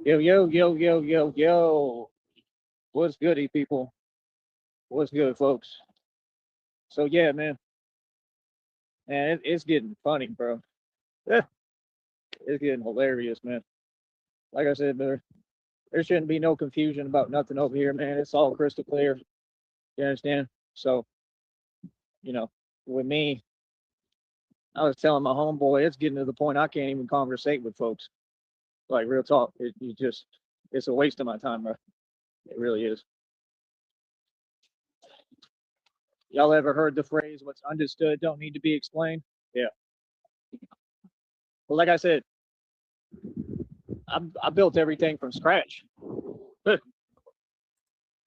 Yo, yo, yo, yo, yo, yo. What's goody, people? What's good, folks? So, yeah, man. Man, it's getting funny, bro. It's getting hilarious, man. Like I said, there shouldn't be no confusion about nothing over here, man. It's all crystal clear. You understand? So, you know, with me, I was telling my homeboy, it's getting to the point I can't even conversate with folks. Like, real talk. It's a waste of my time, bro. It really is. Y'all ever heard the phrase, what's understood don't need to be explained? Yeah. Well, like I said, I built everything from scratch,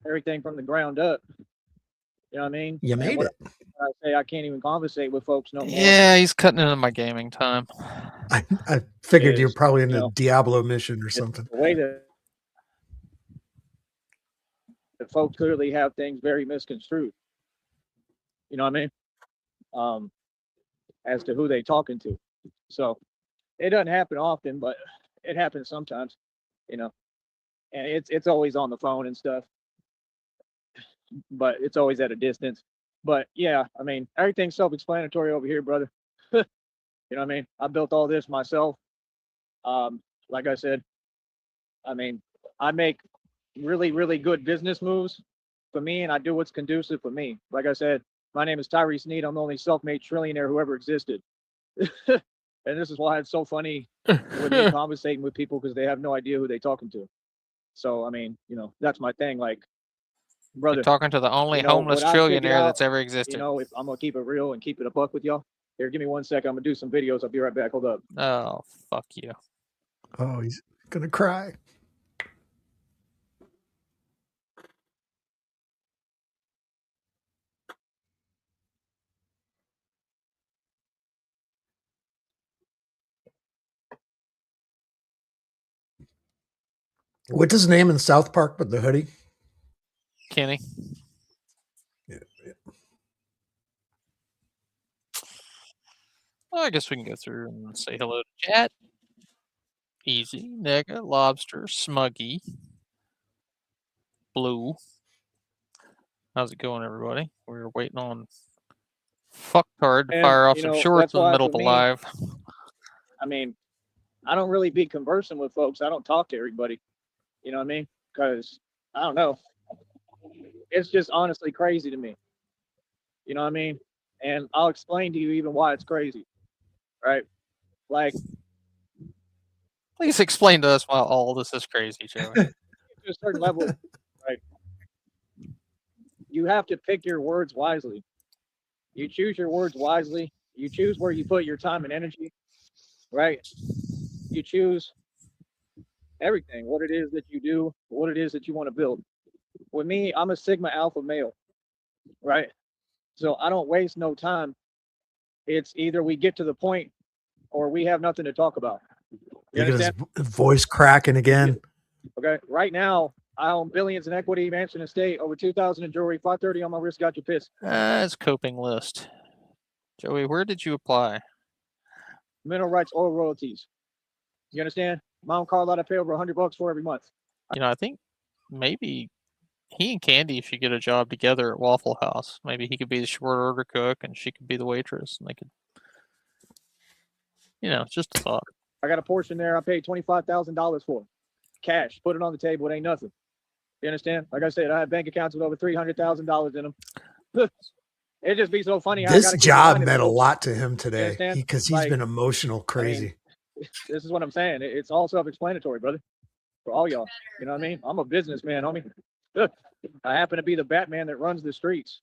everything from the ground up. You know what I mean? You made it. I say I can't even conversate with folks no more. Yeah, he's cutting into my gaming time. I figured you're probably in a Diablo mission or something. The way that folks clearly have things very misconstrued. You know what I mean? As to who they talking to. So it doesn't happen often, but it happens sometimes. You know, and it's always on the phone and stuff, but it's always at a distance. But yeah, I mean, everything's self-explanatory over here, brother. You know what I mean? I built all this myself. Like I said, I mean, I make really, really good business moves for me, and I do what's conducive for me. Like I said, my name is Tyree Sneed. I'm the only self-made trillionaire who ever existed. And this is why it's so funny when you're conversating with people because they have no idea who they're talking to. So, I mean, you know, that's my thing. Like, brother, you're talking to the only homeless trillionaire that's ever existed. You know, if I'm going to keep it real and keep it a buck with y'all. Here, give me 1 second. I'm going to do some videos. I'll be right back. Hold up. Oh, fuck you. Oh, he's going to cry. What's his name in South Park with the hoodie? Kenny. Yeah. Well, I guess we can go through and say hello to chat. Easy, Nega, Lobster, Smuggy, Blue. How's it going, everybody? We're waiting on Fucktard to fire off some shorts in the middle of the live. I mean, I don't really be conversing with folks. I don't talk to everybody. You know what I mean? Because, I don't know. It's just honestly crazy to me. You know what I mean? And I'll explain to you even why it's crazy. Right? Like, please explain to us why all this is crazy, Joey. To a certain level, right? You have to pick your words wisely. You choose your words wisely. You choose where you put your time and energy, right? You choose everything, what it is that you do, what it is that you want to build. With me, I'm a Sigma Alpha male, right? So I don't waste no time. It's either we get to the point or we have nothing to talk about. You Look at his voice cracking again. Okay, right now, I own billions in equity, mansion estate, over 2,000 in jewelry, 530 on my wrist, got you pissed. It's coping list. Joey, where did you apply? Mineral rights, oil royalties. You understand? My own car lot I pay over $100 for every month. You know, I think maybe he and Candy should get a job together at Waffle House. Maybe he could be the short order cook and she could be the waitress, and they could, you know, just a thought. I got a portion there I paid $25,000 for. Cash. Put it on the table. It ain't nothing. You understand? Like I said, I have bank accounts with over $300,000 in them. It'd just be so funny. This job meant a lot to him today because he's been emotional crazy. I mean, this is what I'm saying. It's all self-explanatory, brother. For all y'all. You know what I mean? I'm a businessman, homie. I happen to be the Batman that runs the streets.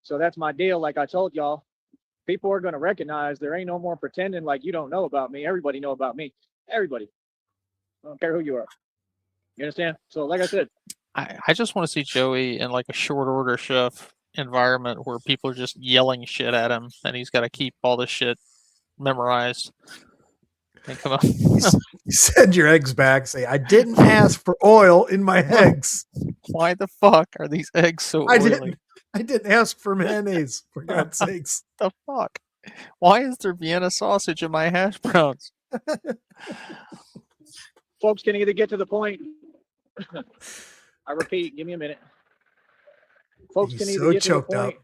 So that's my deal. Like I told y'all, people are going to recognize there ain't no more pretending like you don't know about me. Everybody know about me. Everybody. I don't care who you are. You understand? So like I said, I just want to see Joey in like a short order chef environment where people are just yelling shit at him and he's got to keep all this shit memorized. And come on. You send your eggs back, say, I didn't ask for oil in my eggs. Why the fuck are these eggs so oily? I didn't ask for mayonnaise, for God's sakes. The fuck? Why is there Vienna sausage in my hash browns? Folks can either get to the point. I repeat, give me a minute. Folks He's can either so get to the choked point, up.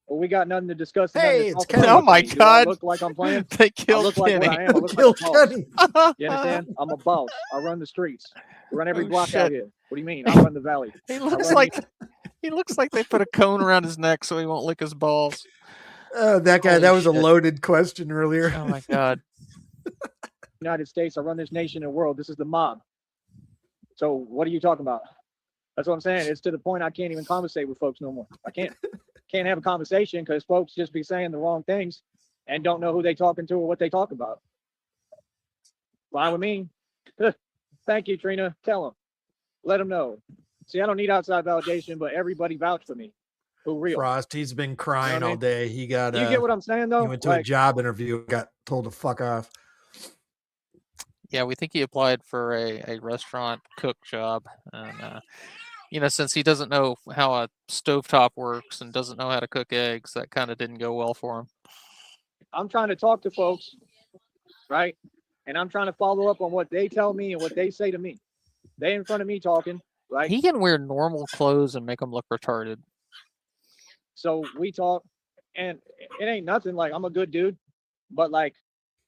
or we got nothing to discuss. Hey, nothing to it's talk about. Kenny. Oh my Do I God. look like I'm playing? They I killed look like what Kenny. I am. I look Kill like a boss. Kenny. You understand? I'm a boss. I run the streets. I run every Oh, block shit. out here. What do you mean? I run the valley. He I looks run like he looks like they put a cone around his neck so he won't lick his balls. That guy, Holy that was a shit. loaded question earlier. Oh my God. United States. I run this nation and world. This is the mob. So what are you talking about? That's what I'm saying. It's to the point I can't even conversate with folks no more. I can't have a conversation because folks just be saying the wrong things and don't know who they talking to or what they talk about. Fine with me. Thank you, Trina. Tell them. Let them know. See, I don't need outside validation, but everybody vouch for me. Who real? Frost, he's been crying all day. He got you get what I'm saying though? He went to a job interview, got told to fuck off. Yeah, we think he applied for a restaurant cook job. And, since he doesn't know how a stovetop works and doesn't know how to cook eggs, that kind of didn't go well for him. I'm trying to talk to folks, right? And I'm trying to follow up on what they tell me and what they say to me. They in front of me talking, right? He can wear normal clothes and make them look retarded. So we talk, and it ain't nothing. Like, I'm a good dude, but like,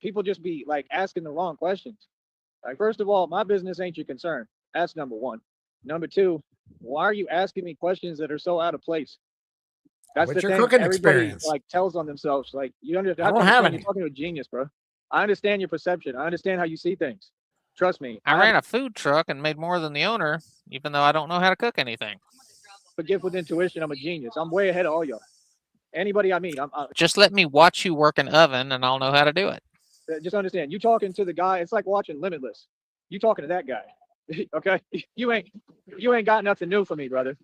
people just be like asking the wrong questions. Like, first of all, my business ain't your concern. That's number one. Number two, why are you asking me questions that are so out of place? That's What's the your thing. cooking Everybody experience? like tells on themselves. Like, you understand? I don't have any. You're talking to a genius, bro. I understand your perception. I understand how you see things. Trust me. I ran a food truck and made more than the owner, even though I don't know how to cook anything. But gift with intuition, I'm a genius. I'm way ahead of all y'all. Anybody I meet, I'm just let me watch you work an oven and I'll know how to do it. Just understand, you talking to the guy, it's like watching Limitless. You talking to that guy. Okay? You ain't got nothing new for me, brother.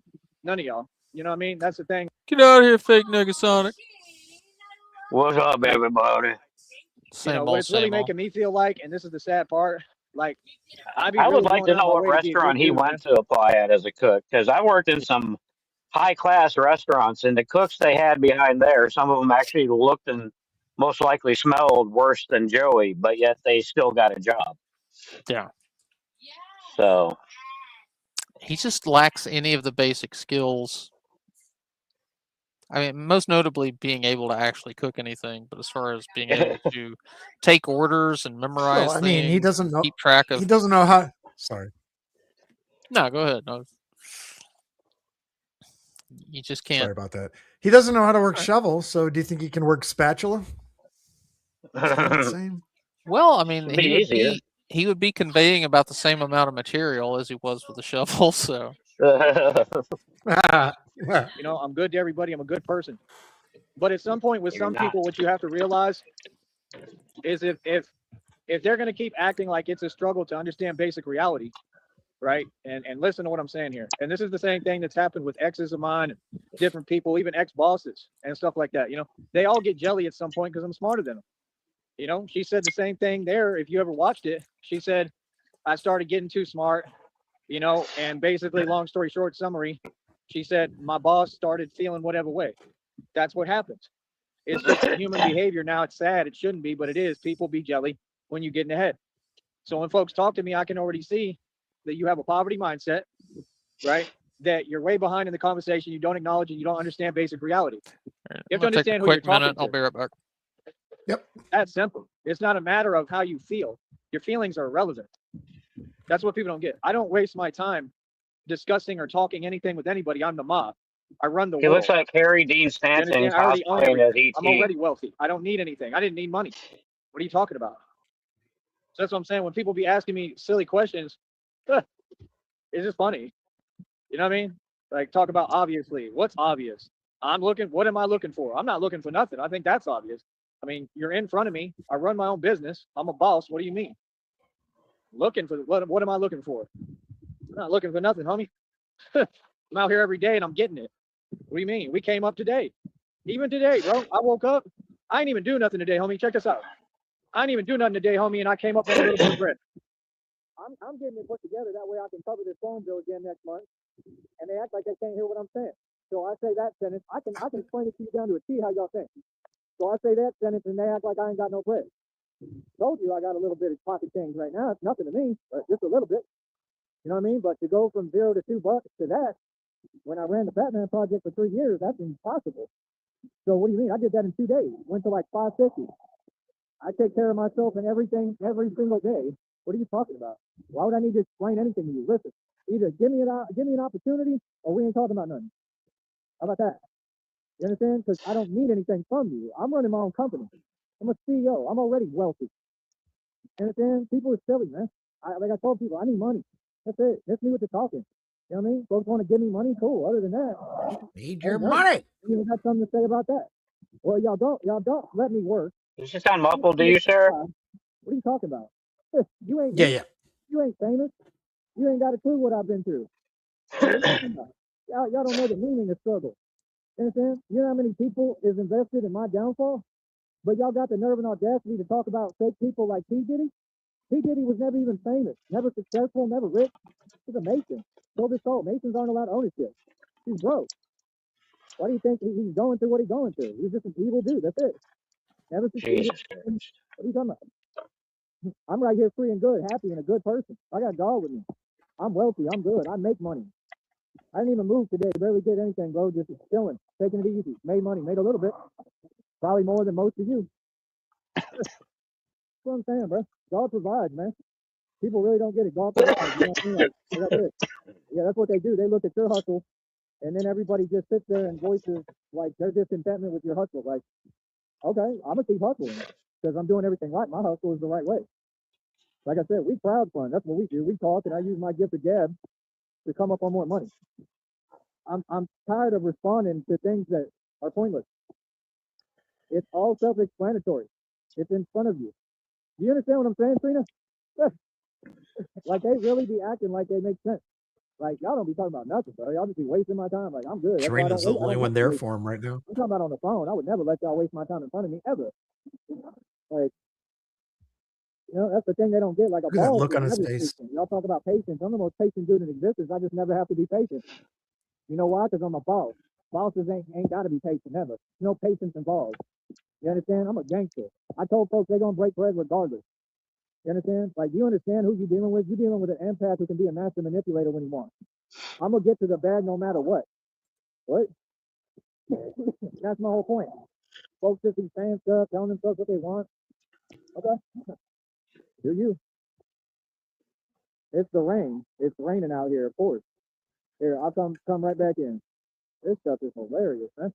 None of y'all. You know what I mean? That's the thing. Get out of here, fake Negasonic. What's up, everybody? What it's really making me feel like, and this is the sad part, like, I would like to know what restaurant he went to apply at as a cook, because I worked in some high-class restaurants, and the cooks they had behind there, some of them actually looked and most likely smelled worse than Joey, but yet they still got a job. Yeah. So he just lacks any of the basic skills. I mean, most notably being able to actually cook anything, but as far as being able to take orders and memorize I mean, he doesn't know. Keep track of. He doesn't know how. Sorry. No, go ahead. No. You just can't. Sorry about that. He doesn't know how to work shovel, so do you think he can work spatula? Same. Well, I mean, he would be conveying about the same amount of material as he was with the shovel, so. I'm good to everybody. I'm a good person. But at some point with some people, what you have to realize is if they're going to keep acting like it's a struggle to understand basic reality, right? And listen to what I'm saying here. And this is the same thing that's happened with exes of mine, and different people, even ex-bosses and stuff like that. They all get jelly at some point because I'm smarter than them. She said the same thing there. If you ever watched it, she said, I started getting too smart, and basically, long story short, summary, she said, my boss started feeling whatever way. That's what happens. It's just human behavior. Now it's sad. It shouldn't be, but it is. People be jelly when you get in ahead. So when folks talk to me, I can already see that you have a poverty mindset, right? That you're way behind in the conversation. You don't acknowledge and you don't understand basic reality. You have to understand who you're talking to. I'll be right back. Yep. That's simple. It's not a matter of how you feel. Your feelings are irrelevant. That's what people don't get. I don't waste my time discussing or talking anything with anybody. I'm the mob. I run the world. He looks like Harry Dean Stanton cosplaying as E.T. I'm already wealthy. I don't need anything. I didn't need money. What are you talking about? So that's what I'm saying. When people be asking me silly questions, it's just funny. You know what I mean? Like, talk about obviously. What's obvious? What am I looking for? I'm not looking for nothing. I think that's obvious. I mean, you're in front of me. I run my own business. I'm a boss. What do you mean? Looking for what am I looking for? I'm not looking for nothing, homie. I'm out here every day and I'm getting it. What do you mean? We came up today. Even today, bro. I woke up. I ain't even do nothing today, homie. Check this out. I ain't even do nothing today, homie, and I came up with a little bit of bread. I'm getting it put together. That way I can cover this phone bill again next month. And they act like they can't hear what I'm saying. So I say that sentence. I can explain it to you down to a T how y'all think. So I say that sentence and they act like I ain't got no bread. Told you I got a little bit of pocket change right now. It's nothing to me, but just a little bit. You know what I mean? But to go from $0 to $2 to that, when I ran the Batman project for 3 years, that's impossible. So what do you mean? I did that in 2 days. Went to like 550. I take care of myself and everything every single day. What are you talking about? Why would I need to explain anything to you? Listen, either give me an opportunity or we ain't talking about nothing. How about that? You understand? Because I don't need anything from you. I'm running my own company. I'm a CEO. I'm already wealthy. You understand? People are silly, man. Like I told people, I need money. That's it. That's me with the talking. You know what I mean? Folks want to give me money, cool. Other than that, need your money. You got something to say about that? Well, y'all don't let me work. Does this sound muffled to you, sir? What are you talking about? You ain't Yeah. You ain't famous. You ain't got a clue what I've been through. Y'all don't know the meaning of struggle. You understand? You know how many people is invested in my downfall? But y'all got the nerve and audacity to talk about fake people like P. Diddy? P. Diddy was never even famous, never successful, never rich. He's a Mason. So this whole Masons aren't allowed ownership. He's broke. Why do you think he's going through what he's going through? He's just an evil dude. That's it. Never succeeded. What are you talking about? I'm right here free and good, happy and a good person. I got God with me. I'm wealthy. I'm good. I make money. I didn't even move today. Barely did anything, bro. Just chilling, taking it easy. Made money. Made a little bit. Probably more than most of you. That's what I'm saying, bro. God provides, man. People really don't get it. God provides. You know what I mean? Like this. Yeah, that's what they do. They look at your hustle, and then everybody just sits there and voices like their discontentment with your hustle. Like, okay, I'm gonna keep hustling because I'm doing everything right. My hustle is the right way. Like I said, we crowdfund. That's what we do. We talk, and I use my gift of gab to come up on more money. I'm tired of responding to things that are pointless. It's all self-explanatory. It's in front of you. Do you understand what I'm saying, Trina? Like they really be acting like they make sense. Like y'all don't be talking about nothing, bro. Y'all just be wasting my time. Like I'm good. That's Trina's the only one there for him right now. I'm talking about on the phone. I would never let y'all waste my time in front of me ever. Like, you know, that's the thing they don't get. Like a boss look is on his never face. patient. Y'all talk about patience. I'm the most patient dude in existence. I just never have to be patient. You know why? Because I'm a boss. Bosses ain't got to be patient ever. No patience involved. You understand? I'm a gangster. I told folks they're gonna break bread regardless. You understand? Like, you understand who you're dealing with? You're dealing with an empath who can be a master manipulator when he wants. I'm gonna get to the bag no matter what. What? That's my whole point. Folks just be saying stuff, telling themselves what they want. Okay. Do you? It's the rain. It's raining out here, of course. Here, I'll come right back in. This stuff is hilarious, man.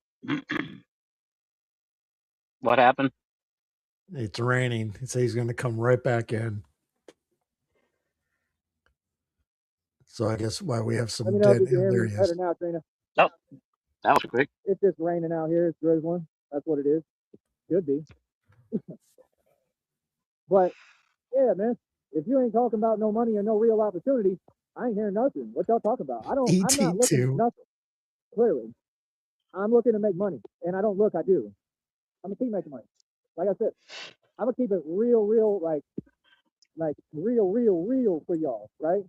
What happened? It's raining. He said he's going to come right back in. So I guess why we have some dead in there. Better now, Trina. Oh, that was quick. It's just raining out here. It's drizzling. That's what it is. Should be. But yeah, man. If you ain't talking about no money or no real opportunity, I ain't hearing nothing. What y'all talking about? I'm not looking at nothing. Clearly, I'm looking to make money, and I don't look. I do. I'm gonna keep making money. Like I said, I'm gonna keep it real, like real for y'all, right?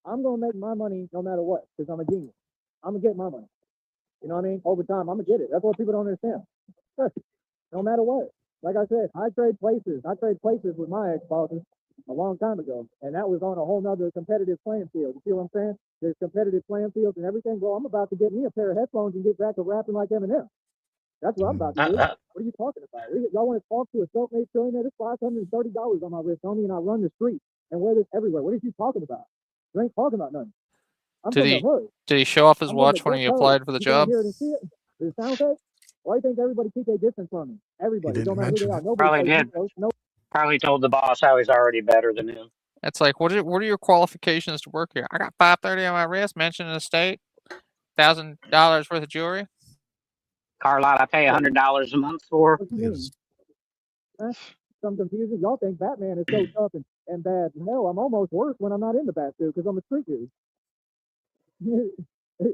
I'm gonna make my money no matter what, because I'm a genius. I'm gonna get my money. You know what I mean? Over time, I'm gonna get it. That's what people don't understand. No matter what. Like I said, I trade places. I trade places with my ex-bosses a long time ago, and that was on a whole nother competitive playing field. You see what I'm saying? There's competitive playing fields and everything. Well, I'm about to get me a pair of headphones and get back to rapping like Eminem. That's what I'm about to do. What are you talking about? Y'all want to talk to a self-made trillionaire? There's $530 on my wrist, homie, and I run the street and wear this everywhere. What are you talking about? You ain't talking about nothing. I'm from the hood. Did he show off his watch when he applied for the job? Hear it and see it? Does it sound okay? Why do you think everybody keep their distance from me? Everybody. Don't matter who they are. Probably did. Probably told the boss how he's already better than him. That's like, what are your qualifications to work here? I got $530 on my wrist, mentioned in the state, $1,000 worth of jewelry. Car lot I pay $100 a month for. What you mean? Some confusion. Y'all think Batman is so tough and bad. No, I'm almost worse when I'm not in the bat suit because I'm a street dude.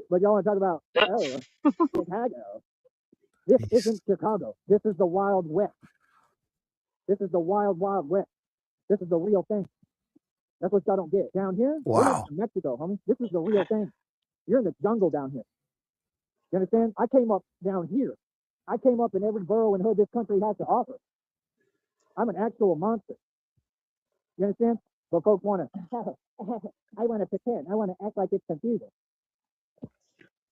But y'all want to talk about Chicago. This isn't Chicago. This is the Wild West. This is the Wild West. This is the real thing. That's what y'all don't get. Down here, wow. Mexico, homie. This is the real thing. You're in the jungle down here. You understand? I came up down here. I came up in every borough and hood this country has to offer. I'm an actual monster. You understand? But folks want to, I want to pretend. I want to act like it's confusing.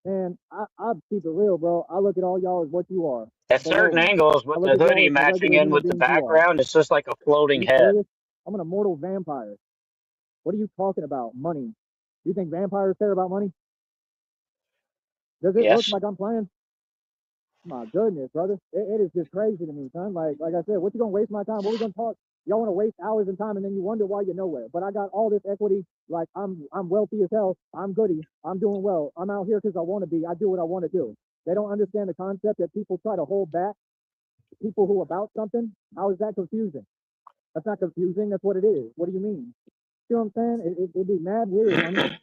And I'll keep it real, bro. I look at all y'all as what you are. At certain angles, with the hoodie matching in with the background, it's just like a floating head. I'm an immortal vampire. What are you talking about? Money. You think vampires care about money? Does it look like I'm playing? My goodness, brother. It is just crazy to me, son. Like I said, what you gonna waste my time? What we gonna talk? Y'all want to waste hours and time, and then you wonder why you're nowhere. But I got all this equity. Like I'm wealthy as hell. I'm goody. I'm doing well. I'm out here because I want to be. I do what I want to do. They don't understand the concept that people try to hold back people who about something. How is that confusing? That's not confusing. That's what it is. What do you mean? You know what I'm saying? It'd be mad weird. I mean,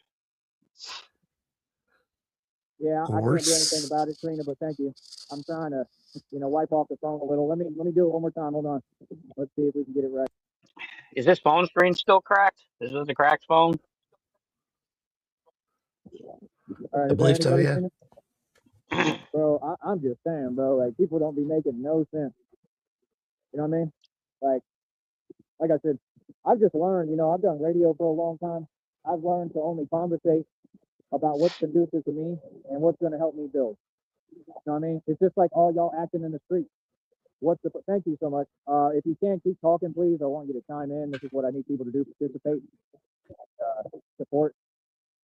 yeah, I can't do anything about it, Trina, but thank you. I'm trying to, wipe off the phone a little. Let me do it one more time. Hold on. Let's see if we can get it right. Is this phone screen still cracked? Is this a cracked phone? All right, I believe so, yeah. Bro, I'm just saying, bro, like, people don't be making no sense. You know what I mean? Like I said, I've just learned, I've done radio for a long time. I've learned to only conversate about what's conducive to me and what's going to help me build. You know what I mean? It's just like all y'all acting in the street. Thank you so much. If you can't keep talking, please, I want you to chime in. This is what I need people to do: participate, support.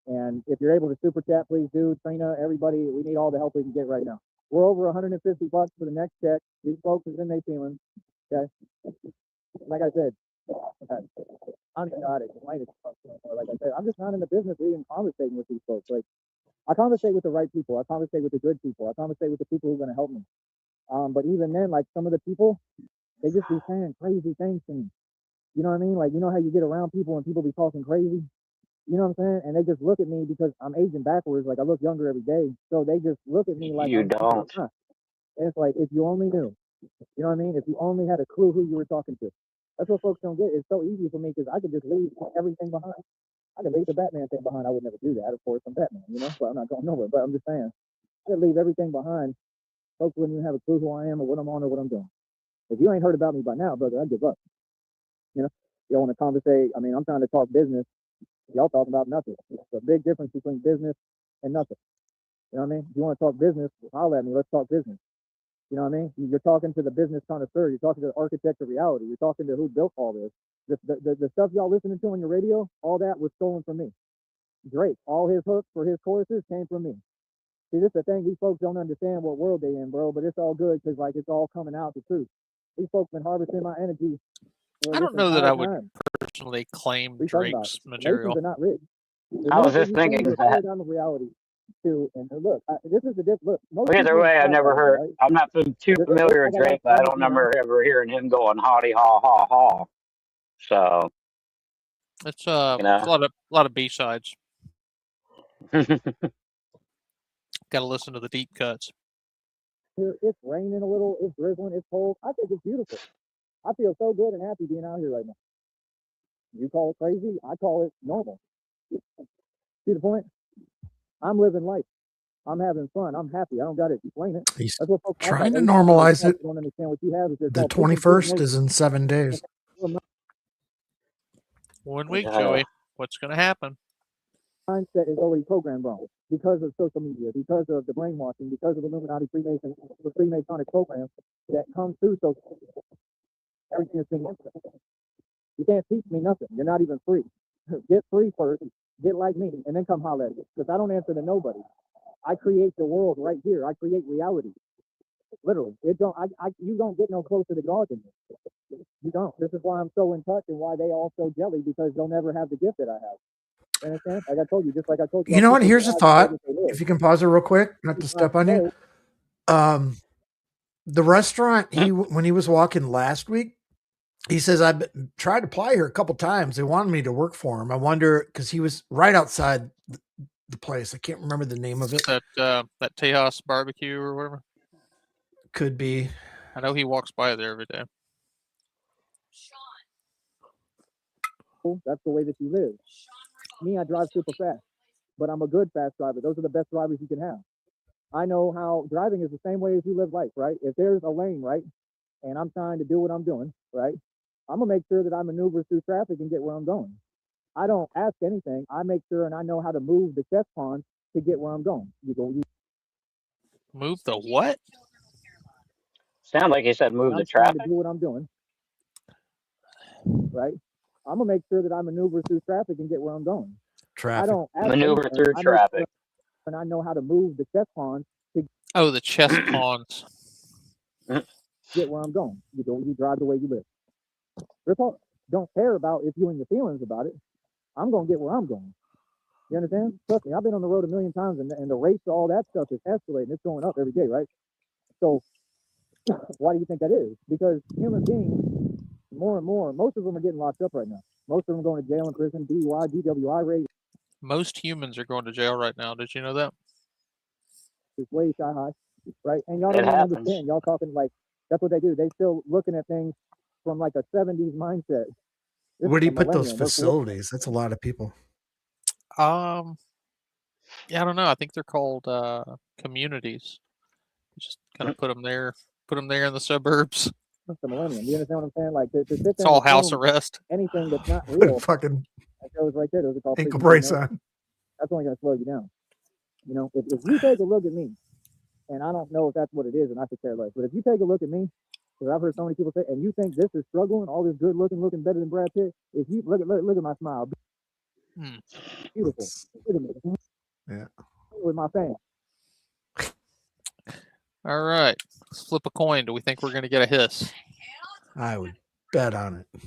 And if you're able to super chat, please do. Trina, everybody, we need all the help we can get right now. We're over $150 for the next check. These folks is in their feelings. Okay. Like I said, I'm not explaining. Like I said, I'm just not in the business of even conversating with these folks. Like, I conversate with the right people. I conversate with the good people. I conversate with the people who are going to help me. But even then, like, some of the people, they just be saying crazy things to me. You know what I mean? Like, you know how you get around people and people be talking crazy? You know what I'm saying? And they just look at me because I'm aging backwards. Like, I look younger every day. So they just look at me like you don't. And it's like, if you only knew. You know what I mean? If you only had a clue who you were talking to. That's what folks don't get. It's so easy for me because I could just leave everything behind. I could leave the Batman thing behind. I would never do that, of course. I'm Batman, but I'm not going nowhere. But I'm just saying, I could leave everything behind. Folks wouldn't even have a clue who I am or what I'm on or what I'm doing. If you ain't heard about me by now, brother, I give up. Y'all want to conversate. I mean, I'm trying to talk business. Y'all talking about nothing. It's a big difference between business and nothing. You know what I mean? If you want to talk business, holler at me. Let's talk business. You know what I mean? You're talking to the business connoisseur. You're talking to the architect of reality. You're talking to who built all this. The stuff y'all listening to on your radio, all that was stolen from me. Drake, all his hooks for his choruses came from me. See, this is the thing. These folks don't understand what world they in, bro. But it's all good because, like, it's all coming out the truth. These folks been harvesting my energy. I don't know that I would personally claim Drake's material. Masons are not rich. I was just thinking that. Paradigm of reality too. And look, this is the difference. Look, either way, I never heard. Right? I'm not too familiar with Drake, but I don't remember ever hearing him going "hotty ha ha ha." So it's a lot of B sides. Got to listen to the deep cuts. It's raining a little. It's drizzling. It's cold. I think it's beautiful. I feel so good and happy being out here right now. You call it crazy. I call it normal. See the point? I'm living life. I'm having fun. I'm happy. I don't got to explain it. He's That's what folks trying to normalize it. Don't understand what you have. The 21st is in 7 days. 1 week, Joey. What's going to happen? Mindset is already programmed wrong because of social media, because of the brainwashing, because of Illuminati Freemasonic programs that come through social media. Everything is being implemented. You can't teach me nothing. You're not even free. Get free first. Get like me, and then come holler at me. Because I don't answer to nobody. I create the world right here. I create reality. Literally, you don't get no closer to God than me. You don't. This is why I'm so in touch and why they all so jelly, because they'll never have the gift that I have. You understand? Like I told you, just like I told you. You know what? Here's a thought. If you can pause it real quick, not to step on you. The restaurant when he was walking last week, he says, I've tried to apply here a couple times. They wanted me to work for him. I wonder, because he was right outside the place. I can't remember the name of it. That Tejas barbecue or whatever. Could be. I know he walks by there every day. That's the way that you live. Me, I drive super fast, but I'm a good fast driver. Those are the best drivers you can have. I know how driving is the same way as you live life, right? If there's a lane, right, and I'm trying to do what I'm doing, right, I'm gonna make sure that I maneuver through traffic and get where I'm going. I don't ask anything. I make sure and I know how to move the chess pawn to get where I'm going. Move the what? Sound like he said move the I'm trying to traffic. do what I'm doing, right? I'm gonna make sure that I maneuver through traffic and get where I'm going. Traffic. I don't ask Maneuver anything. through I make traffic. sure and I know how to move the chess pawn to Oh, the chess pawns. get where I'm going. You drive the way you live. Don't care about if you and your feelings about it. I'm gonna get where I'm going. You understand? Trust me, I've been on the road a million times, and the rates, all that stuff is escalating. It's going up every day, right? So why do you think that is? Because human beings, more and more, most of them are getting locked up right now. Most of them are going to jail and prison, DUI, DWI rate Most humans are going to jail right now. Did you know that? is way sky high, right? And y'all It don't even happens. understand. Y'all talking like that's what they do. They still looking at things from like a 70s mindset. Where do you put those facilities? That's a lot of people. Yeah, I don't know. I think they're called communities. You just kind of put them there in the suburbs. The millennium. You understand what I'm saying? Like to sit there It's all and house assume arrest. anything that's not real. Fucking That goes right there. Those are called ankle prison brace on. That's only going to slow you down. You know, if you take a look at me, and I don't know if that's what it is, and I could care less, but if you take a look at me, because I've heard so many people say, and you think this is struggling, all this good looking better than Brad Pitt, if you look at my smile, beautiful. Look at me. Yeah. With my fans. All right, let's flip a coin. Do we think we're going to get a hiss? I would bet on it.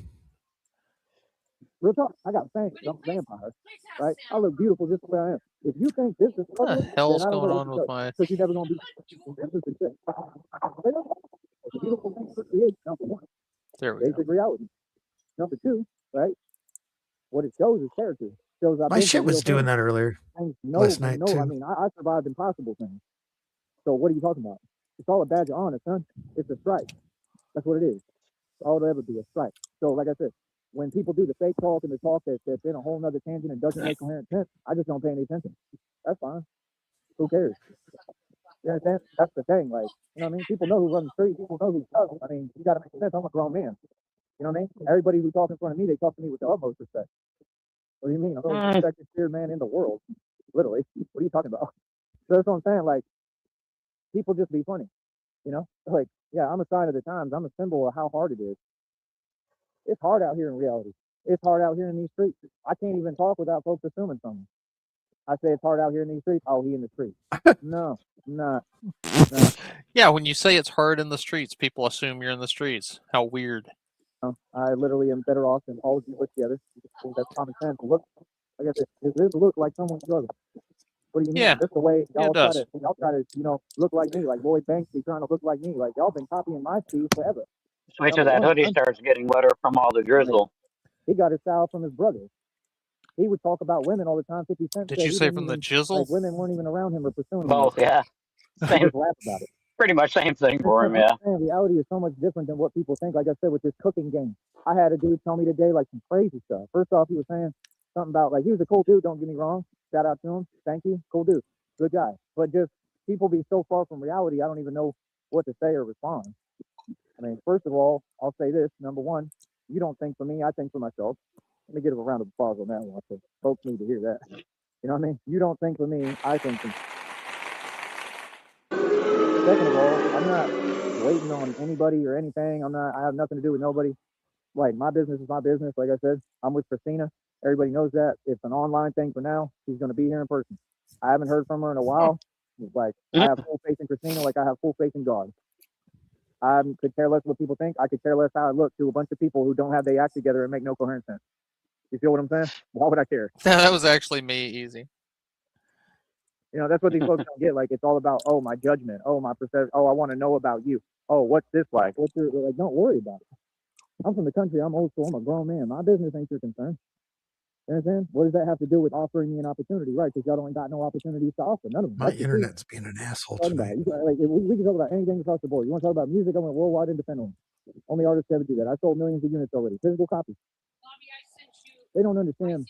Real talk, I got fans. I'm a vampire, right? I look beautiful just the way I am. If you think this is What the hell's going on with my? because you're never going to be. This is success. It's a beautiful thing to create. Number one, There we go. basic reality. Number two, right? What it shows is character. Shows My shit was doing that earlier. Last night too. I mean, I survived impossible things. So what are you talking about? It's all a badge of honor, son. It's a strike. That's what it is. It's all it'll ever be, a strike. So like I said, when people do the fake talk and the talk that's in a whole nother tangent and doesn't make coherent sense, I just don't pay any attention. That's fine. Who cares? You understand? That's the thing. Like, you know what I mean? People know who runs the street. People know who's tough. I mean, you got to make sense. I'm a grown man. You know what I mean? Everybody who talks in front of me, they talk to me with the utmost respect. What do you mean? I'm the most respected, feared man in the world. Literally. What are you talking about? So that's what I'm saying. Like, people just be funny. You know? Like, yeah, I'm a sign of the times. I'm a symbol of how hard it is. It's hard out here in reality. It's hard out here in these streets. I can't even talk without folks assuming something. I say it's hard out here in these streets. Oh, he in the streets. No, nah. Yeah, when you say it's hard in the streets, people assume you're in the streets. How weird. I literally am better off than all of you put together. That's common sense. Look, I guess it does look like someone's struggling. What do you mean? Yeah. That's the way y'all Yeah, try to, you know, look like me, like Lloyd Banks be trying to look like me. Like y'all been copying my speed forever. Wait till that hoodie starts getting wetter from all the drizzle. He got his style from his brother. He would talk about women all the time. 50 Cent. Did you say from the jizzle? Like women weren't even around him or pursuing him. Both, yeah. Same. Just laugh about it. Pretty much same thing for him, yeah. Reality is so much different than what people think. Like I said, with this cooking game, I had a dude tell me today like some crazy stuff. First off, he was saying something about like he was a cool dude. Don't get me wrong. Shout out to him. Thank you. Cool dude. Good guy. But just people be so far from reality, I don't even know what to say or respond. I mean, first of all, I'll say this. Number one, you don't think for me, I think for myself. Let me give a round of applause on that one. So folks need to hear that. You know what I mean? You don't think for me, I think for me. Second of all, I'm not waiting on anybody or anything. I have nothing to do with nobody. Like, my business is my business. Like I said, I'm with Christina. Everybody knows that. It's an online thing for now. She's going to be here in person. I haven't heard from her in a while. Like, I have full faith in Christina, like I have full faith in God. I could care less what people think. I could care less how I look to a bunch of people who don't have their act together and make no coherent sense. You feel what I'm saying? Why would I care? That was actually me, easy. You know, that's what these folks don't get. Like, it's all about, oh, my judgment. Oh, my perception. Oh, I want to know about you. Oh, what's this like? What's your, like, don't worry about it. I'm from the country. I'm old school. I'm a grown man. My business ain't your concern. You understand? What does that have to do with offering me an opportunity? Right? Because y'all don't got no opportunities to offer. None of them. My internet's being an asshole tonight. Like, we can talk about anything across the board. You want to talk about music? I went worldwide independent. Only artists ever do that. I sold millions of units already. Physical copies. They don't understand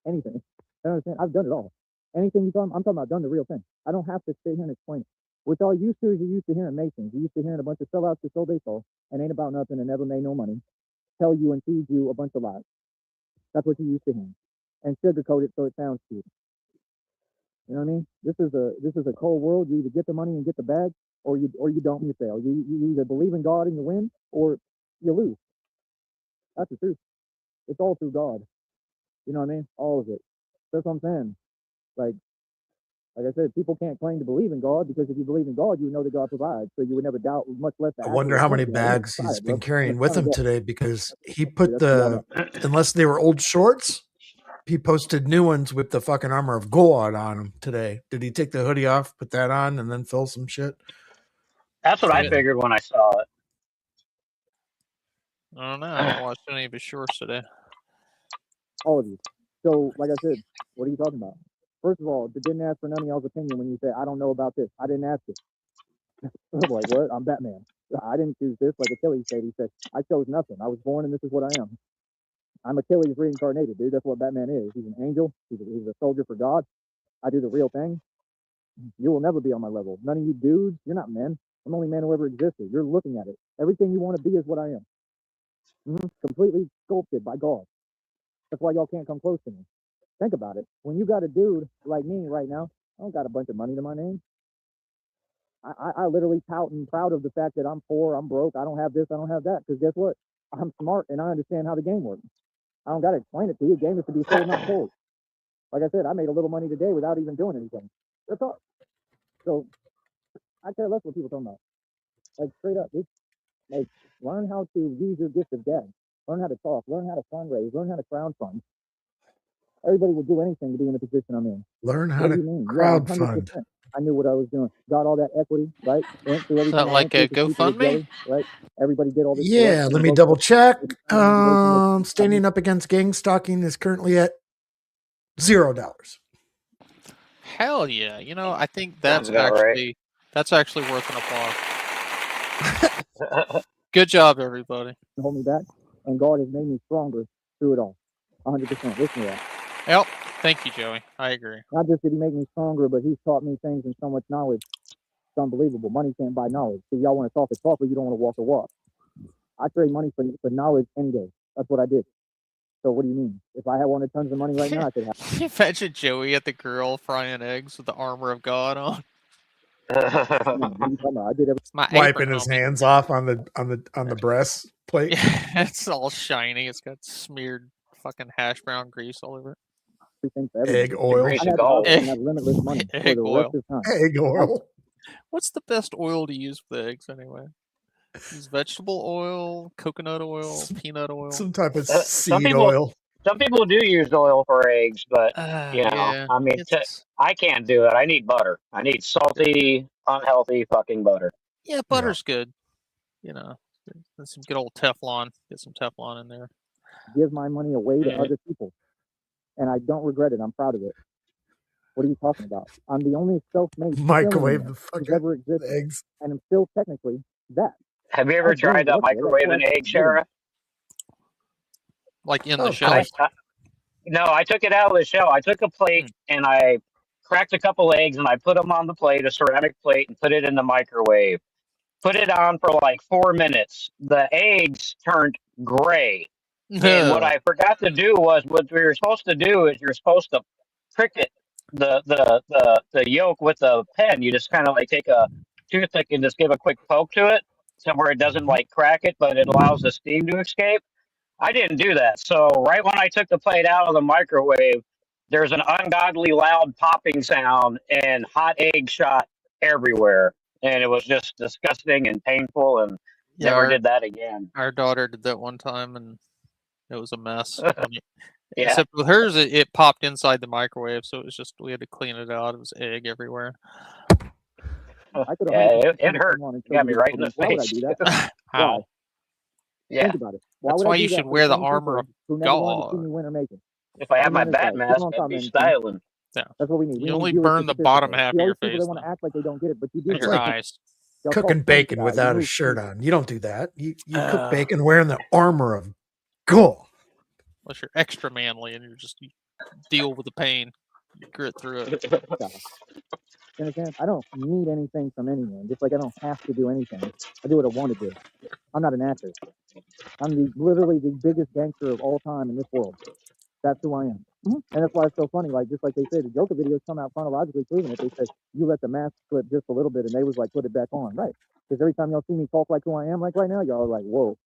anything. They don't understand. I've done it all. Anything I'm talking about done the real thing. I don't have to sit here and explain it. What y'all used to is you're used to hearing Masons. You're used to hearing a bunch of sellouts that sold they sold and ain't about nothing and never made no money, tell you and feed you a bunch of lies. That's what you're used to hearing. And sugarcoat it so it sounds cute. You know what I mean? This is a cold world. You either get the money and get the bag, or you don't and you fail. You either believe in God and you win, or you lose. That's the truth. It's all through God. You know what I mean? All of it. That's what I'm saying. Like I said, people can't claim to believe in God because if you believe in God, you know that God provides. So you would never doubt, much less. I wonder how many bags he's been carrying with him today, because he put unless they were old shorts, he posted new ones with the fucking armor of God on them today. Did he take the hoodie off, put that on, and then fill some shit? That's what I figured when I saw it. I don't know. I haven't watched any of his shorts today. All of you. So, like I said, what are you talking about? First of all, didn't ask for none of y'all's opinion when you say, I don't know about this. I didn't ask it. I'm like, what? I'm Batman. I didn't choose this. Like Achilles said, he said, I chose nothing. I was born and this is what I am. I'm Achilles reincarnated, dude. That's what Batman is. He's an angel. He's a soldier for God. I do the real thing. You will never be on my level. None of you dudes, you're not men. I'm the only man who ever existed. You're looking at it. Everything you want to be is what I am. Completely sculpted by God. That's why y'all can't come close to me. Think about it. When you got a dude like me right now, I don't got a bunch of money to my name. I literally tout and proud of the fact that I'm poor, I'm broke, I don't have this, I don't have that. Because guess what? I'm smart and I understand how the game works. I don't got to explain it to you. The game is to be sold, not sold. Like I said, I made a little money today without even doing anything. That's all. So I care less what people talking about. Like straight up, dude. Like learn how to use your gift of gab. Learn how to talk. Learn how to fundraise. Learn how to crowdfund. Everybody would do anything to be in the position I'm in. Learn how to crowdfund. I knew what I was doing. Got all that equity, right? Went through everything. Is that like a GoFundMe? Right? Everybody did all this. Yeah, let me double check. Standing up against gang stalking is currently at $0. Hell yeah! You know, I think that's actually worth an applause. Good job, everybody. Hold me back, and God has made me stronger through it all. 100%. Listen to that. Yep. Thank you, Joey. I agree. Not just did he make me stronger, but he's taught me things and so much knowledge. It's unbelievable. Money can't buy knowledge. So y'all want to talk the talk, but you don't want to walk the walk. I trade money for knowledge any day. That's what I did. So what do you mean? If I had wanted tons of money right now, I could have. Can you imagine Joey at the grill frying eggs with the armor of God on? I did wiping his hands off on the breastplate. Yeah, it's all shiny. It's got smeared fucking hash brown grease all over it. Egg oil. Limitless money Egg oil. Egg oil. What's the best oil to use for eggs anyway? Use vegetable oil, coconut oil, peanut oil, some type of seed oil. Some people do use oil for eggs, but you know, yeah, I mean, I can't do it. I need butter. I need salty, unhealthy fucking butter. Yeah, butter's good. You know, some good old Teflon. Get some Teflon in there. Give my money away to other people, and I don't regret it. I'm proud of it. What are you talking about? I'm the only self-made microwave the fuck ever existed, eggs, and I'm still technically that. Have you ever tried to microwave an egg, Shara? Like in the shell? No, I took it out of the shell. I took a plate and I cracked a couple eggs and I put them on the plate, a ceramic plate, and put it in the microwave. Put it on for like 4 minutes. The eggs turned gray. And what I forgot to do was what we were supposed to do is you're supposed to prick it, the yolk with a pen. You just kind of like take a toothpick and just give a quick poke to it, so where it doesn't like crack it, but it allows the steam to escape. I didn't do that. So right when I took the plate out of the microwave, there's an ungodly loud popping sound and hot egg shot everywhere. And it was just disgusting and painful and never did that again. Our daughter did that one time and it was a mess. Yeah. Except with hers, it popped inside the microwave. So it was just, we had to clean it out. It was egg everywhere. It hurt. You got me right in the face. Why would I do that? How? Yeah. Think about it. That's why you should wear the armor of God. If I have my bat mask, I'd be styling. Yeah. That's what we need. You only burn the bottom half of your face. They want to act like they don't get it, but you do. Your eyes. Cooking bacon without a shirt on. You don't do that. You cook bacon wearing the armor of God. Unless you're extra manly and you deal with the pain. You grit through it. You understand? I don't need anything from anyone. Just like I don't have to do anything. I do what I want to do. I'm not an actor. I'm literally the biggest gangster of all time in this world. That's who I am. And that's why it's so funny. Like, just like they say, the Joker videos come out chronologically proving it. They said, you let the mask slip just a little bit, and they was like, put it back on. Right. Because every time y'all see me talk like who I am, like right now, y'all are like, whoa,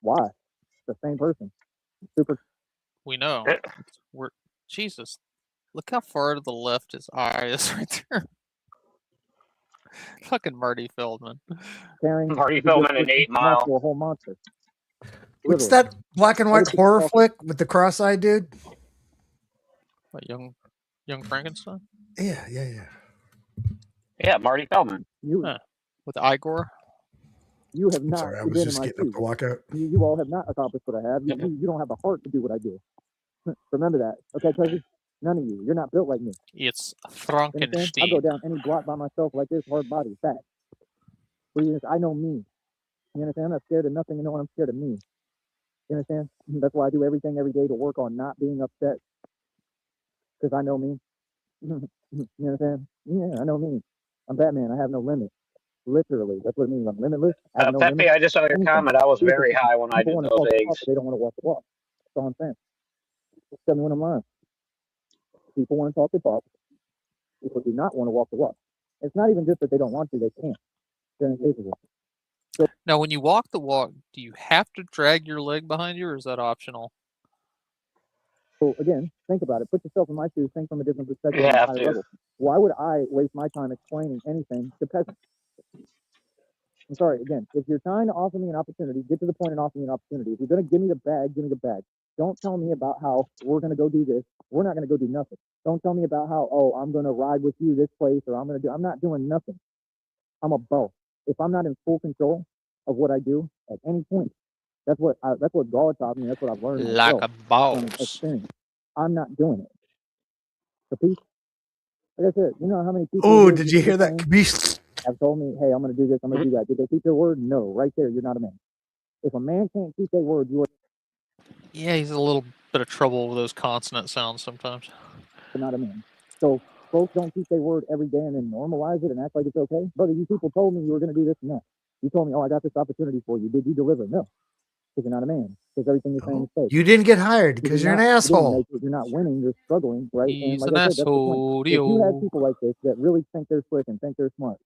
why? It's the same person. Super. We know. We're Jesus. Look how far to the left his eye is right there. Fucking Marty Feldman. Caring. Marty Feldman in 8 Mile. A whole monster. What's that black and white horror flick with the cross-eyed dude? What, young Frankenstein? Yeah. Yeah, Marty Feldman. With Igor? You have not Sorry, I was been just in my getting up shoes. to walk out. You all have not accomplished what I have. You don't have the heart to do what I do. Remember that. Okay, cousin? None of you. You're not built like me. It's You understand? I go Frankenstein. down any block by myself like this, hard body, fat. I know me. You understand? I'm not scared of nothing. You know what? I'm scared of me. You understand? That's why I do everything every day to work on not being upset. Because I know me. You understand? Yeah, I know me. I'm Batman. I have no limits. Literally. That's what it means. I'm limitless. I have no Pepe, limits. I just saw your Anything. comment. I was very high when I People did want to those talk the talk, eggs. but they don't want to walk the walk. That's all I'm saying. Just tell me when I'm lying. People want to talk the talk. People do not want to walk the walk. It's not even just that they don't want to, they can't. They're incapable. Now, when you walk the walk, do you have to drag your leg behind you, or is that optional? So again, think about it. Put yourself in my shoes. Think from a different perspective. You on a have higher to. level. Why would I waste my time explaining anything to peasants? I'm sorry. Again, if you're trying to offer me an opportunity, get to the point and offer me an opportunity. If you're going to give me the bag, give me the bag. Don't tell me about how we're going to go do this. We're not going to go do nothing. Don't tell me about how, oh, I'm going to ride with you this place, or I'm not doing nothing. I'm a boss. If I'm not in full control of what I do at any point, that's what God taught me. That's what I've learned Like myself a from boss. experience. I'm not doing it. The peace. Like I said, you know how many people? Oh, did you hear that? Kabish? Have told me, hey, I'm going to do this. I'm going to do that. Did they keep their word? No. Right there, you're not a man. If a man can't keep their word, you are Yeah, he's a little bit of trouble with those consonant sounds sometimes. not a man. So folks don't keep their word every day and then normalize it and act like it's okay. Brother, you people told me you were going to do this and that. You told me, oh, I got this opportunity for you. Did you deliver? No, because you're not a man. Because everything you're saying is fake. You didn't get hired because you're an asshole. You're not winning. You're struggling, right? And He's like an I said, that's the point. asshole. If you have people like this that really think they're slick and think they're smart,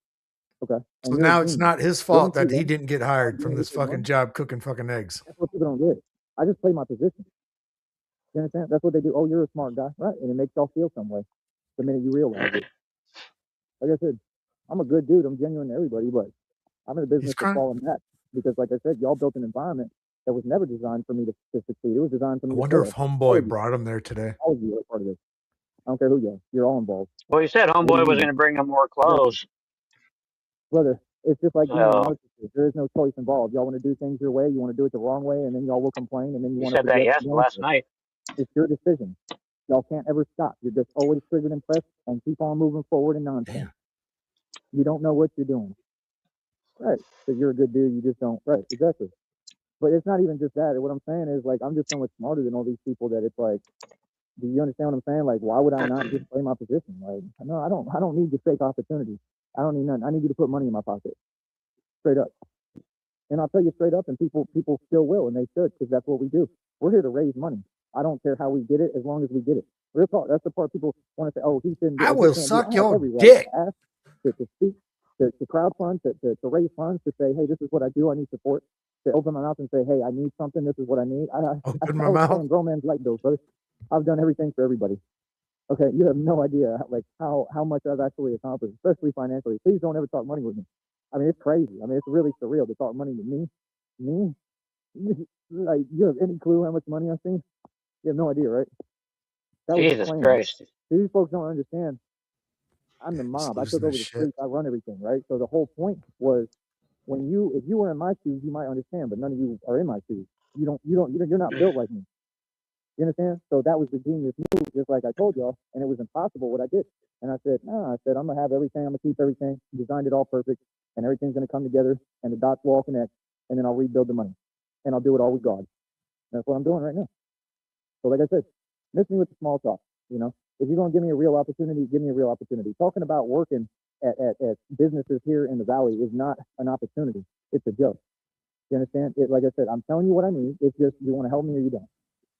okay, So and you're a now it's genius, not his fault that he didn't get hired from this fucking job cooking fucking eggs. that's what people don't get. I just play my position. You understand? That's what they do. Oh, you're a smart guy, right? And it makes y'all feel some way the minute you realize it. Like I said, I'm a good dude. I'm genuine to everybody, but I'm in the business of falling back because, like I said, y'all built an environment that was never designed for me to succeed. It was designed for me I to wonder fail. if Homeboy brought him there today. All of you are part of this. I don't care who you are. You're all involved. Well, you said Homeboy was going to bring him more clothes. Brother, it's just like being a narcissist. There is no choice involved. Y'all want to do things your way. You want to do it the wrong way, and then y'all will complain, and then you want to said that forget. last night. It's your decision. Y'all can't ever stop. You're just always triggered and pressed and keep on moving forward and nonsense. Damn. You don't know what you're doing. Right. Because you're a good dude. You just don't. Right. Exactly. But it's not even just that. What I'm saying is, like, I'm just so much smarter than all these people that it's like, do you understand what I'm saying? Like, why would I not just play my position? Like, no, I don't need your fake opportunities. I don't need none. I need you to put money in my pocket. Straight up. And I'll tell you straight up, and people still will, and they should, because that's what we do. We're here to raise money. I don't care how we get it, as long as we get it. Real talk. That's the part people want to say, oh, he shouldn't. I will suck your every right dick. to ask, to speak, to crowdfund, to raise funds, to say, hey, this is what I do. I need support. To open my mouth and say, hey, I need something. This is what I need. I was paying grown man's light bills, brother. I've done everything for everybody. Okay, you have no idea like how much I've actually accomplished, especially financially. Please don't ever talk money with me. I mean, it's crazy. I mean, it's really surreal to talk money with me. Me? Like, you have any clue how much money I've seen? You have no idea, right? That Jesus Christ. These folks don't understand. I'm the mob. I took over the streets. I run everything, right? So the whole point was, if you were in my shoes, you might understand, but none of you are in my shoes. You're not built like me. You understand? So that was the genius move, just like I told y'all, and it was impossible what I did. And I said, no, I'm gonna have everything, I'm gonna keep everything, designed it all perfect, and everything's gonna come together, and the dots will all connect, and then I'll rebuild the money, and I'll do it all with God. And that's what I'm doing right now. So like I said, miss me with the small talk, you know. If you're going to give me a real opportunity, give me a real opportunity. Talking about working at businesses here in the Valley is not an opportunity. It's a joke. You understand? Like I said, I'm telling you what I need. It's just, you want to help me or you don't.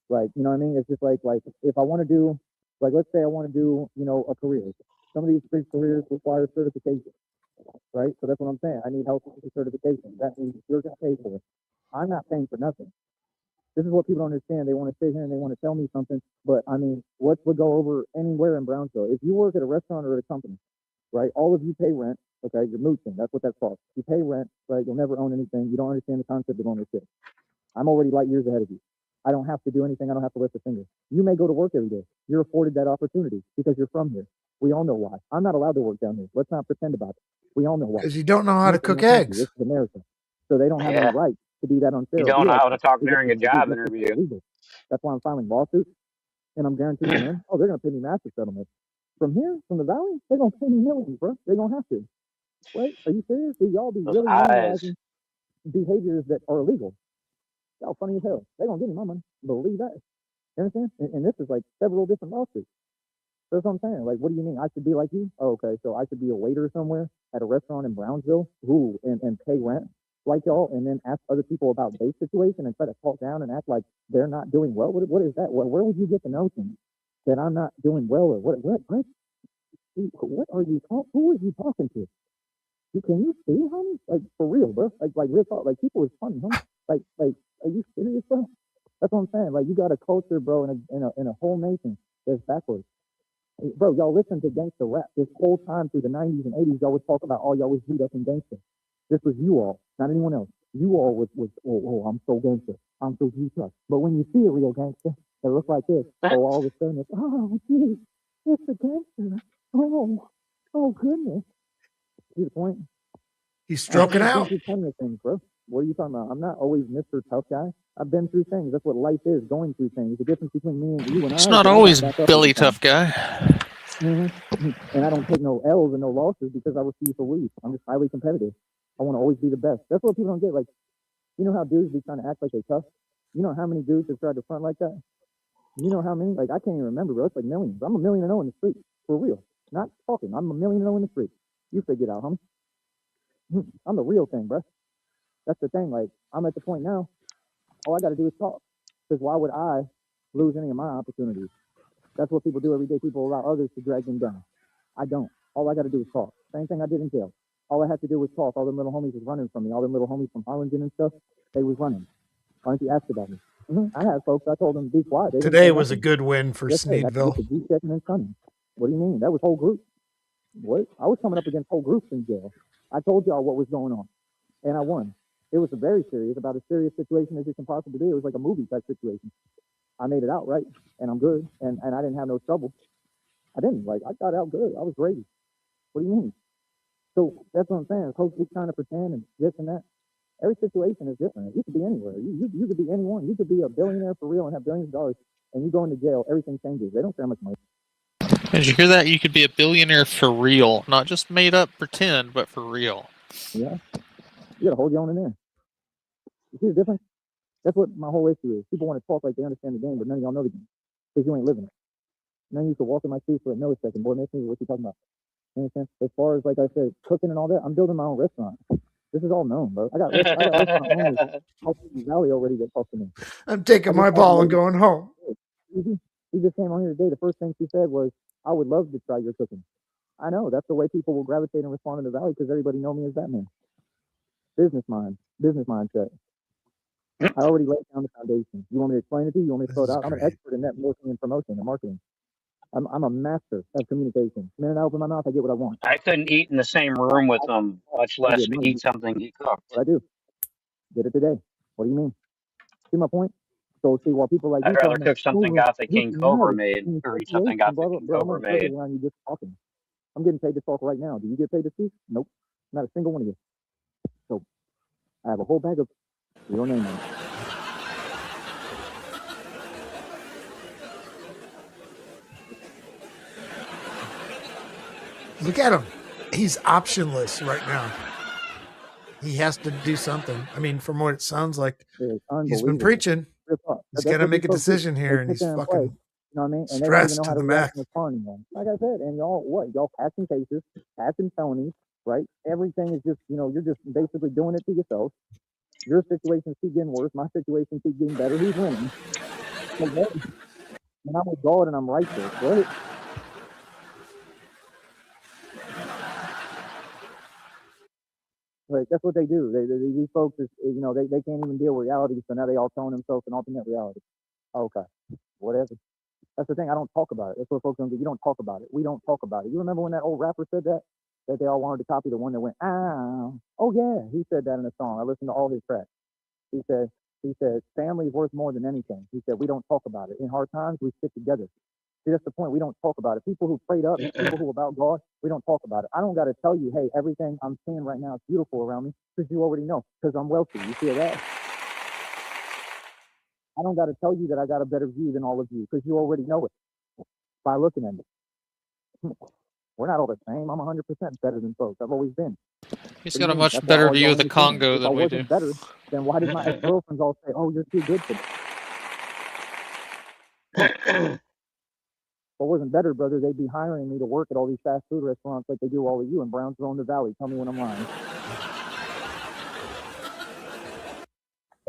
Like, you know what I mean? It's just like if I want to do, like, let's say I want to do, a career. Some of these big careers require certification, right? So that's what I'm saying. I need help with the certification. That means you're going to pay for it. I'm not paying for nothing. This is what people don't understand. They want to sit here and they want to tell me something, but I mean, what would go over anywhere in Brownsville? If you work at a restaurant or at a company, right? All of you pay rent. Okay, you're mooching. That's what that's called. You pay rent, right? You'll never own anything. You don't understand the concept of ownership. I'm already light years ahead of you. I don't have to do anything. I don't have to lift a finger. You may go to work every day. You're afforded that opportunity because you're from here. We all know why. I'm not allowed to work down here. Let's not pretend about it. We all know why. Because you don't know how to cook eggs. This is America. So they don't have any right to do that unfair. You don't know how to talk during a job interview. That's why I'm filing lawsuits, and I'm guaranteeing them, they're going to pay me massive settlements. From here, from the Valley, they're going to pay me millions, bro. They're going to have to. Right? Are you serious? Do y'all be really normalizing behaviors that are illegal? Y'all funny as hell. They're going to give me my money. Believe that. You understand? And this is like several different lawsuits. That's what I'm saying. Like, what do you mean? I should be like you? Oh, okay. So I should be a waiter somewhere at a restaurant in Brownsville and pay rent like y'all, and then ask other people about their situation and try to talk down and act like they're not doing well? What is that? Where would you get the notion that I'm not doing well, or what are you talking? Who are you talking to? Can you see, homie? Like, for real, bro. Like real talk. Like, people is funny, homie. Like, are you serious, bro? That's what I'm saying. Like, you got a culture, bro, in a whole nation that's backwards. Bro, y'all listen to gangster rap this whole time through the 90s and 80s. Y'all was talking about all y'all was beat up in gangster. This was you all, not anyone else. You all was I'm so gangster. I'm so G-Truck. But when you see a real gangster that looks like this, all of a sudden it's, oh, geez, it's a gangster. Oh, goodness. See the point? He's stroking out. Through plenty of things, bro. What are you talking about? I'm not always Mr. Tough Guy. I've been through things. That's what life is, going through things. The difference between me and you and it's not always Billy Tough Guy. Mm-hmm. And I don't take no L's and no losses because I refuse to lose. I'm just highly competitive. I want to always be the best. That's what people don't get. Like, you know how dudes be trying to act like they're tough? You know how many dudes have tried to front like that? You know how many? Like, I can't even remember, bro. It's like millions. I'm 1 million and 0 in the street. For real. Not talking. I'm 1 million and 0 in the street. You figure it out, homie. I'm the real thing, bro. That's the thing. Like, I'm at the point now, all I got to do is talk. Because why would I lose any of my opportunities? That's what people do every day. People allow others to drag them down. I don't. All I got to do is talk. Same thing I did in jail. All I had to do was talk. All them little homies was running from me. All them little homies from Harlingen and stuff, they was running. Why don't you ask about me? I had folks, I told them to be quiet. Today was a good win for Snedeville. What do you mean? That was whole group. What? I was coming up against whole groups in jail. I told y'all what was going on, and I won. It was very serious, about as serious situation as you can possibly do. It was like a movie type situation. I made it out right, and I'm good, and I didn't have no trouble. I didn't. Like, I got out good. I was gravy. What do you mean? So that's what I'm saying. Folks keep trying to pretend and this and that. Every situation is different. You could be anywhere. You could be anyone. You could be a billionaire for real and have billions of dollars, and you go into jail, everything changes. They don't care how much money. Did you hear that? You could be a billionaire for real, not just made up pretend, but for real. Yeah. You got to hold your own in there. You see the difference? That's what my whole issue is. People want to talk like they understand the game, but none of y'all know the game because you ain't living it. None of you could walk in my shoes for a millisecond. Boy, makes me what you talking about. You understand? As far as, like I said, cooking and all that, I'm building my own restaurant. This is all known, bro. I got restaurant owners all through the Valley already that talk to me. I'm taking my ball and going home. She just came on here today. The first thing she said was, I would love to try your cooking. I know. That's the way people will gravitate and respond in the Valley because everybody know me as that man. Business mindset. I already laid down the foundation. You want me to explain it to you? You want me to throw it out? I'm an expert in networking and promotion and marketing. I'm a master of communication. The minute I open my mouth, I get what I want. I couldn't eat in the same room with them, much less eat something he cooked. What I do. Did it today. What do you mean? See my point? So see, while people like I'd rather cook something out that King Cobra made or eat something out that King Cobra made. You just talking. I'm getting paid to talk right now. Do you get paid to speak? Nope. Not a single one of you. So I have a whole bag of your name on it. Look at him. He's optionless right now. He has to do something. I mean, from what it sounds like, he's been preaching. He's got to make a decision here, and he's fucking You know what I mean? And they don't Stress even know to how to the react max. in the car anymore. Like I said, and y'all, what? Y'all passing cases, passing felonies, right? Everything is just, you're just basically doing it to yourself. Your situation keep getting worse. My situation keep getting better. Who's winning? And I'm with God and I'm righteous, right? Like that's what they do. These folks is, they can't even deal with reality, so now they all throwing themselves an alternate reality. Okay, whatever. That's the thing. I don't talk about it. That's what folks don't do. You don't talk about it. We don't talk about it. You remember when that old rapper said that? That they all wanted to copy the one that went, ah. Oh yeah, he said that in a song. I listened to all his tracks. He said, family is worth more than anything. He said, we don't talk about it. In hard times, we stick together. See, that's the point. We don't talk about it. People who prayed up, people who are about God, we don't talk about it. I don't got to tell you, hey, everything I'm seeing right now is beautiful around me, because you already know, because I'm wealthy. You feel that? I don't got to tell you that I got a better view than all of you, because you already know it by looking at me. We're not all the same. I'm 100% better than folks. I've always been. He's What do got you a mean? much That's why better all view y'all of the understand. Congo If I than we do. wasn't better, then why did my ex-girlfriends all say, oh, you're too good for this? If I wasn't better, brother, they'd be hiring me to work at all these fast food restaurants like they do all of you in Brownsville in the Valley. Tell me when I'm lying.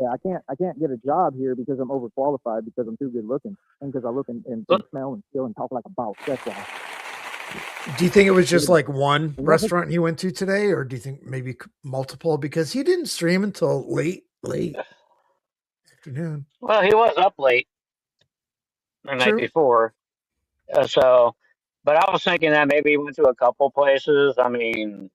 Yeah, I can't get a job here because I'm overqualified, because I'm too good looking, and because I look and smell and feel and talk like a boss. That's why. Do you think it was just like one Nothing- restaurant he went to today, or do you think maybe multiple? Because he didn't stream until late afternoon. Well, he was up late the night True. before, but I was thinking that maybe he went to a couple places. I mean,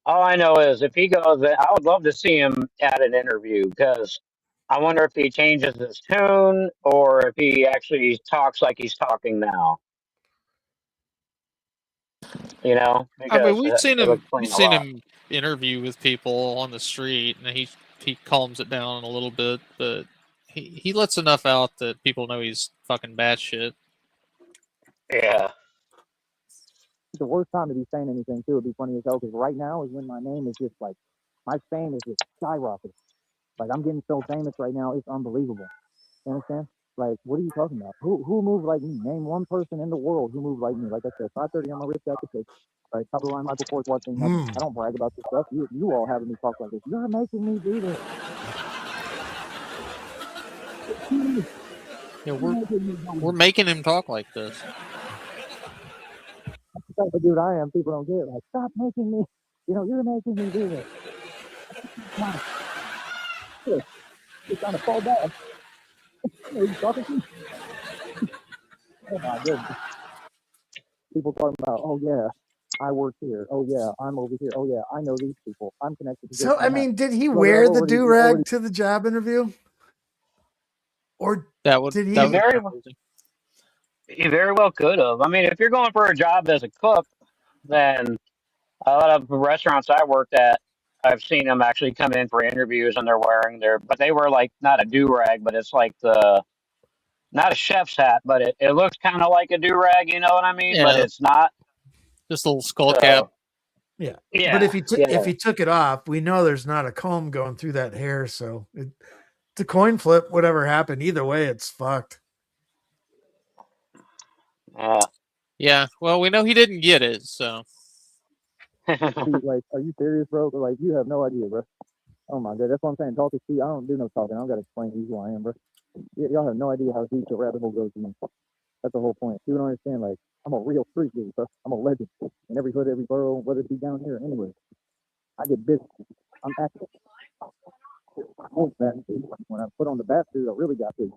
all I know is if he goes, I would love to see him at an interview, because I wonder if he changes his tune or if he actually talks like he's talking now. I mean, Because it would we've explain a seen lot. him interview with people on the street, and he calms it down a little bit, but he lets enough out that people know he's fucking batshit. Yeah. The worst time to be saying anything too would be funny as hell, because right now is when my name is just like, my fame is just skyrocketing. Like I'm getting so famous right now, it's unbelievable. You understand? Like, what are you talking about? Who moved like me? Name one person in the world who moved like me. Like I said, 5:30 on my wrist got the pick. Right, top of the line, Michael Kors watching nothing. I don't brag about this stuff. You all having me talk like this. You're making me do this. Yeah, we're making him talk like this. That's the type of dude I am. People don't get it. Like, stop making me. You're making me do this. You're trying to fall back. You talking to me? Oh my goodness. People talking about, oh yeah, I work here. Oh yeah, I'm over here. Oh yeah, I know these people. I'm connected to this. So, I mean, did he Brother, wear the do-rag to the job interview? Or did He very well could have. I mean, if you're going for a job as a cook, then a lot of restaurants I worked at, I've seen them actually come in for interviews and they're wearing but they wear like not a do rag, but it's like not a chef's hat, but it looks kind of like a do rag. You know what I mean? But Yeah, it's not. just a little skull cap. Yeah. Yeah. But if he took it off, we know there's not a comb going through that hair. So it's a coin flip. Whatever happened, either way, it's fucked. Yeah. Well, we know he didn't get it, so. Like, are you serious, bro? Like, you have no idea, bro. Oh my god, that's what I'm saying. Talking to you, I don't do no talking. I don't gotta explain who I am, bro. Y'all have no idea how deep the rabbit hole goes to me. That's the whole point. You don't understand. Like, I'm a real street dude, bro. I'm a legend in every hood, every borough, whether it be down here or anywhere. I get busy. I'm active. When I put on the bat suit, I really got busy.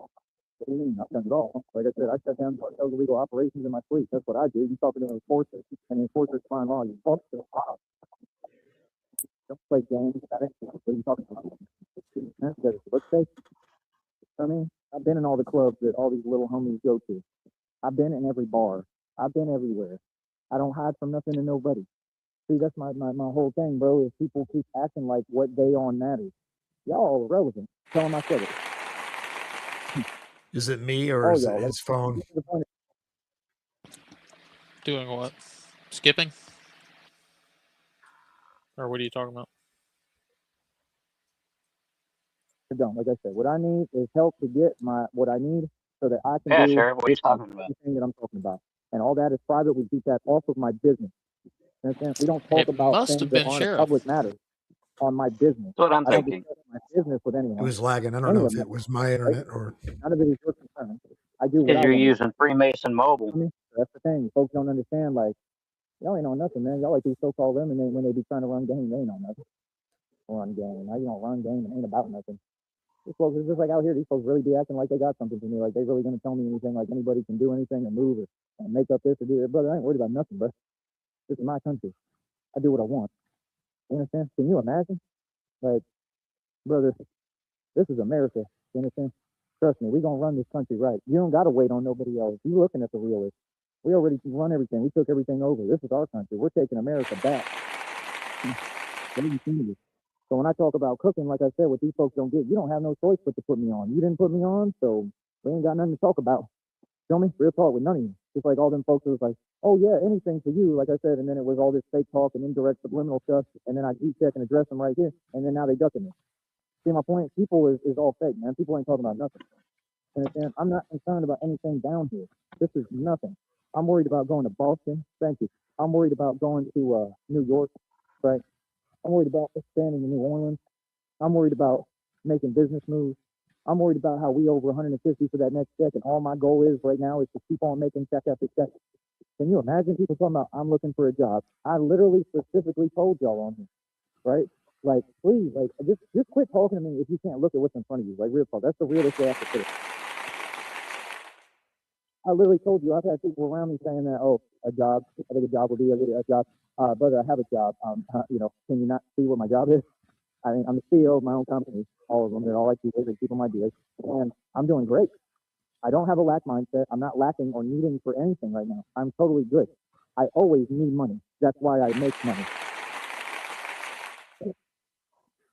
What do you mean? I've done it all. Like I said, I shut down illegal operations in my sleep. That's what I do. You talking to an enforcer, and the enforcer's fine law. You fuck the law. Don't play games. That ain't what are you talking about? That's what's safe. I mean, I've been in all the clubs that all these little homies go to. I've been in every bar. I've been everywhere. I don't hide from nothing and nobody. See, that's my whole thing, bro, is people keep acting like what they on matters. Y'all irrelevant. Tell them I said it. Is it me or is it his phone? Doing what? Skipping? Or what are you talking about? Like I said, what I need is help to get what I need so that I can Yeah, do sure. What are you talking about? everything that I'm talking about. And all that is private. We keep that off of my business. You understand? We don't talk It about must things have that been aren't a Sheriff. public matter on my business. That's what I'm I don't thinking. discuss my business with It anyone. was lagging. I don't Any know of if them, it was my internet or. none of it is your concern. I do what Because I you're want to do. using Freemason Mobile. I mean, that's the thing. Folks don't understand. Like, y'all ain't on nothing, man. Y'all like these so-called women when they be trying to run game, they ain't on nothing. Run game. Now you don't run game and ain't about nothing. These folks, it's just like out here. These folks really be acting like they got something for me. Like they really gonna tell me anything. Like anybody can do anything or move or make up this or do that. Brother, I ain't worried about nothing, bro. This is my country. I do what I want. You understand? Can you imagine? Like, brother, this is America. You understand? Trust me, we gonna run this country right. You don't gotta wait on nobody else. You looking at the realists. We already run everything. We took everything over. This is our country. We're taking America back. What are you seeing? So when I talk about cooking, like I said, what these folks don't get, you don't have no choice but to put me on. You didn't put me on, so we ain't got nothing to talk about. Feel me? Real talk with none of you. Just like all them folks who was like, oh yeah, anything for you, like I said, and then it was all this fake talk and indirect subliminal stuff, and then I deep check and address them right here, and then now they ducking me. See my point? People is all fake, man. People ain't talking about nothing. Understand? I'm not concerned about anything down here. This is nothing. I'm worried about going to Boston. Thank you. I'm worried about going to New York, right? I'm worried about expanding to New Orleans. I'm worried about making business moves. I'm worried about how we over 150 for that next check, and all my goal is right now is to keep on making check after check. Can you imagine people talking about I'm looking for a job? I literally specifically told y'all on here, right? Like, please, like, just quit talking to me if you can't look at what's in front of you. Like, real talk. That's the realest way I have to put it. I literally told you, I've had people around me saying that, oh, a job, I think a job would be a job. Brother, I have a job. Can you not see what my job is? I mean, I'm the CEO of my own company, all of them. They're all like people, they keep on my deals, and I'm doing great. I don't have a lack mindset. I'm not lacking or needing for anything right now. I'm totally good. I always need money. That's why I make money.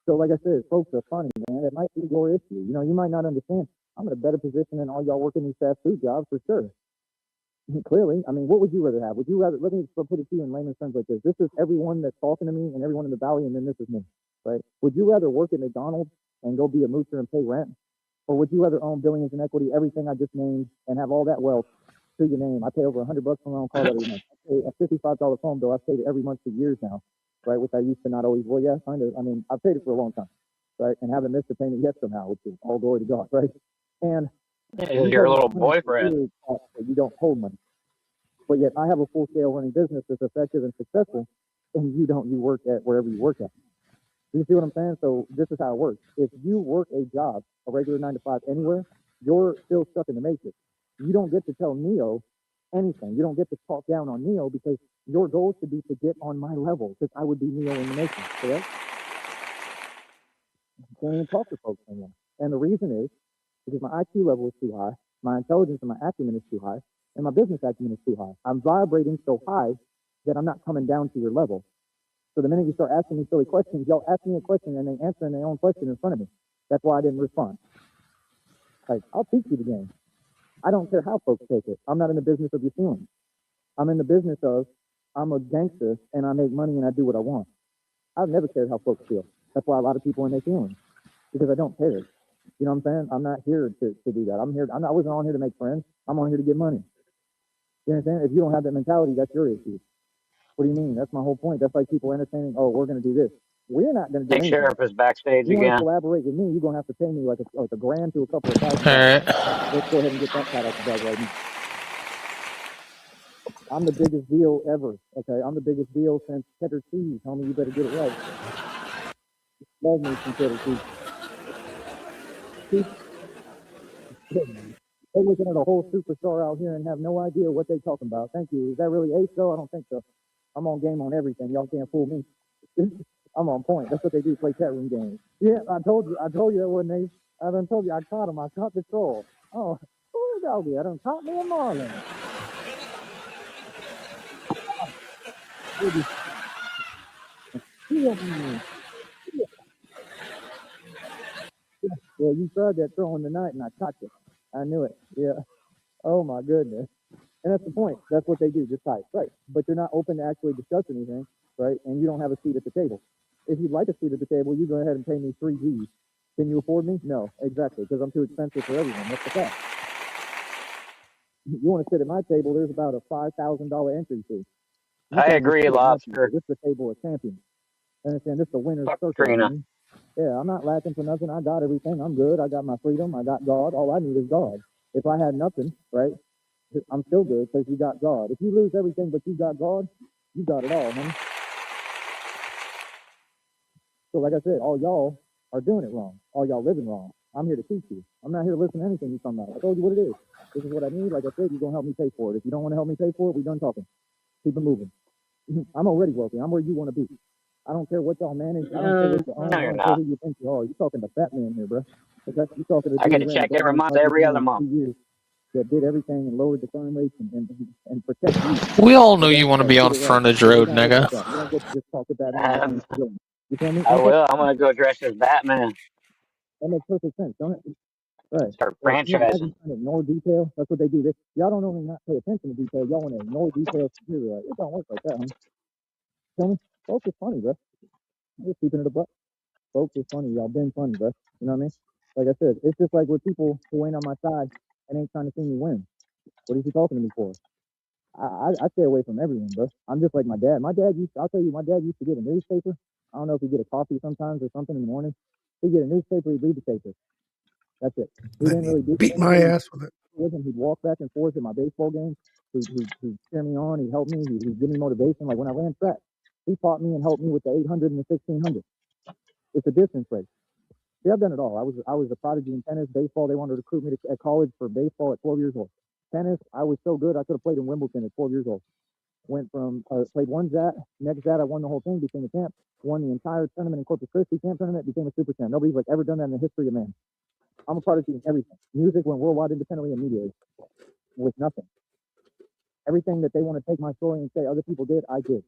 So like I said, folks are funny, man. It might be your issue. You know, you might not understand. I'm in a better position than all y'all working these fast food jobs for sure. Clearly, I mean, what would you rather have? Would you rather, let me put it to you in layman's terms like this. This is everyone that's talking to me and everyone in the valley, and then this is me, right? Would you rather work at McDonald's and go be a moocher and pay rent? Or would you rather own billions in equity, everything I just named, and have all that wealth to your name? I pay over $100 for my own car every month. I pay a $55 phone bill. I've paid it every month for years now, right? Which I used to not always, well, yeah, kind of. I mean, I've paid it for a long time, right? And haven't missed a payment yet somehow, which is all glory to God, right? And Your little boyfriend. You don't hold money. But yet I have a full-scale running business that's effective and successful, and you don't. You work at wherever you work at. Do you see what I'm saying? So this is how it works. If you work a job, a regular 9 to 5 anywhere, you're still stuck in the matrix. You don't get to tell Neo anything. You don't get to talk down on Neo because your goal should be to get on my level because I would be Neo in the matrix, correct? You can't even talk to folks anymore. And the reason is because my IQ level is too high, my intelligence and my acumen is too high, and my business acumen is too high. I'm vibrating so high that I'm not coming down to your level. So the minute you start asking me silly questions, y'all ask me a question and they answer their own question in front of me. That's why I didn't respond. Like, I'll teach you the game. I don't care how folks take it. I'm not in the business of your feelings. I'm in the business of I'm a gangster and I make money and I do what I want. I've never cared how folks feel. That's why a lot of people in their feelings because I don't care. You know what I'm saying? I'm not here to do that. I wasn't on here to make friends. I'm on here to get money. You understand? If you don't have that mentality, that's your issue. What do you mean? That's my whole point. That's like people entertaining, oh, we're going to do this. We're not going to do Think anything. Sheriff is backstage You want to again. collaborate with me, you're going to have to pay me like a grand to a couple of $1,000. All right. Let's go ahead and get that cat out the bag right now. I'm the biggest deal ever. Okay, I'm the biggest deal since cheddar cheese. Homie, you better get it right. Love me some cheddar cheese. They're looking at a whole superstar out here and have no idea what they're talking about. Thank you. Is that really Ace though? I don't think so. I'm on game on everything. Y'all can't fool me. I'm on point. That's what they do, play chat room games. Yeah, I told you that wasn't Ace. I done told you I caught him. I caught the troll. Oh, doggy, I done caught me a Marlin. Yeah, you tried that throwing tonight and I caught you. I knew it. Yeah. Oh my goodness. And that's the point. That's what they do, just type. Right. But you're not open to actually discuss anything, right? And you don't have a seat at the table. If you'd like a seat at the table, you go ahead and pay me 3 G's. Can you afford me? No, exactly, because I'm too expensive for everyone. That's the fact. You want to sit at my table? There's about a $5,000 entry fee. You I can't just agree, sit at my Lobster. table. This is the table of champions. Understand? This is the winner's Fuck circle. You know Trina. what I mean? Yeah, I'm not lacking for nothing. I got everything. I'm good. I got my freedom. I got God. All I need is God. If I had nothing, right, I'm still good because you got God. If you lose everything but you got God, you got it all, honey. So like I said, all y'all are doing it wrong. All y'all living wrong. I'm here to teach you. I'm not here to listen to anything you're talking about. I told you what it is. This is what I need. Like I said, you're going to help me pay for it. If you don't want to help me pay for it, we done talking. Keep it moving. I'm already wealthy. I'm where you want to be. I don't care what y'all manage. I don't care what you own. No, I you're don't care not. who you think you are. You're talking to Batman here, bro. Okay? You're talking to I get dude a who ran a check every government month, budget every other in month. 2 years that did everything and lowered the crime rates and protect you. We all know Okay? you want to Yeah, be did on it right. frontage We're road, not looking at nigga. that. You don't get to just talk to Batman. You feel me? I will. I'm gonna go dress as Batman. That makes perfect sense, don't it? Right. Start Right. Can you imagine franchising. trying to ignore detail? That's what they do. Y'all don't only not pay attention to detail, y'all want to ignore details. Like, it don't work like that, huh? Tell me, folks is funny, bro. I'm just keeping it a buck. Folks is funny. Y'all been funny, bro. You know what I mean? Like I said, it's just like with people who ain't on my side and ain't trying to see me win. What is he talking to me for? I stay away from everyone, bro. I'm just like my dad. I'll tell you, my dad used to get a newspaper. I don't know if he'd get a coffee sometimes or something in the morning. He'd get a newspaper, he'd read the paper. That's it. He didn't really do beat my ass with it. with him. He'd walk back and forth at my baseball games. He'd cheer me on. He'd help me. He'd give me motivation. Like when I ran track, he taught me and helped me with the 800 and the 1600. It's a distance race. See, I've done it all. I was a prodigy in tennis, baseball. They wanted to recruit me at college for baseball at 12 years old. Tennis, I was so good I could have played in Wimbledon at 12 years old. Went from played one ZAT, next ZAT I won the whole thing, became a champ, won the entire tournament in Corpus Christi camp tournament, became a super champ. Nobody's like ever done that in the history of man. I'm a prodigy in everything. Music went worldwide independently immediately with nothing. Everything that they want to take my story and say other people did, I did.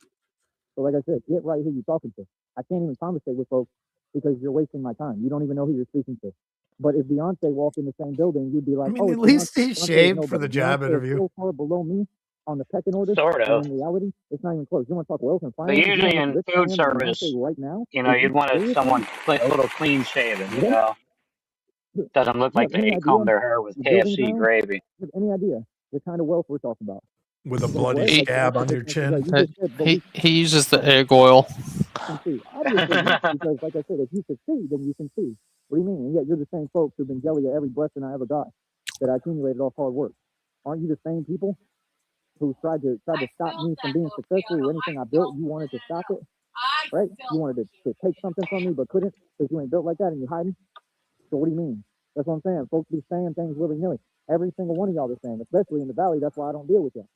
So like I said, get right who you're talking to. I can't even conversate with folks because you're wasting my time. You don't even know who you're speaking to. But if Beyonce walked in the same building, you'd be like, I mean, oh, at it's least Beyonce. he Beyonce is shaved for nobody. the job Beyonce is interview. so far below me on the pecking order. Sort And of. in reality, it's not even close. You want to talk wealth and But finances? You know usually how much in richer I food am than Beyonce service, right now? you know, Is you'd you want serious, man? someone a little clean shaven, you Yeah. know. Doesn't look You like have any they idea comb their hair with the building KFC time? gravy. You have any idea the kind of wealth we're talking about? With a Like bloody what? He, Like scab on the your business, right? chin. You just said, but we he uses the egg oil. can see. Obviously, because like I said, if you could see, then you can see. What do you mean? And yet you're the same folks who've been jelly at every blessing I ever got that I accumulated off hard work. Aren't you the same people who tried to stop me from being successful with anything I built? You wanted to stop it, right? You wanted to take something from me but couldn't because you ain't built like that and you're hiding. So what do you mean? That's what I'm saying. Folks be saying things willy-nilly. Every single one of y'all the same, especially in the valley. That's why I don't deal with y'all.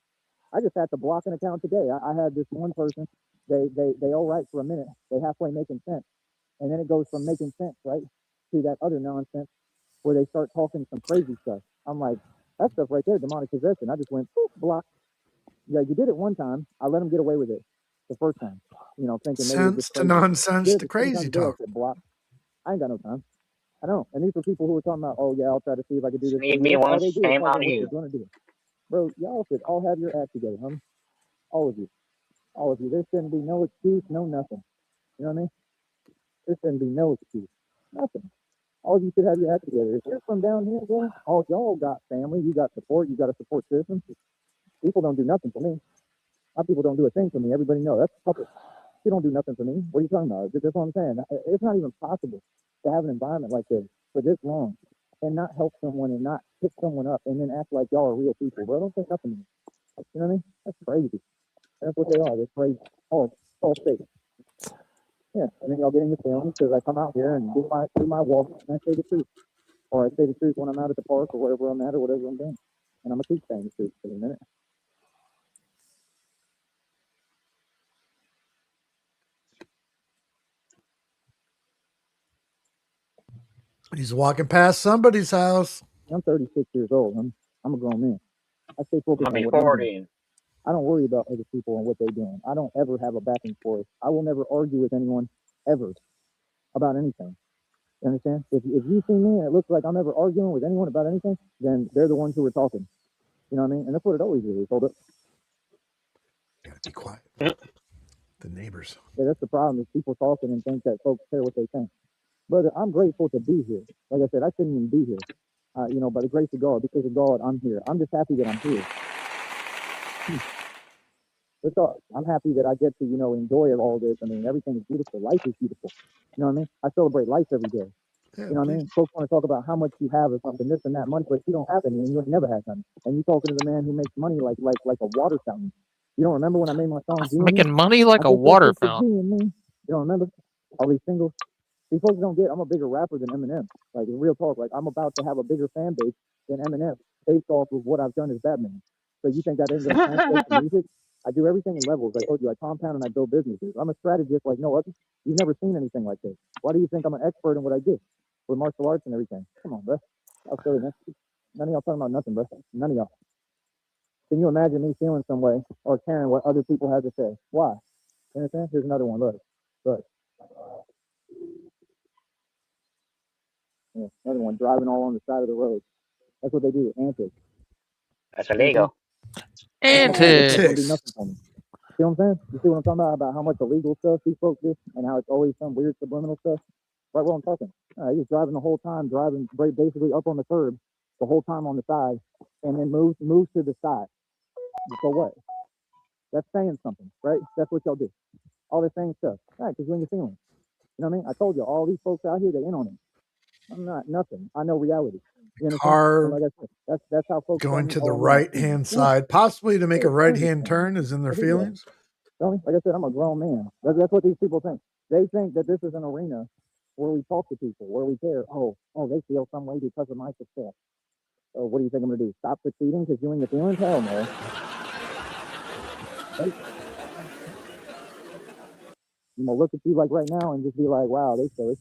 I just had to block an account today. I had this one person. They all right for a minute. They halfway making sense. And then it goes from making sense, right, to that other nonsense where they start talking some crazy stuff. I'm like, that stuff right there, demonic possession. I just went, poof, block. Yeah, you did it one time. I let them get away with it the first time, you know, thinking maybe it's Sense just to crazy. nonsense Did it to the second time crazy today, I talk. said, block. I ain't got no time. I don't. And these were people who were talking about, oh, yeah, I'll try to see if I can do this for Need you. me That's all once, they do is shame talk on about what they're you. going to do. Bro, y'all should all have your act together, homie. All of you. All of you. There shouldn't be no excuse, no nothing. You know what I mean? There shouldn't be no excuse. Nothing. All of you should have your act together. If you're from down here, bro, all y'all got family, you got support, you got a support system. People don't do nothing for me. My people don't do a thing for me. Everybody knows that's public. You don't do nothing for me. What are you talking about? That's what I'm saying. It's not even possible to have an environment like this for this long and not help someone and not pick someone up and then act like y'all are real people, bro. Don't think nothing of me. You know what I mean? That's crazy. That's what they are. They're crazy. All fake. Yeah, and then y'all get in your feelings because I come out here and do my walk and I say the truth. Or I say the truth when I'm out at the park or wherever I'm at or whatever I'm doing. And I'm going to keep saying the truth for a minute. He's walking past somebody's house. I'm 36 years old. I'm a grown man. I stay I'm focused gonna on be what I'm doing. 40. I don't worry about other people and what they're doing. I don't ever have a back and forth. I will never argue with anyone ever about anything. You understand? If you see me and it looks like I'm ever arguing with anyone about anything, then they're the ones who are talking. You know what I mean? And that's what it always is. Hold up. Gotta be quiet. The neighbors. Yeah, that's the problem is people talking and think that folks care what they think. Brother, I'm grateful to be here. Like I said, I shouldn't even be here. by the grace of God, because of God, I'm here. I'm just happy that I'm here. That's all. I'm happy that I get to, enjoy all this. I mean, everything is beautiful. Life is beautiful. You know what I mean? I celebrate life every day. Yeah, You know what I mean? Folks want to talk about how much you have or something, this and that money, but you don't have any, and you never had none. And you talking to the man who makes money like a water fountain. You don't remember when I made my song G and Me? Making money like I a said, water "G fountain. and Me." You don't remember all these singles? These folks don't get. I'm a bigger rapper than Eminem. Like real talk. Like I'm about to have a bigger fan base than Eminem, based off of what I've done as Batman. So you think that ain't gonna translate to music? I do everything in levels. I told you I compound and I build businesses. I'm a strategist like no other. You've never seen anything like this. Why do you think I'm an expert in what I do with martial arts and everything? Come on, bro. I'll show you, man. None of y'all talking about nothing, bro. None of y'all. Can you imagine me feeling some way or caring what other people have to say? Why? You understand? Here's another one. Look. Yeah, another one driving all on the side of the road. That's what they do. Antics. That's illegal. Antics. Don't do nothing for me. See what I'm saying? You see what I'm talking about how much illegal stuff these folks do and how it's always some weird subliminal stuff? Right what I'm talking. He's driving the whole time, driving basically up on the curb the whole time on the side, and then moves to the side. So what? That's saying something, right? That's what y'all do. All this same stuff. Right, because you're in your feelings. You know what I mean? I told you, all these folks out here, they in on it. I'm not nothing. I know reality. You understand? Car And like I said, that's how folks going tell me, to the oh, I'm in my right feelings. hand Yeah. side, possibly to make a Yeah, right I hand understand. turn, is in their I think, yeah. feelings. Tell me, like I said, I'm a grown man. That's what these people think. They think that this is an arena where we talk to people, where we care. Oh, they feel some way because of my success. So what do you think I'm gonna do? Stop succeeding because you're in your feelings? Hell no. Right? I'm gonna look at you like right now and just be like, wow, they silly.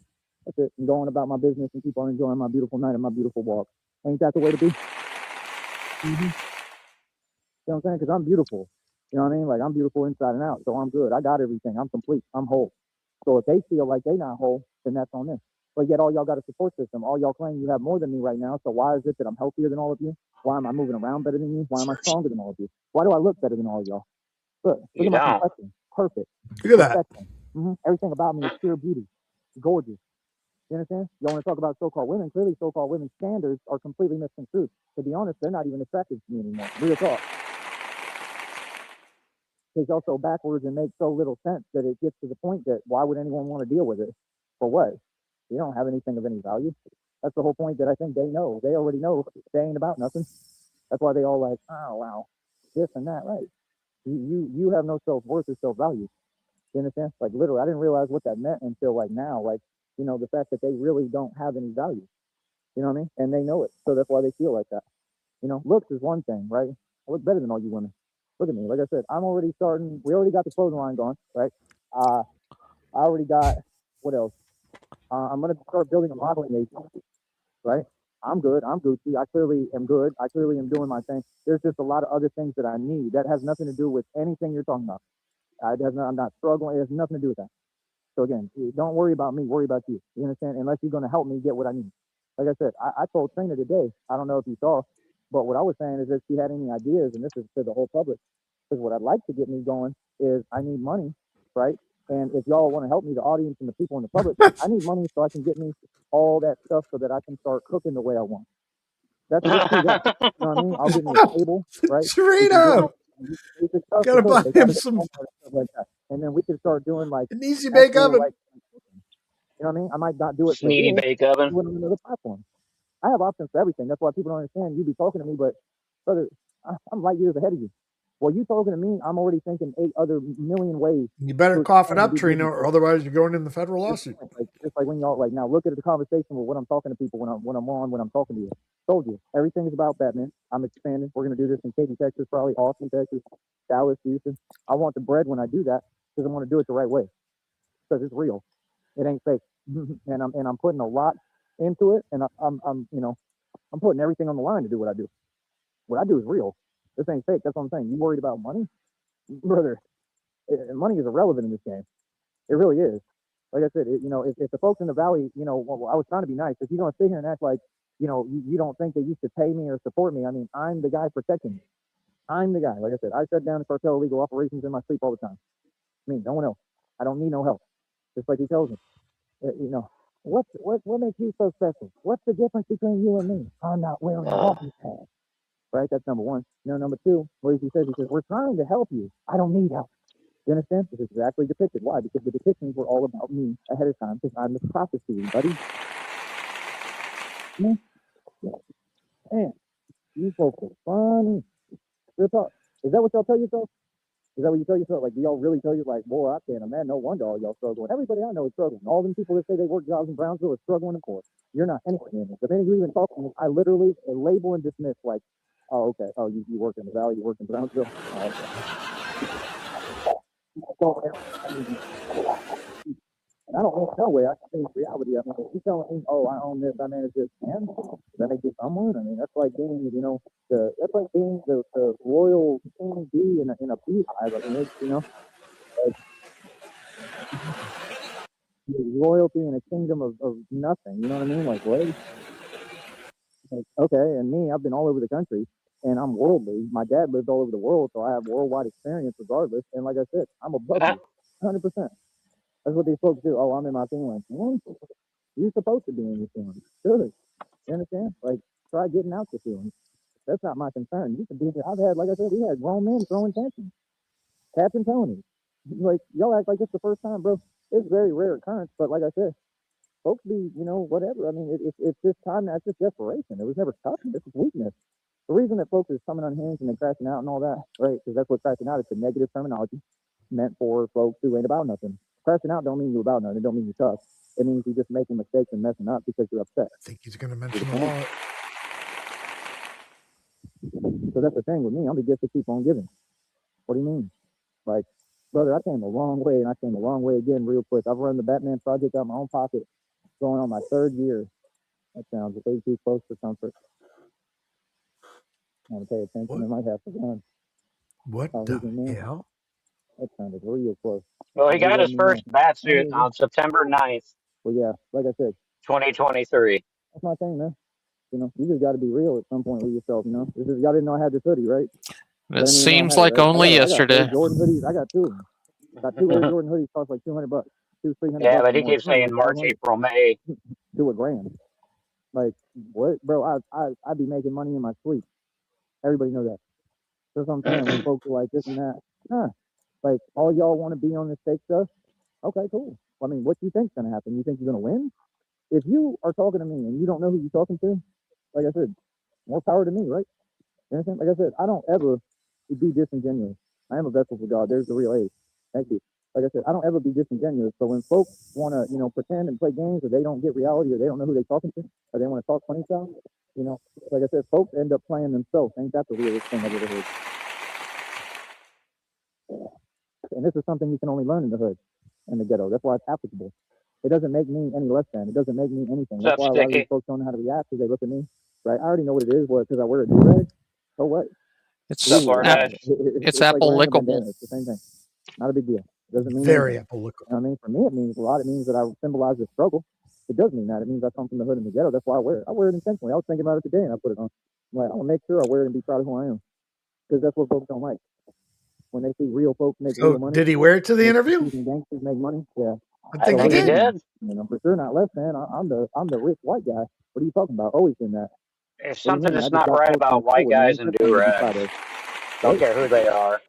That's it. I'm going about my business and keep on enjoying my beautiful night and my beautiful walk. Ain't that the way to be? Mm-hmm. You know what I'm saying? Because I'm beautiful. You know what I mean? Like I'm beautiful inside and out. So I'm good. I got everything. I'm complete. I'm whole. So if they feel like they not whole, then that's on them. But yet all y'all got a support system. All y'all claim you have more than me right now. So why is it that I'm healthier than all of you? Why am I moving around better than you? Why am I stronger than all of you? Why do I look better than all of y'all? Look You at my don't. complexion. Perfect. Look at that. Perfection. Everything about me is pure beauty. Gorgeous. You understand? Y'all want to talk about so-called women? Clearly, so-called women's standards are completely misconstrued. To be honest, they're not even attractive to me anymore. Real talk. Because y'all so backwards and make so little sense that it gets to the point that why would anyone want to deal with it? For what? You don't have anything of any value. That's the whole point that I think they know. They already know they ain't about nothing. That's why they all like, oh wow, this and that, right? You have no self-worth or self-value. You understand? Like literally, I didn't realize what that meant until like now. Like, the fact that they really don't have any value. You know what I mean? And they know it. So that's why they feel like that. Looks is one thing, right? I look better than all you women. Look at me. Like I said, I'm already starting. We already got the clothing line going, right? I already got, what else? I'm going to start building a modeling agency, right? I'm good. I'm Gucci. I clearly am good. I clearly am doing my thing. There's just a lot of other things that I need that has nothing to do with anything you're talking about. I'm not struggling. It has nothing to do with that. So again, don't worry about me. Worry about you. You understand? Unless you're going to help me get what I need. Like I said, I told Trina today, I don't know if you saw, but what I was saying is if she had any ideas, and this is to the whole public, because what I'd like to get me going is I need money, right? And if y'all want to help me, the audience and the people in the public, I need money so I can get me all that stuff so that I can start cooking the way I want. Let's do that. You know what I mean? I'll get me a table, right? Trina, gotta buy him some stuff like that. And then we can start doing like an easy bake actual, oven. like, you know what I mean? I might not do it for Sneedy here, bake oven. do it on another platform. I have options for everything. That's why people don't understand. You be talking to me, but brother, I'm light years ahead of you. Well, you talking to me, I'm already thinking 8 other million ways. You better to cough it expand and up, do Trina, business. or otherwise you're going in the federal lawsuit. Just like when y'all like now look at the conversation with when I'm talking to people when I'm talking to you. Told you everything is about Batman. I'm expanding. We're gonna do this in Katy, Texas, probably Austin, Texas, Dallas, Houston. I want the bread when I do that because I want to do it the right way because it's real. It ain't fake, and I'm putting a lot into it, and I'm putting everything on the line to do what I do. What I do is real. This ain't fake. That's what I'm saying. You worried about money, brother? Money is irrelevant in this game. It really is. Like I said, if the folks in the valley, well, I was trying to be nice. If you're gonna sit here and act like, you don't think that you should pay me or support me, I mean, I'm the guy protecting you. I'm the guy. Like I said, I shut down cartel illegal operations in my sleep all the time. I mean, no one else. I don't need no help. Just like he tells me, you know. What makes you so special? What's the difference between you and me? I'm not wearing walking pants. Right? That's number one. Number two, what he says, we're trying to help you. I don't need help. You understand? This is exactly depicted. Why? Because the depictions were all about me ahead of time, because I'm the prophecy, buddy. Yeah. Man, you folks are funny. Real talk. Is that what y'all tell yourself? Is that what you tell yourself? Like, do y'all really tell you, like, boy, I can't imagine, no wonder all y'all struggling. Everybody I know is struggling. All them people that say they work jobs in Brownsville are struggling, of course. You're not anywhere near this. The minute you even talk to me, I literally label and dismiss, like, oh, okay. Oh, you work in the Valley, you work in Brownsville. Oh, okay. I don't know no way I can change reality. I mean, if you telling me, oh, I own this, I manage this, and that makes you someone. I mean, that's like being, that's like being the royal king bee in a beehive. I mean, it's, like royalty in a kingdom of nothing. You know what I mean? Like, what? Like, okay, and me, I've been all over the country, and I'm worldly. My dad lived all over the world, so I have worldwide experience regardless. And like I said, I'm above you, 100%. That's what these folks do. Oh, I'm in my feelings. You're supposed to be in your feelings. Good. You understand? Like, try getting out your feelings. That's not my concern. You can be. I've had, like I said, we had grown men throwing tantrums. Captain Tony. Like, y'all act like it's the first time, bro. It's very rare occurrence, but like I said, folks be, whatever. I mean, it's this time, that's just desperation. It was never toughness. This is weakness. The reason that folks is coming unhinged and they crashing out and all that, right? Because that's what crashing out is, a negative terminology meant for folks who ain't about nothing. Crashing out don't mean you're about nothing. It don't mean you're tough. It means you're just making mistakes and messing up because you're upset. I think he's going to mention a lot. So that's the thing with me. I'm the gift to keep on giving. What do you mean? Like, brother, I came a long way, and I came a long way again real quick. I've run the Batman project out of my own pocket, going on my 3rd year. That sounds way too close for comfort. I want to pay attention. What? I might have to run. What the hell? That sounded real close. Well, he got his first bat suit on September 9th, Well, yeah, like I said, 2023. that's my thing, man. You just got to be real at some point with yourself. This is, y'all didn't know I had this hoodie, right? It seems like only yesterday. I got Jordan hoodies. I got 2 of them. Got 2 Air Jordan hoodies, cost like $200, $200-300. Yeah, but he keeps saying March, April, May. To $1,000. Like, what, bro? I'd be making money in my sleep. Everybody know that. That's what I'm saying. When folks are like this and that, like, all y'all want to be on this fake stuff. Okay, cool. I mean, what do you think's gonna happen? You think you're gonna win? If you are talking to me and you don't know who you're talking to, like I said, more power to me, right? You understand? Like I said, I don't ever be disingenuous. I am a vessel for God. There's the real age. Thank you. Like I said, I don't ever be disingenuous. So when folks want to, pretend and play games, or they don't get reality, or they don't know who they're talking to, or they want to talk funny stuff, like I said, folks end up playing themselves. Ain't that the realest thing I've ever heard? And this is something you can only learn in the hood, in the ghetto. That's why it's applicable. It doesn't make me any less than. It doesn't make me anything. That's why a lot of these folks don't know how to react, because they look at me, right? I already know what it is. Because I wear a do-rag. So what? It's it's apple like lickable. It's the same thing. Not a big deal. It doesn't mean very anything. apple lickable. I mean, for me, it means a lot. It means that I symbolize the struggle. It does mean that. It means I come from the hood and the ghetto. That's why I wear it. I wear it intentionally. I was thinking about it today, and I put it on. I'm like, I'm gonna make sure I wear it and be proud of who I am, because that's what folks don't like. When they see real folks make real money. Did he wear it to the interview? Gangsters make money. Yeah. I think he did. For sure not less than. I'm the rich white guy. What are you talking about? Always been that. There's something that's not right about white guys and do-rags. Don't care who they are.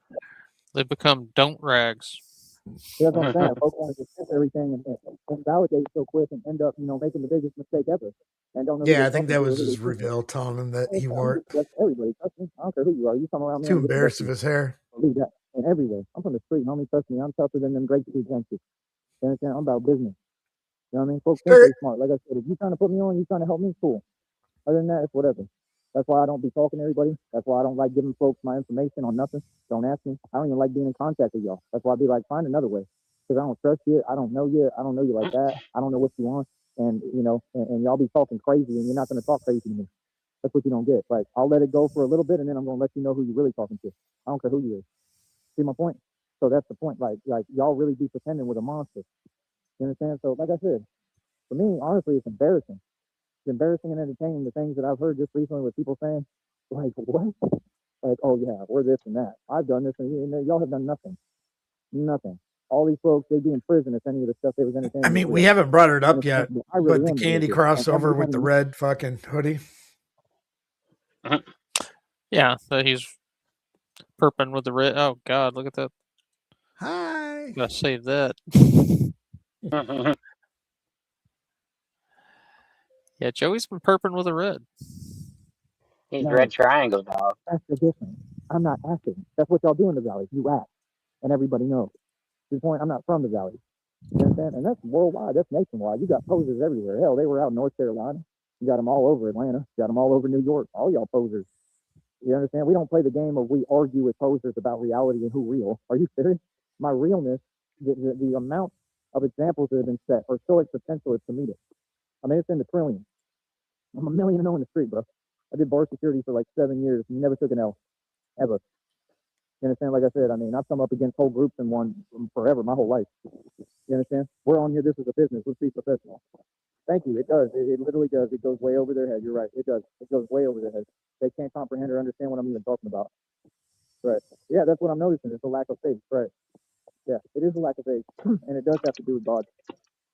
They become don't rags. That's what I'm saying. Folks want to dismiss everything and validate so quick and end up, making the biggest mistake ever. And don't know. Yeah, I think that was his reveal, telling him that he wore it. That's everybody. Trust me. I don't care who you are. You come around me. Too embarrassed of his hair. Believe that. And everywhere. I'm from the street, homie. Trust me. I'm tougher than them great street gangsters. You understand? I'm about business. You know what I mean? Folks think they're smart. Like I said, if you're trying to put me on, you're trying to help me, cool. Other than that, it's whatever. That's why I don't be talking to everybody. That's why I don't like giving folks my information on nothing. Don't ask me. I don't even like being in contact with y'all. That's why I be like, find another way. Because I don't trust you. I don't know you. I don't know you like that. I don't know what you want. And, and y'all be talking crazy, and you're not going to talk crazy to me. That's what you don't get. Like, I'll let it go for a little bit, and then I'm going to let you know who you're really talking to. I don't care who you is. See my point? So that's the point. Like y'all really be pretending with a monster. You understand? So like I said, for me, honestly, it's embarrassing. It's embarrassing and entertaining, the things that I've heard just recently with people saying, like, what? Like, oh yeah, we're this and that. I've done this, and y'all have done nothing. Nothing. all these folks, they'd be in prison if any of the stuff they was entertaining. I mean, we haven't brought it up yet, I really but the am candy religious. crossover with the red fucking hoodie. Yeah, so he's perping with the red. Oh God, look at that! Hi. Gotta save that. Yeah, Joey's been perping with a red. He's red triangle dog. That's the difference. I'm not acting. That's what y'all do in the valley. You act, and everybody knows. To the point, I'm not from the valley. You understand? And that's worldwide. That's nationwide. You got posers everywhere. Hell, they were out in North Carolina. You got them all over Atlanta. You got them all over New York. All y'all posers. You understand? We don't play the game of we argue with posers about reality and who real. Are you serious? My realness, the amount of examples that have been set are so existential it's comedic. I mean, it's in the trillions. I'm 1 million and 0 in the street, bro. I did bar security for like 7 years and never took an L, ever. You understand? Like I said, I mean, I've come up against whole groups and won forever, my whole life. You understand? We're on here. This is a business. Let's be professional. Thank you. It does. It literally does. It goes way over their head. You're right. It does. It goes way over their head. They can't comprehend or understand what I'm even talking about. Right. Yeah, that's what I'm noticing. It's a lack of faith. Right. Yeah, it is a lack of faith. And it does have to do with God.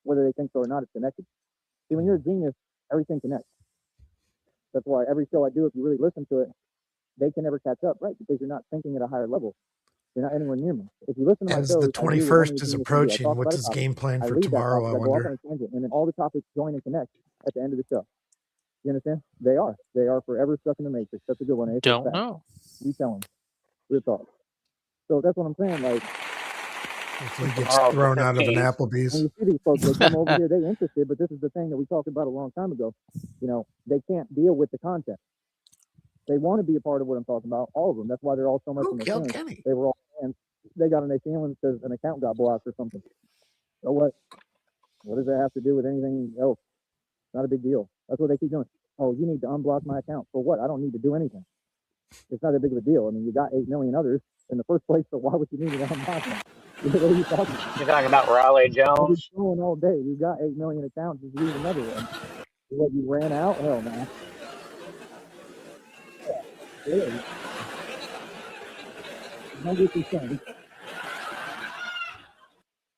Whether they think so or not, it's connected. See, when you're a genius, everything connects. That's why every show I do, if you really listen to it, they can never catch up, right? Because you're not thinking at a higher level. You're not anywhere near me. If you listen to my As shows, the 21st is approaching, what's his game plan for tomorrow, I wonder? And then all the topics join and connect at the end of the show. You understand? They are. They are forever stuck in the matrix. That's a good one. Don't know. You tell them. Real talk. So that's what I'm saying. Like, if he gets thrown out of an Applebee's. When you see these folks, they come over here, they're interested, but this is the thing that we talked about a long time ago. You know, they can't deal with the content. They want to be a part of what I'm talking about, all of them. That's why they're all so much in their feelings. Kenny? They were all fans. They got in their feelings because an account got blocked or something. So what? What does that have to do with anything else? Not a big deal. That's what they keep doing. Oh, you need to unblock my account. For what? I don't need to do anything. It's not that big of a deal. I mean, you got 8 million others in the first place, so why would you need to unblock them? What are you talking about? You're talking about Raleigh Jones? Going all day. You got 8 million accounts. Just use another one. What, you ran out? Hell, man. Yeah. 100%.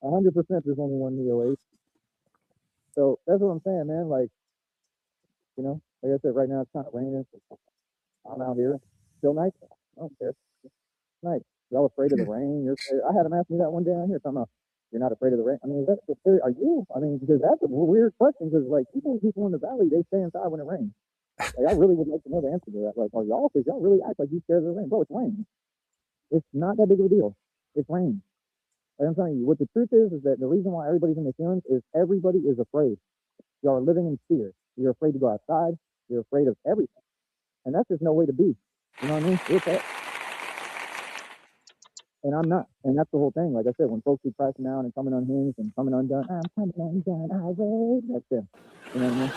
100% there's only one Neo 8. So that's what I'm saying, man. Like, you know, like I said, right now it's kind of raining. I'm out here. Still nice. I don't care. Nice. Y'all afraid of the rain? I had him ask me that one day on here. Talking about, you're not afraid of the rain? I mean, are you? I mean, because that's a weird question. Because like people in the valley, they stay inside when it rains. Like, I really would like to know the answer to that. Like, are y'all? Because y'all really act like you scared of the rain, bro. It's rain. It's not that big of a deal. It's rain. Like I'm telling you, what the truth is that the reason why everybody's in their feelings is everybody is afraid. Y'all are living in fear. You're afraid to go outside. You're afraid of everything. And that's just no way to be. You know what I mean? It's that. And I'm not. And that's the whole thing. Like I said, when folks be pressing down and coming unhinged and coming undone, I'm coming undone, I will. That's them. You know what I mean?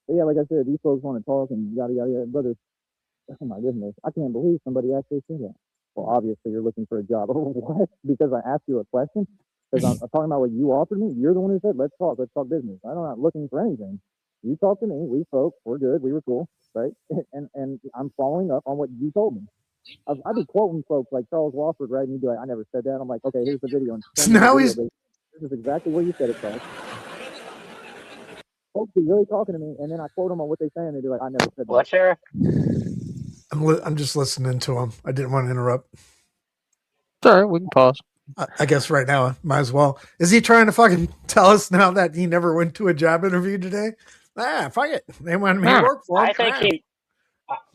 But yeah, like I said, these folks want to talk and yada, yada, yada. Brother, oh my goodness. I can't believe somebody actually said that. Well, obviously, you're looking for a job. Oh, what? Because I asked you a question? Because I'm talking about what you offered me? You're the one who said, let's talk business. I'm not looking for anything. You talk to me. We spoke. We're good. We were cool. Right? And I'm following up on what you told me. I'd be quoting folks like Charles Wofford, right? And you'd be like, I never said that. I'm like, okay, here's the video. And now this is exactly where you said it, Charles. Folks be really talking to me, and then I quote them on what they say, and they be like, I never said that. What, Sheriff? I'm just listening to him. I didn't want to interrupt. It's all right. We can pause. I guess right now, might as well. Is he trying to fucking tell us now that he never went to a job interview today? Fuck it. They wanted me to work for him.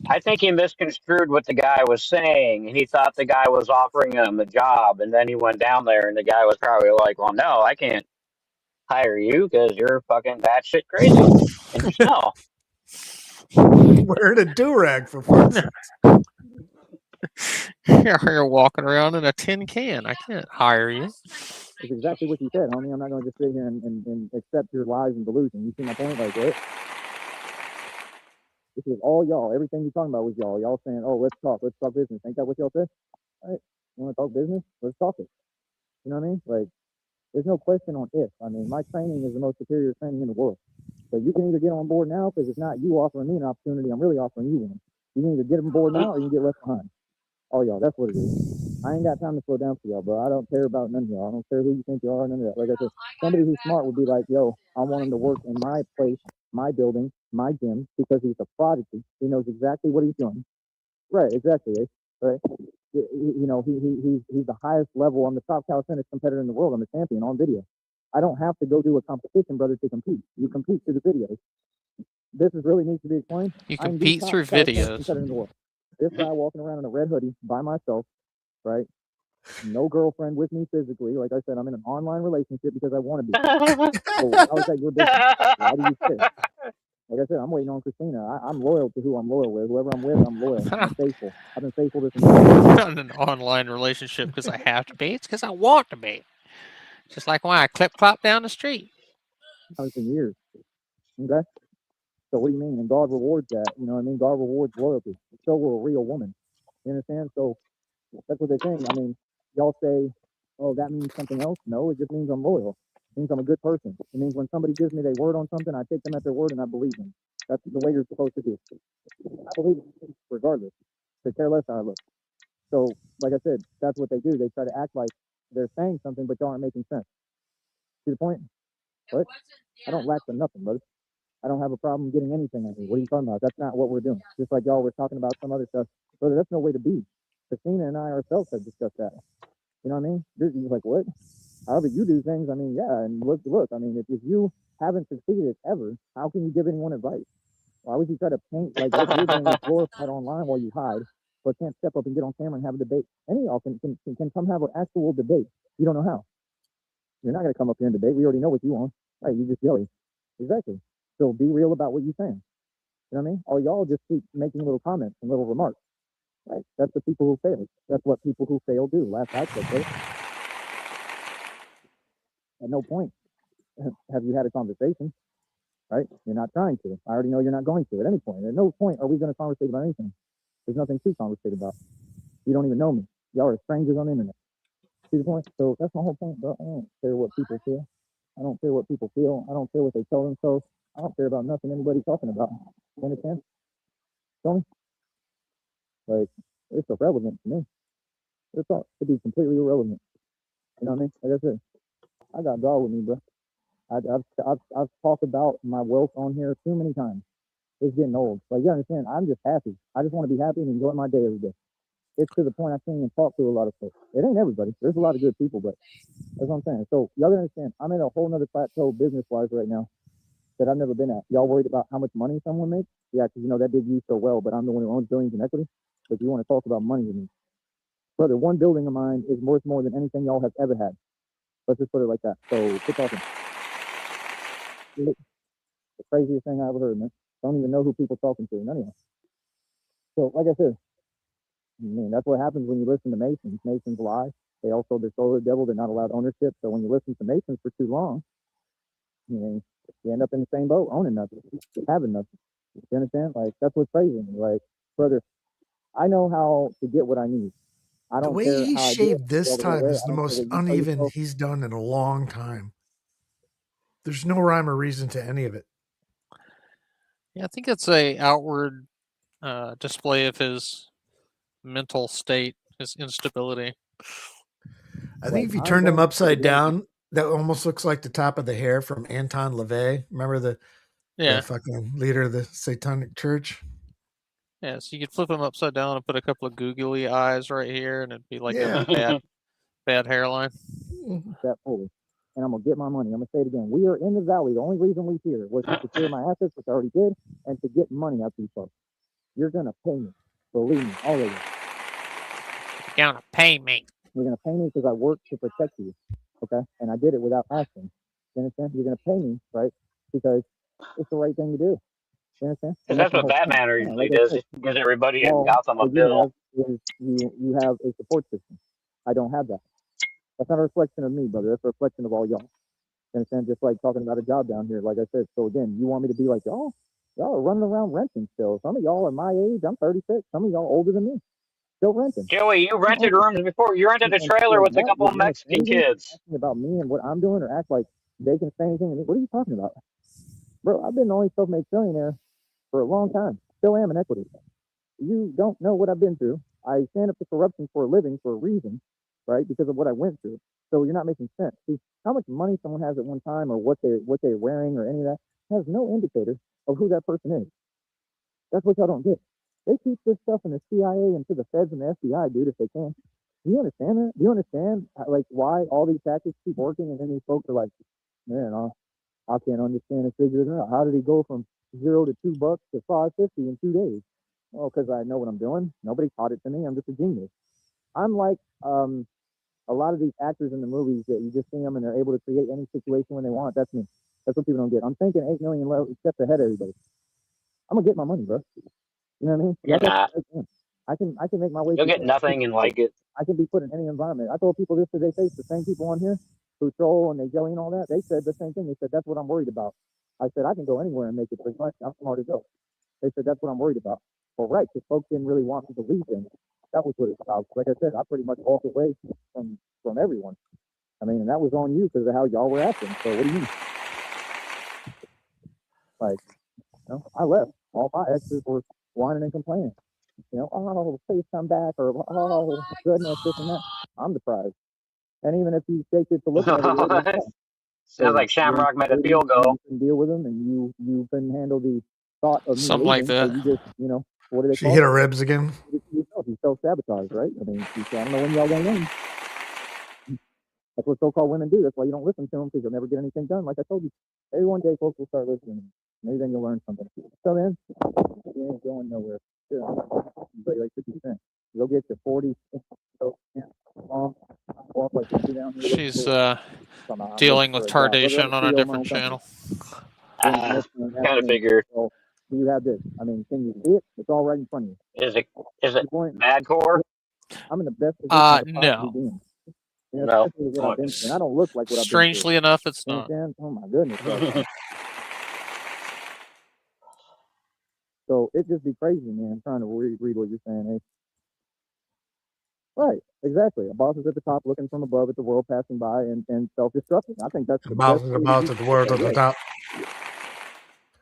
I think he misconstrued what the guy was saying, and he thought the guy was offering him a job, and then he went down there, and the guy was probably like, well, no, I can't hire you because you're fucking batshit crazy and you smell. Wearing a do-rag for fuck's sake. You're walking around in a tin can. I can't hire you. It's exactly what you said, homie. I'm not going to just sit here and accept your lies and delusion. You see my point? Like, what? This is all y'all. Everything you're talking about was y'all. Y'all saying, oh, let's talk business. Ain't that what y'all said? All right. You want to talk business? Let's talk it. You know what I mean? Like, there's no question on if. I mean, my training is the most superior training in the world. So you can either get on board now, because it's not you offering me an opportunity. I'm really offering you one. You can either get them bored now or you can get left behind. Oh, y'all, that's what it is. I ain't got time to slow down for y'all, bro. I don't care about none of y'all. I don't care who you think you are, none of that. Like I said, somebody who's smart would be like, yo, I want him to work in my place, my building, my gym, because he's a prodigy. He knows exactly what he's doing. Right, exactly. Right. He's the highest level. I'm the top calisthenics competitor in the world. I'm a champion on video. I don't have to go do a competition, brother, to compete. You compete through the videos. This is really needs to be explained. You I'm the compete top through calisthenics videos. competitor in the world. This guy walking around in a red hoodie by myself, right? No girlfriend with me physically. Like I said, I'm in an online relationship because I want to be. So how is that your business? Why do you care? Like I said, I'm waiting on Christina. I'm loyal to who I'm loyal with. Whoever I'm with, I'm loyal. I'm faithful. I've been faithful this entire time. Not in an online relationship because I have to be. It's because I want to be. Just like when I clip clop down the street. It's been years. Okay. So what do you mean? And God rewards that. You know what I mean? God rewards loyalty. So will a real woman. You understand? So that's what they're saying. I mean, y'all say, oh, that means something else. No, it just means I'm loyal. It means I'm a good person. It means when somebody gives me their word on something, I take them at their word and I believe them. That's the way you're supposed to do. I believe it regardless. They care less how I look. So, like I said, that's what they do. They try to act like they're saying something, but y'all aren't making sense. See the point? What? I don't lack for nothing, brother. I don't have a problem getting anything I need. What are you talking about? That's not what we're doing. Just like y'all were talking about some other stuff. Brother, that's no way to be. Christina and I ourselves have discussed that. You know what I mean? You're like, what? However you do things, I mean, yeah, and look, I mean, if you haven't succeeded ever, how can you give anyone advice? Why would you try to paint like what you're doing is glorified online while you hide, but can't step up and get on camera and have a debate? Any of y'all can come have an actual debate. You don't know how. You're not going to come up here and debate. We already know what you want. Right? You just yelling. Exactly. So be real about what you're saying. You know what I mean? Or y'all just keep making little comments and little remarks. Right? That's the people who fail. That's what people who fail do. Last I checked, right? At no point have you had a conversation, right? You're not trying to. I already know you're not going to at any point. At no point are we going to conversate about anything. There's nothing to conversate about. You don't even know me. Y'all are strangers on the internet. See the point? So that's my whole point, bro. I don't care what people feel. I don't care what people feel. I don't care what they tell themselves. I don't care about nothing anybody's talking about. You understand? Tony? Like, it's irrelevant to me. It's all, it'd be completely irrelevant. You know what I mean? Like I said, I got God with me, bro. I've talked about my wealth on here too many times. It's getting old. Like, you understand? I'm just happy. I just want to be happy and enjoy my day every day. It's to the point I can't even talk to a lot of folks. It ain't everybody. There's a lot of good people, but that's what I'm saying. So y'all gotta understand, I'm in a whole nother plateau business-wise right now that I've never been at. Y'all worried about how much money someone makes? Yeah, because you know that did you so well, but I'm the one who owns billions in equity. But you want to talk about money with me. Brother, one building of mine is worth more than anything y'all have ever had. Let's just put it like that. So quit talking. The craziest thing I ever heard, man. Don't even know who people talking to. None of y'all. So like I said, I mean, that's what happens when you listen to Masons. Masons lie. They also, they're solar devil. They're not allowed ownership. So when you listen to Masons for too long, you know, you end up in the same boat, owning nothing, having nothing. You understand? Like, that's what's crazy to me. Like, brother, I know how to get what I need. I The don't way care he how I do it. shaved this Y'all gonna time wear it. is I the don't care most what you tell uneven yourself. he's done in a long time. There's no rhyme or reason to any of it. Yeah, I think it's a outward display of his mental state, his instability. I think Like, if you I'm turned him going to upside the down, that almost looks like the top of the hair from Anton LaVey. Remember the Yeah. fucking leader of the Satanic Church? Yeah, so you could flip him upside down and put a couple of googly eyes right here, and it'd be like Yeah. a bad hairline. That fully. And I'm gonna get my money. I'm gonna say it again. We are in the valley. The only reason we're here was to secure my assets, which I already did, and to get money out these folks. You're gonna pay me. Believe me, all of you. You're gonna pay me. You're gonna pay me because I worked to protect you. Okay? And I did it without asking. You understand? You're gonna pay me, right? Because it's the right thing to do. You understand? Because And that's that's my what whole point. Batman Yeah, usually like I does. said, He gives everybody in all Gotham a what you bill. have is you have a support system. I don't have that. That's not a reflection of me, brother. That's a reflection of all y'all. You understand? Just like talking about a job down here, like I said. So again, you want me to be like y'all? Y'all are running around renting still. Some of y'all are my age. I'm 36. Some of y'all older than me, still renting. Joey, you rented rooms before. You rented a And trailer like with a that, couple you of want to say Mexican anything kids. asking about me and what I'm doing, or act like they can say anything to me? What are you talking about, bro? I've been the only self-made trillionaire for a long time. Still am in equity. you don't know what I've been through. I stand up to corruption for a living for a reason, right? Because of what I went through. So you're not making sense. See, how much money someone has at one time, or what they're wearing, or any of that has no indicator of who that person is. That's what y'all don't get. They keep this stuff in the CIA and to the feds and the FBI, dude, if they can. Do you understand that? Do you understand like why all these tactics keep working, and then these folks are like, man, I can't understand and figure it out. How did he go from $0 to $2 to $5.50 in 2 days? Well, because I know what I'm doing. Nobody taught it to me. I'm just a genius. I'm like a lot of these actors in the movies that you just see them and they're able to create any situation when they want. That's me. That's what people don't get. I'm thinking 8 million steps ahead of everybody. I'm gonna get my money, bro. You know what I mean? You're not. I can make my way. You'll get nothing and like it. I can be put in any environment. I told people this to their face. The same people on here who troll and they jelly and all that. They said the same thing. They said that's what I'm worried about. I said I can go anywhere and make it pretty much. I'm smart as go. They said that's what I'm worried about. Well, right, because folks didn't really want me to leave them. That was what it's about. Like I said, I pretty much walked away from everyone. I mean, and that was on you because of how y'all were acting. So what do you mean? Like, you know, I left. All my exes were whining and complaining. You know, oh, please come back, or oh, goodness, this and that. I'm the prize. And even if you take it to look at it, sounds like Shamrock made a field goal. You can deal with them, and you couldn't handle the thought of me Something leaving, like that. So you just, you know, what do they She call hit it? her ribs again. You self-sabotage, right? I mean, I don't know when y'all gonna win. That's what so-called women do. That's why you don't listen to them, because you'll never get anything done. Like I told you, maybe one day folks will start listening. Maybe then you'll learn something. So then, you ain't going nowhere. Yeah, but like 50 cents. You'll get to 40. So, yeah, walk like 50 down here. She's dealing with tardation on a different channel. Kind of figured. So, do you have this? I mean, can you see it? It's all right in front of you. Is it bad core? I'm in the best position to No. be in. You know, No. what I've been through. And I don't look like what Strangely enough, it's you not. understand? Oh my goodness. So it just be crazy, man. Trying to read what you're saying. Hey. Right, exactly. A boss is at the top, looking from above at the world passing by, and self-destructing. I think that's the Boss best is about at the world at the top.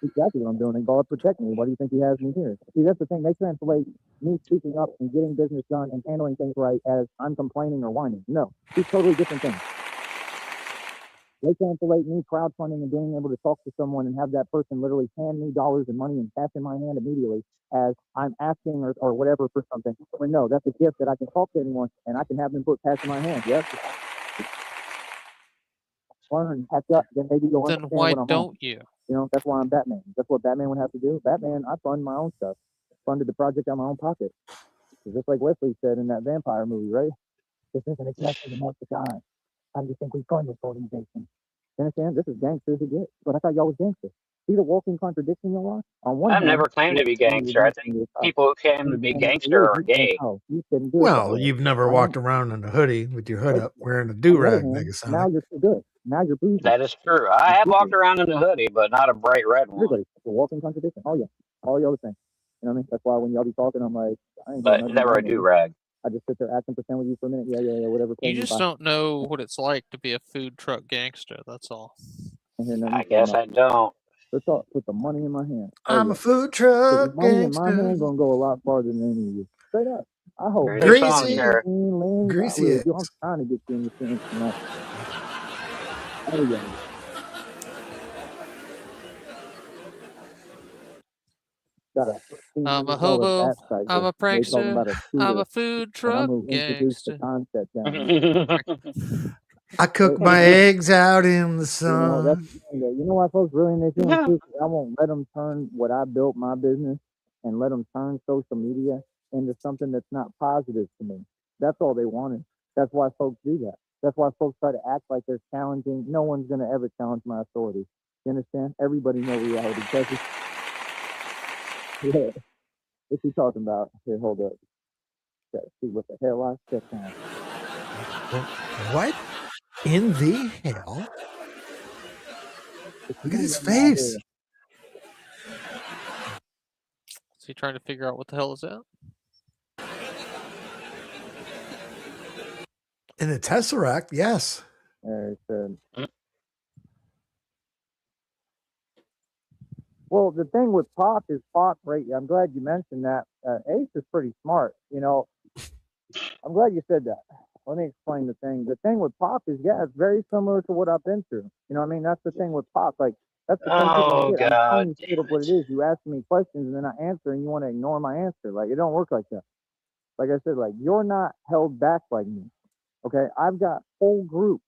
Exactly what I'm doing, and God protect me. Why do you think He has me here? See, that's the thing. They translate me speaking up and getting business done and handling things right as I'm complaining or whining. No, it's totally different things. They translate me crowdfunding and being able to talk to someone and have that person literally hand me dollars and money and cash in my hand immediately as I'm asking or whatever for something. When no, that's a gift that I can talk to anyone and I can have them put cash in my hand. Yes. Learn, catch up, then maybe you'll Then understand why what I'm don't on. you? You know, that's why I'm Batman. That's what Batman would have to do. Batman, I fund my own stuff. Funded the project out of my own pocket. Just like Wesley said in that vampire movie, right? This isn't exactly the most of God. How do you think we fund this organization? You understand? This is gangster as it gets. But I thought y'all was gangster. See the walking contradiction y'all are? On one I've hand, never claimed to be gangster. I think people who claim to be gangster are gay. You couldn't do it. Well, you've never walked around in a hoodie with your hood up wearing a do-rag, Negasonic. Now you're too good. Now you're bougie. That is true. I have walked around in a hoodie, but not a bright red one. Everybody, it's a walking contradiction. Oh yeah, all y'all the same. You know what I mean? That's why when y'all be talking, I'm like, I ain't But never a do-rag. I just sit there acting pretend with you for a minute. Yeah, whatever. You just don't know what it's like to be a food truck gangster. That's all. I guess I don't. Let's talk. Put the money in my hand. I'm a food truck money gangster. in my hand gonna go a lot farther than any of you. Straight up. I hope. Greasy. Greasy. I'm trying to get you in the sense tonight. Oh yeah. I'm a hobo. I'm a prankster. I'm a food truck gangster. I cook my eggs out in the sun. You know why folks really in this too? I won't let them turn what I built, my business, and let them turn social media into something that's not positive to me. That's all they wanted. That's why folks do that. That's why folks try to act like they're challenging. No one's going to ever challenge my authority. You understand? Everybody knows reality. Yeah. What's he talking about? Here, hold up. Let's see what the hell I said now. What in the hell? Look at his face. Is he trying to figure out what the hell is that? In the Tesseract, yes. What Well, the thing with Pac is Pac, right? I'm glad you mentioned that. Ace is pretty smart. You know, I'm glad you said that. Let me explain the thing. The thing with Pac is, yeah, it's very similar to what I've been through. You know what I mean? That's the thing with Pac. Like, that's the thing people Oh forget. I'm telling God, you straight up what it is. You ask me questions and then I answer and you want to ignore my answer. Like, it don't work like that. Like I said, like, you're not held back like me. Okay? I've got whole groups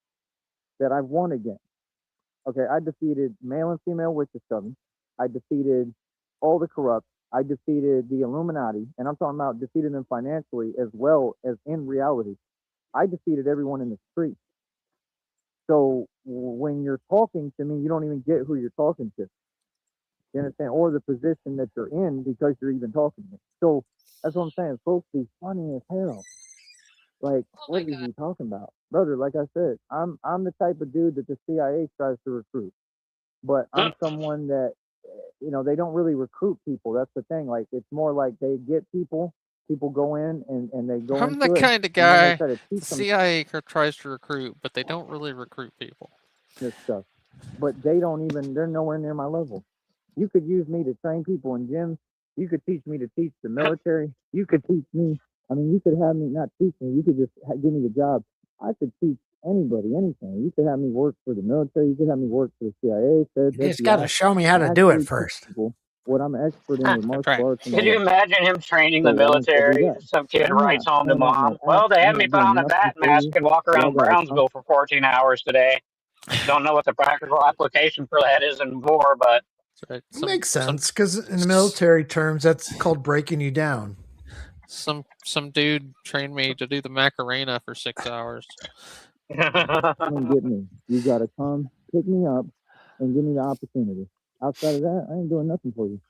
that I've won against. Okay? I defeated male and female witches coven. I defeated all the corrupt. I defeated the Illuminati. And I'm talking about defeating them financially as well as in reality. I defeated everyone in the street. So when you're talking to me, you don't even get who you're talking to. You understand? Or the position that you're in because you're even talking to me. So that's what I'm saying. Folks be funny as hell. Like, what is he talking about? Brother, like I said, I'm the type of dude that the CIA tries to recruit. But I'm someone that, you know, they don't really recruit people. That's the thing. Like, it's more like they get people go in and they go I'm into the it. kind of And then they guy try to the teach them CIA tries to recruit, but they don't really recruit people. this stuff. But they don't even, they're nowhere near my level. You could use me to train people in gyms. You could teach me to teach the military. You could teach me, I mean, you could have me, not teach me, you could just give me the job. I could teach anybody anything. You could have me work for the military. You could have me work for the CIA, Feds, You just got to FBI, show me how and to do it actually teach first. people what I'm an expert in with That's martial right. arts and can all you that. imagine him training the So why don't y'all do military? that? Some kid I'm writes not home to pulling up no mom. ass. Well, they I'm had me not put doing on a nothing bat for mask you. and walk Y'all around got to come. Brownsville for 14 hours today. Don't know what the practical application for that is in war, but That's right. It makes sense because in the military terms, that's called breaking you down. Some dude trained me to do the Macarena for 6 hours. Come and get me. You got to come pick me up and give me the opportunity. Outside of that, I ain't doing nothing for you.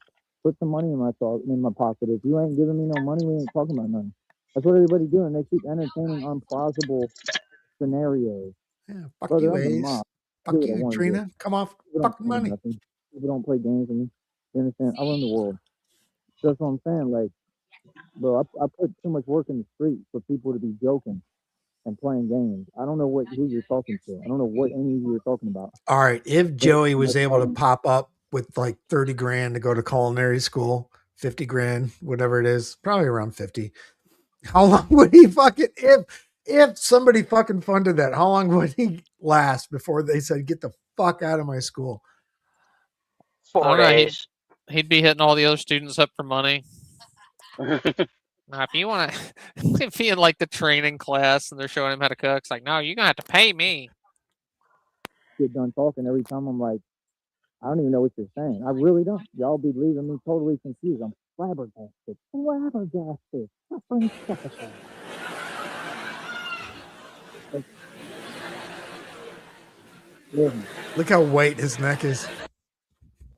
Put some money in my pocket. If you ain't giving me no money, we ain't talking about nothing. That's what everybody's doing. They keep entertaining unplausible scenarios. Yeah, fuck Brother, you, I'm the Ace. mob. I do Fuck what I you, want to do. Trina. Come off People don't fucking tell me money. nothing. People don't play games with me. You understand? I run the world. That's what I'm saying. Like, bro, I put too much work in the street for people to be joking and playing games. I don't know who you're talking to. I don't know what any of you are talking about. All right. If But Joey was that's able to all. pop up with like 30 grand to go to culinary school, 50 grand, whatever it is, probably around 50. How long would he fucking, if somebody fucking funded that, how long would he last before they said, get the fuck out of my school? I 4 don't know. days. He'd be hitting all the other students up for money. Now, if you want to, if he in like the training class and they're showing him how to cook, it's like, no, you're gonna have to pay me. Get done talking every time. I'm like, I don't even know what you're saying. I really don't. Y'all be leaving me totally confused. I'm flabbergasted. Flabbergasted. Flabbergasted. Listen, Look how white his neck is.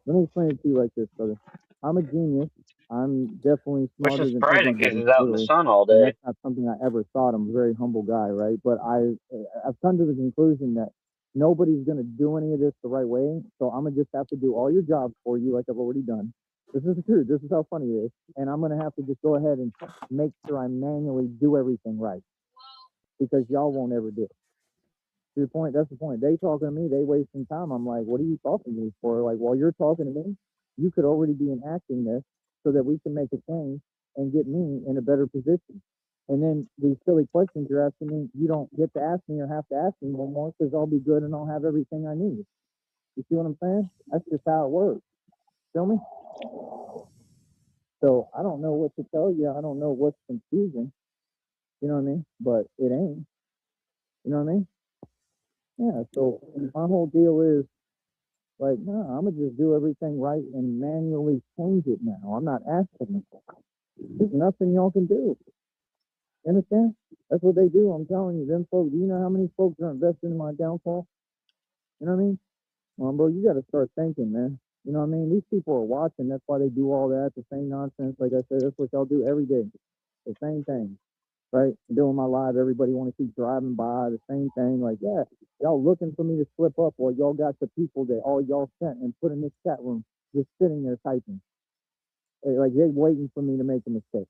let me explain it to you like this, brother. I'm a genius. I'm definitely Which smarter is than surprising because everybody, he's out in the literally. sun all And day. that's not something I ever thought. I'm a very humble guy, right? But I've come to the conclusion that nobody's gonna do any of this the right way. So I'm gonna just have to do all your jobs for you, like I've already done. This is the truth. This is how funny it is. And I'm gonna have to just go ahead and make sure I manually do everything right because y'all won't ever do it. To the point, that's the point. They talking to me, they wasting time. I'm like, what are you talking to me for? Like, while you're talking to me, you could already be enacting this so that we can make a change and get me in a better position. And then these silly questions you're asking me, you don't get to ask me or have to ask me no more because I'll be good and I'll have everything I need. You see what I'm saying? That's just how it works. Feel me? So I don't know what to tell you. I don't know what's confusing. You know what I mean? But it ain't. You know what I mean? Yeah. So my whole deal is like, no, I'm gonna just do everything right and manually change it now. I'm not asking them. There's nothing y'all can do. You understand? That's what they do. I'm telling you, them folks. Do you know how many folks are investing in my downfall? You know what I mean? Well, bro, you got to start thinking, man. You know what I mean? These people are watching. That's why they do all that. The same nonsense. Like I said, that's what y'all do every day. The same thing, right? Doing my live. Everybody want to keep driving by. The same thing. Like, yeah, y'all looking for me to slip up, or y'all got the people that all y'all sent and put in this chat room just sitting there typing. Like they waiting for me to make a mistake.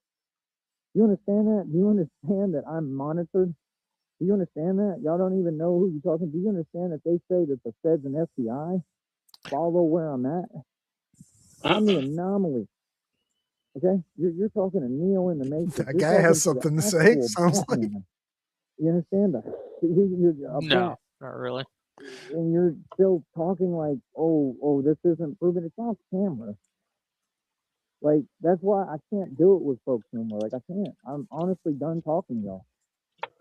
You understand that? Do you understand that I'm monitored? Do you understand that? Y'all don't even know who you're talking to. Do you understand that they say that the feds and FBI follow where I'm at? I'm the anomaly. Okay, you're talking to Neo in the Matrix. That You're guy talking has to the something to say. actual Sounds like. Batman. You understand that? You're a No, bat, not really. and you're still talking like, oh, this isn't proven. It's off camera. Like, that's why I can't do it with folks no more. Like, I can't. I'm honestly done talking to y'all.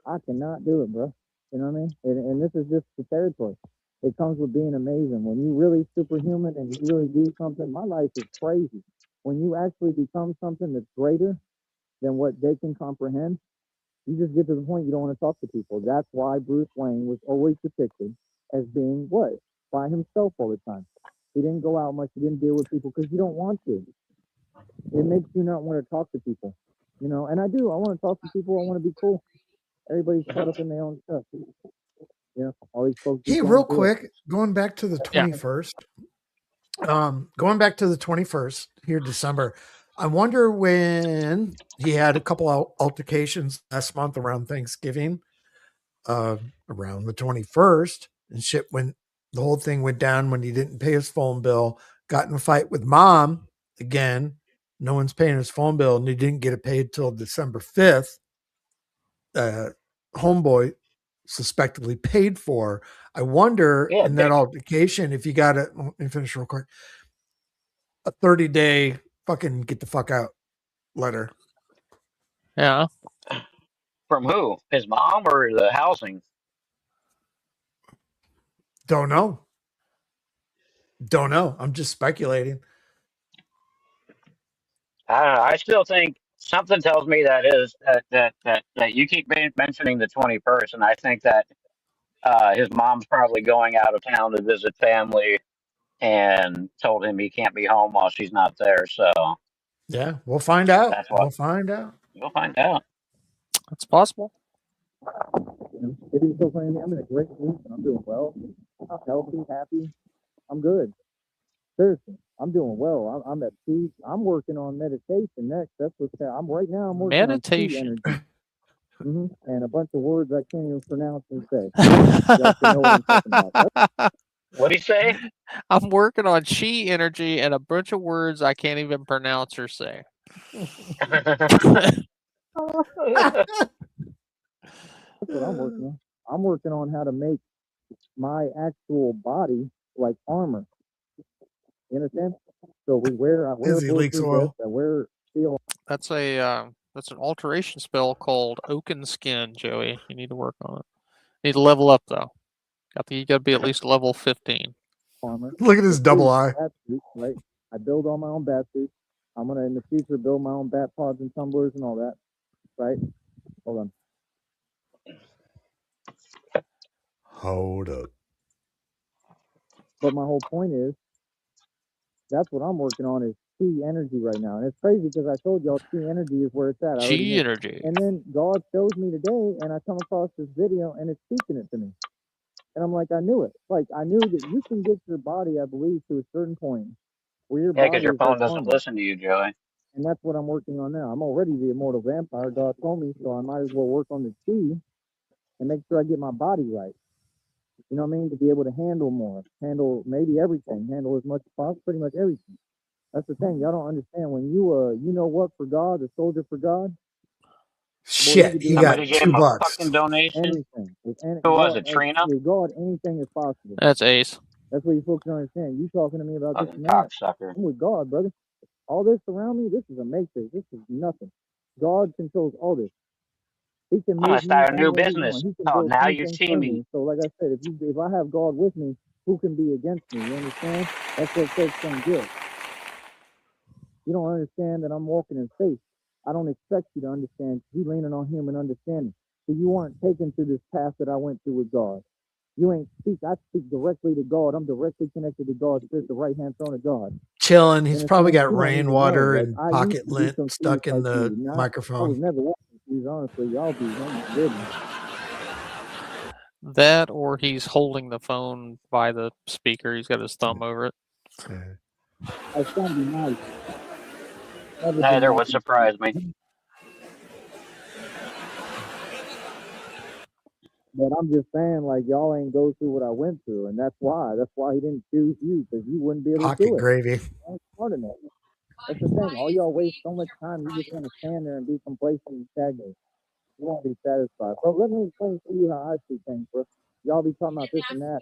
I cannot do it, bro. You know what I mean? And this is just the territory. It comes with being amazing. When you really superhuman and you really do something, my life is crazy. When you actually become something that's greater than what they can comprehend, you just get to the point you don't want to talk to people. That's why Bruce Wayne was always depicted as being what? By himself all the time. He didn't go out much. He didn't deal with people because you don't want to. It makes you not want to talk to people, you know. And I do. I want to talk to people. I want to be cool. Everybody's caught up in their own stuff. You know, all these folks. Hey, real quick, going back to the 21st. Going back to the 21st here, December. I wonder when he had a couple altercations last month around Thanksgiving, around the 21st, and shit when the whole thing went down when he didn't pay his phone bill, got in a fight with mom again. No one's paying his phone bill, and he didn't get it paid till December 5th. Homeboy suspectedly paid for. I wonder in that altercation if you got it. Let me finish real quick. A 30-day fucking get the fuck out letter. Yeah. From who? His mom or the housing? Don't know. I'm just speculating. I don't know. I still think something tells me that you keep mentioning the 21st, and I think that his mom's probably going out of town to visit family and told him he can't be home while she's not there. So yeah, we'll find out. That's what we'll find out. We'll find out. That's possible. It is so funny. I'm in a great mood and I'm doing well. I'm healthy, happy. I'm good. Seriously, I'm doing well. I'm at peace. I'm working on meditation next. That's what's I'm right now. I'm working meditation. on energy. And a bunch of words I can't even pronounce and say. Y'all can know what I'm talking about. What'd he say? I'm working on chi energy and a bunch of words I can't even pronounce or say. That's what I'm working on. I'm working on how to make my actual body like armor. You understand? So I wear leaks oil. I wear steel. That's an alteration spell called Oaken Skin, Joey. You need to work on it. You need to level up though. I think you got to be at least level 15. Armor. Look at his double eye. Suit, right? I build all my own bat suits. I'm gonna in the future build my own bat pods and tumblers and all that. Right? Hold on. Hold up. But my whole point is, that's what I'm working on is chi energy right now. And it's crazy because I told y'all chi energy is where it's at. Chi energy. And then God shows me today and I come across this video and it's teaching it to me. And I'm like, I knew it. Like, I knew that you can get your body, I believe, to a certain point where your body because your is phone like doesn't armor. listen to you, Joey. And that's what I'm working on now. I'm already the immortal vampire, God told me, so I might as well work on the chi and make sure I get my body right. You know what I mean? To be able to handle more, handle maybe everything, handle as much as possible, pretty much everything. That's the thing. Y'all don't understand. When you know what for God, a soldier for God. Shit, he got Somebody gave him $2. a fucking donation. Anything. Who was it, Trina? With God, anything is possible. That's Ace. That's what you folks don't understand. You talking to me about Fucking this and that. cocksucker. I'm with God, brother. All this around me, this is a matrix. This is nothing. God controls all this. He can I'm gonna move me start a new anywhere he business wants. He can called build Now You anything See for Me. me. So, like I said, if I have God with me, who can be against me? You understand? That's what folks don't get. You don't understand that I'm walking in faith. I don't expect you to understand. You're leaning on human understanding. So you weren't taken through this path that I went through with God. You ain't speak. I speak directly to God. I'm directly connected to God. It's the right hand throne of God. Chilling. He's probably got You don't even rainwater know. and Like, I pocket used to be lint confused stuck in like the you. I was microphone. never confused, honestly. Y'all be kidding. That or he's holding the phone by the speaker. He's got his thumb over it. It's gonna be nice. Neither would surprise me. But I'm just saying, like, y'all ain't go through what I went through, and that's why. That's why he didn't choose you, because you wouldn't be able to Pocket do it. gravy. You ain't smart enough. That's the thing. All y'all waste so much time. You just want to stand there and be complacent and stagnant. You won't be satisfied. But let me explain to you how I see things, bro. Y'all be talking about this and that.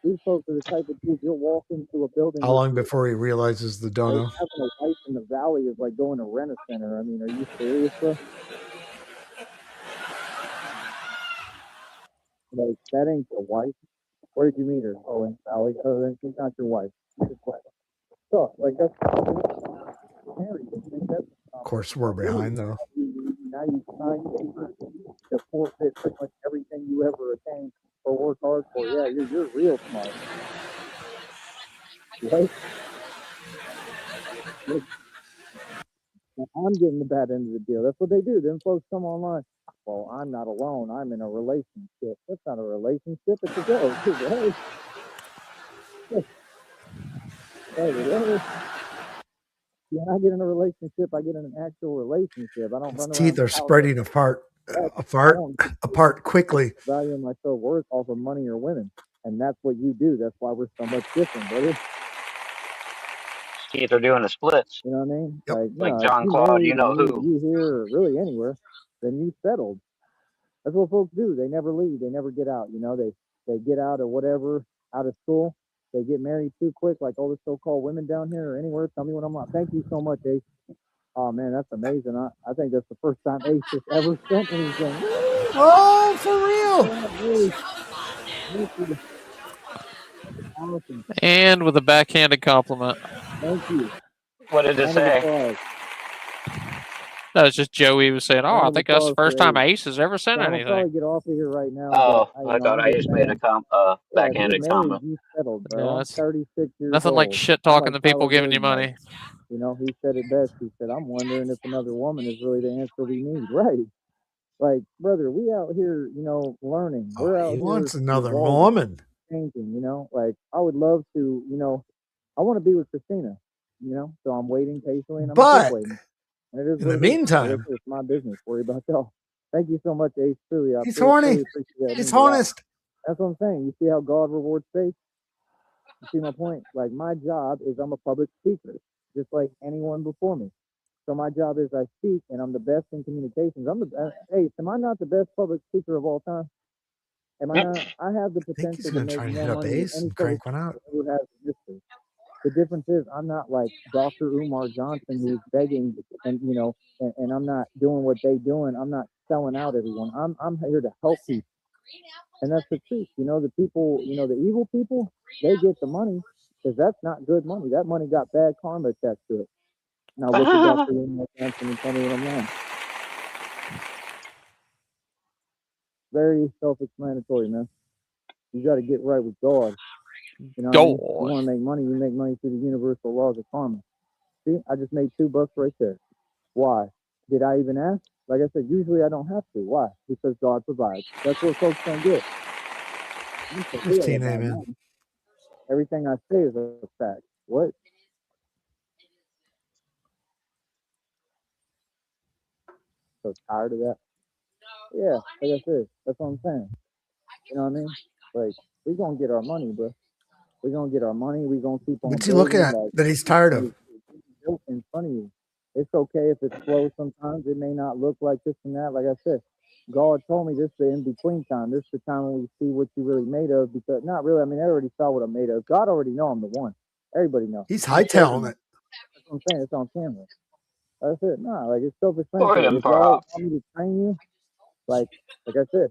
These folks are the type of dudes you'll walk into a building. How long before he realizes the dono? Having a wife in the valley is like going to rent a center. I mean, are you serious, bro? Like, that ain't your wife. Where did you meet her? Oh, in the valley. Oh, then she's not your wife. So, like, that's married. Of course, we're behind though. Now you sign papers to forfeit pretty much everything you ever attained or work hard for. Yeah, you're real smart. Right? I'm getting the bad end of the deal. That's what they do. Then folks come online. Well, I'm not alone. I'm in a relationship. That's not a relationship. It's a joke. Hey, when I get in a relationship, I get in an actual relationship. I don't His run teeth around. are spreading apart quickly. Value my self worth off of money or women, and that's what you do. That's why we're so much different, brother. Teeth are doing the splits. You know what I mean? Yep. Like John Claude, you know who. You here or really anywhere, then you settled. That's what folks do. They never leave. They never get out. You know, they get out of whatever, out of school. They get married too quick, like all the so-called women down here or anywhere. Tell me what I'm not. Thank you so much, Ace. Oh man, that's amazing. I think that's the first time Ace has ever sent anything. Oh, for real. Awesome. And with a backhanded compliment. Thank you. What did it say? No, it's just Joey was saying, "Oh, I think that's the first time Ace has ever sent So I'm gonna probably anything." get off of here right now. Oh, but, I thought I just made a backhanded comment. You settled, bro. Yeah, I'm it's 36 years nothing old. like shit talking to people giving you money. You know, he said it best. He said, "I'm wondering if another woman is really the answer we need." Right? Like, brother, we out here, you know, learning. We're out He here wants another evolving, woman. changing. You know, like I would love to. You know, I want to be with Christina. You know, so I'm waiting patiently, and I'm gonna keep waiting. And it is in the meantime, it's my business. Worry about y'all. Thank you so much, Ace. Truly, I he's really horny. appreciate that. He's honest. That's what I'm saying. You see how God rewards faith? You see my point? Like, my job is I'm a public speaker, just like anyone before me. So my job is I speak, and I'm the best in communications. Hey, am I not the best public speaker of all time? Am I not? I have the potential he's gonna to try make to more hit up money than Ace any and crank one out. who has in history. The difference is I'm not like Dr. Umar Johnson who's begging and you know, and I'm not doing what they doing. I'm not selling out everyone. I'm here to help people. And that's the truth. You know, the people, you know, the evil people, they get the money because that's not good money. That money got bad karma attached to it. Now look at Dr. Umar Johnson and tell me what I'm wrong. Very self-explanatory, man. You got to get right with God. You know, what I mean? You want to make money, you make money through the universal laws of karma. See, I just made $2 right there. Why? Did I even ask? Like I said, usually I don't have to. Why? Because God provides. That's what folks don't get. 15, amen. Everything I say is a fact. What? So tired of that. Yeah, like I said, that's what I'm saying. You know what I mean? Like, we're going to get our money, bro. We're going to get our money. We're going to keep on What's he looking at that he's tired of? In front of you. It's okay if it's slow sometimes. It may not look like this and that. Like I said, God told me this is the in-between time. This is the time when we see what you really made of. Because, not really. I mean, I already saw what I'm made of. God already know I'm the one. Everybody knows. He's hightailing it. That's what I'm saying. It's on camera. That's it. Nah, like, it's self-explanatory. If y'all want me to train you, like I said,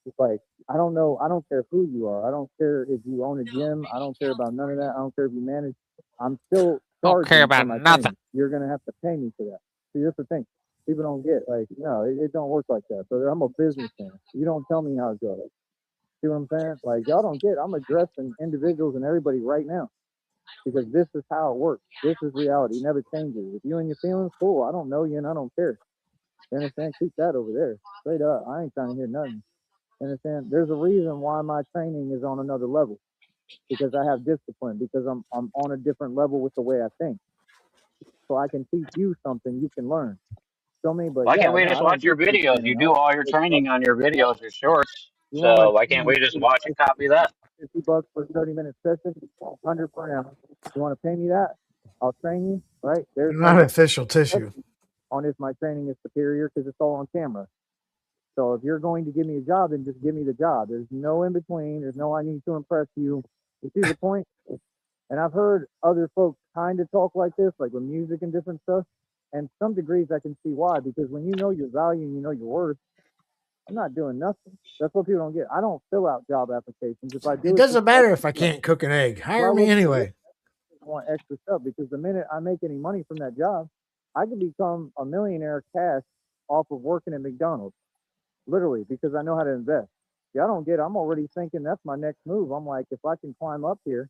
it's like, I don't know. I don't care who you are. I don't care if you own a gym. I don't care about none of that. I don't care if you manage. I'm still don't care about nothing. Training. You're going to have to pay me for that. See, that's the thing. People don't get, like, no, it don't work like that. So I'm a businessman. You don't tell me how it goes. See what I'm saying? Like, y'all don't get, I'm addressing individuals and everybody right now because this is how it works. This is reality. It never changes. If you and your feelings, cool. I don't know you and I don't care. You understand? Keep that over there. Straight up. I ain't trying to hear nothing. You understand? There's a reason why my training is on another level because I have discipline, because I'm on a different level with the way I think. So I can teach you something you can learn. Show me, but why can't we just watch your videos? You do all your training on your videos or shorts. You want my So why can't we training just watch and copy that? $50 for a 30-minute session, 100 per hour. You want to pay me that? I'll train you. Right there's Not official tissue. on if my training is superior because it's all on camera. So if you're going to give me a job, then just give me the job. There's no in between. There's no I need to impress you. You see the point? And I've heard other folks kind of talk like this, like with music and different stuff. And some degrees I can see why, because when you know your value and you know your worth, I'm not doing nothing. That's what people don't get. I don't fill out job applications. If I do, It doesn't matter if I can't cook an egg. Hire me anyway. I want extra stuff because the minute I make any money from that job, I can become a millionaire cash off of working at McDonald's, literally, because I know how to invest. See, I don't get it. I'm already thinking that's my next move. I'm like, if I can climb up here,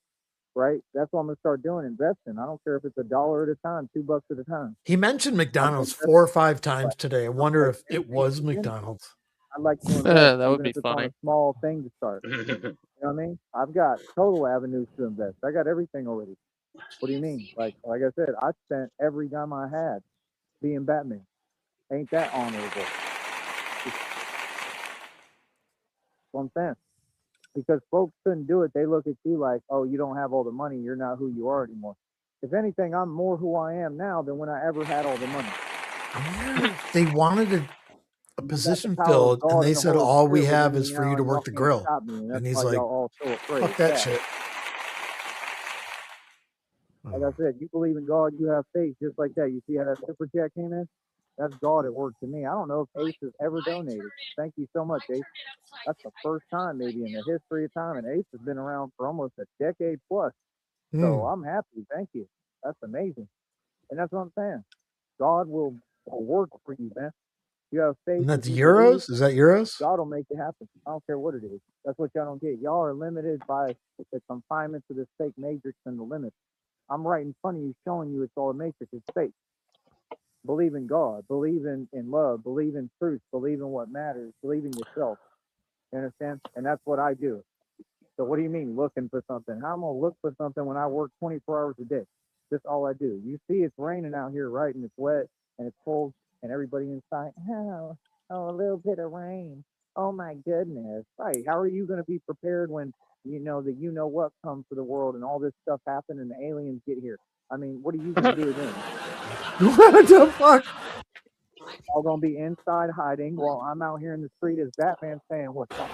right, that's what I'm gonna start doing, investing. I don't care if it's $1 at a time, $2 at a time. He mentioned McDonald's 4 or 5 times today. I wonder if it was McDonald's. I'd like to invest, That would even be if it's on funny. a small thing to start. You know what I mean? I've got total avenues to invest. I got everything already. What do you mean? Like I said, I spent every dime I had being Batman. Ain't that honorable? That's what I'm saying. Because folks couldn't do it. They look at you like, oh, you don't have all the money. You're not who you are anymore. If anything, I'm more who I am now than when I ever had all the money. They wanted a position filled, and they said all we have is for you to work the grill. And he's like, fuck that shit. Like I said, you believe in God, you have faith, just like that. You see how that super chat came in? That's God at work to me. I don't know if Ace has ever donated. Thank you so much, Ace. That's the first time maybe in the history of time, and Ace has been around for almost a decade plus. So I'm happy. Thank you. That's amazing. And that's what I'm saying. God will work for you, man. You have faith. And that's euros? Is that euros? God will make it happen. I don't care what it is. That's what y'all don't get. Y'all are limited by the confinement to this fake matrix and the limits. I'm right in front of you showing you it's all a matrix. It's fake. Believe in God. Believe in love. Believe in truth. Believe in what matters. Believe in yourself. You understand? And that's what I do. So what do you mean looking for something? How am I going to look for something when I work 24 hours a day? That's all I do. You see it's raining out here, right? And it's wet and it's cold and everybody inside, oh, a little bit of rain. Oh my goodness. Right. How are you going to be prepared when you know that you know what comes to the world and all this stuff happen and the aliens get here? I mean, what are you going to do then? What the fuck? All going to be inside hiding while I'm out here in the street as Batman saying, what's up?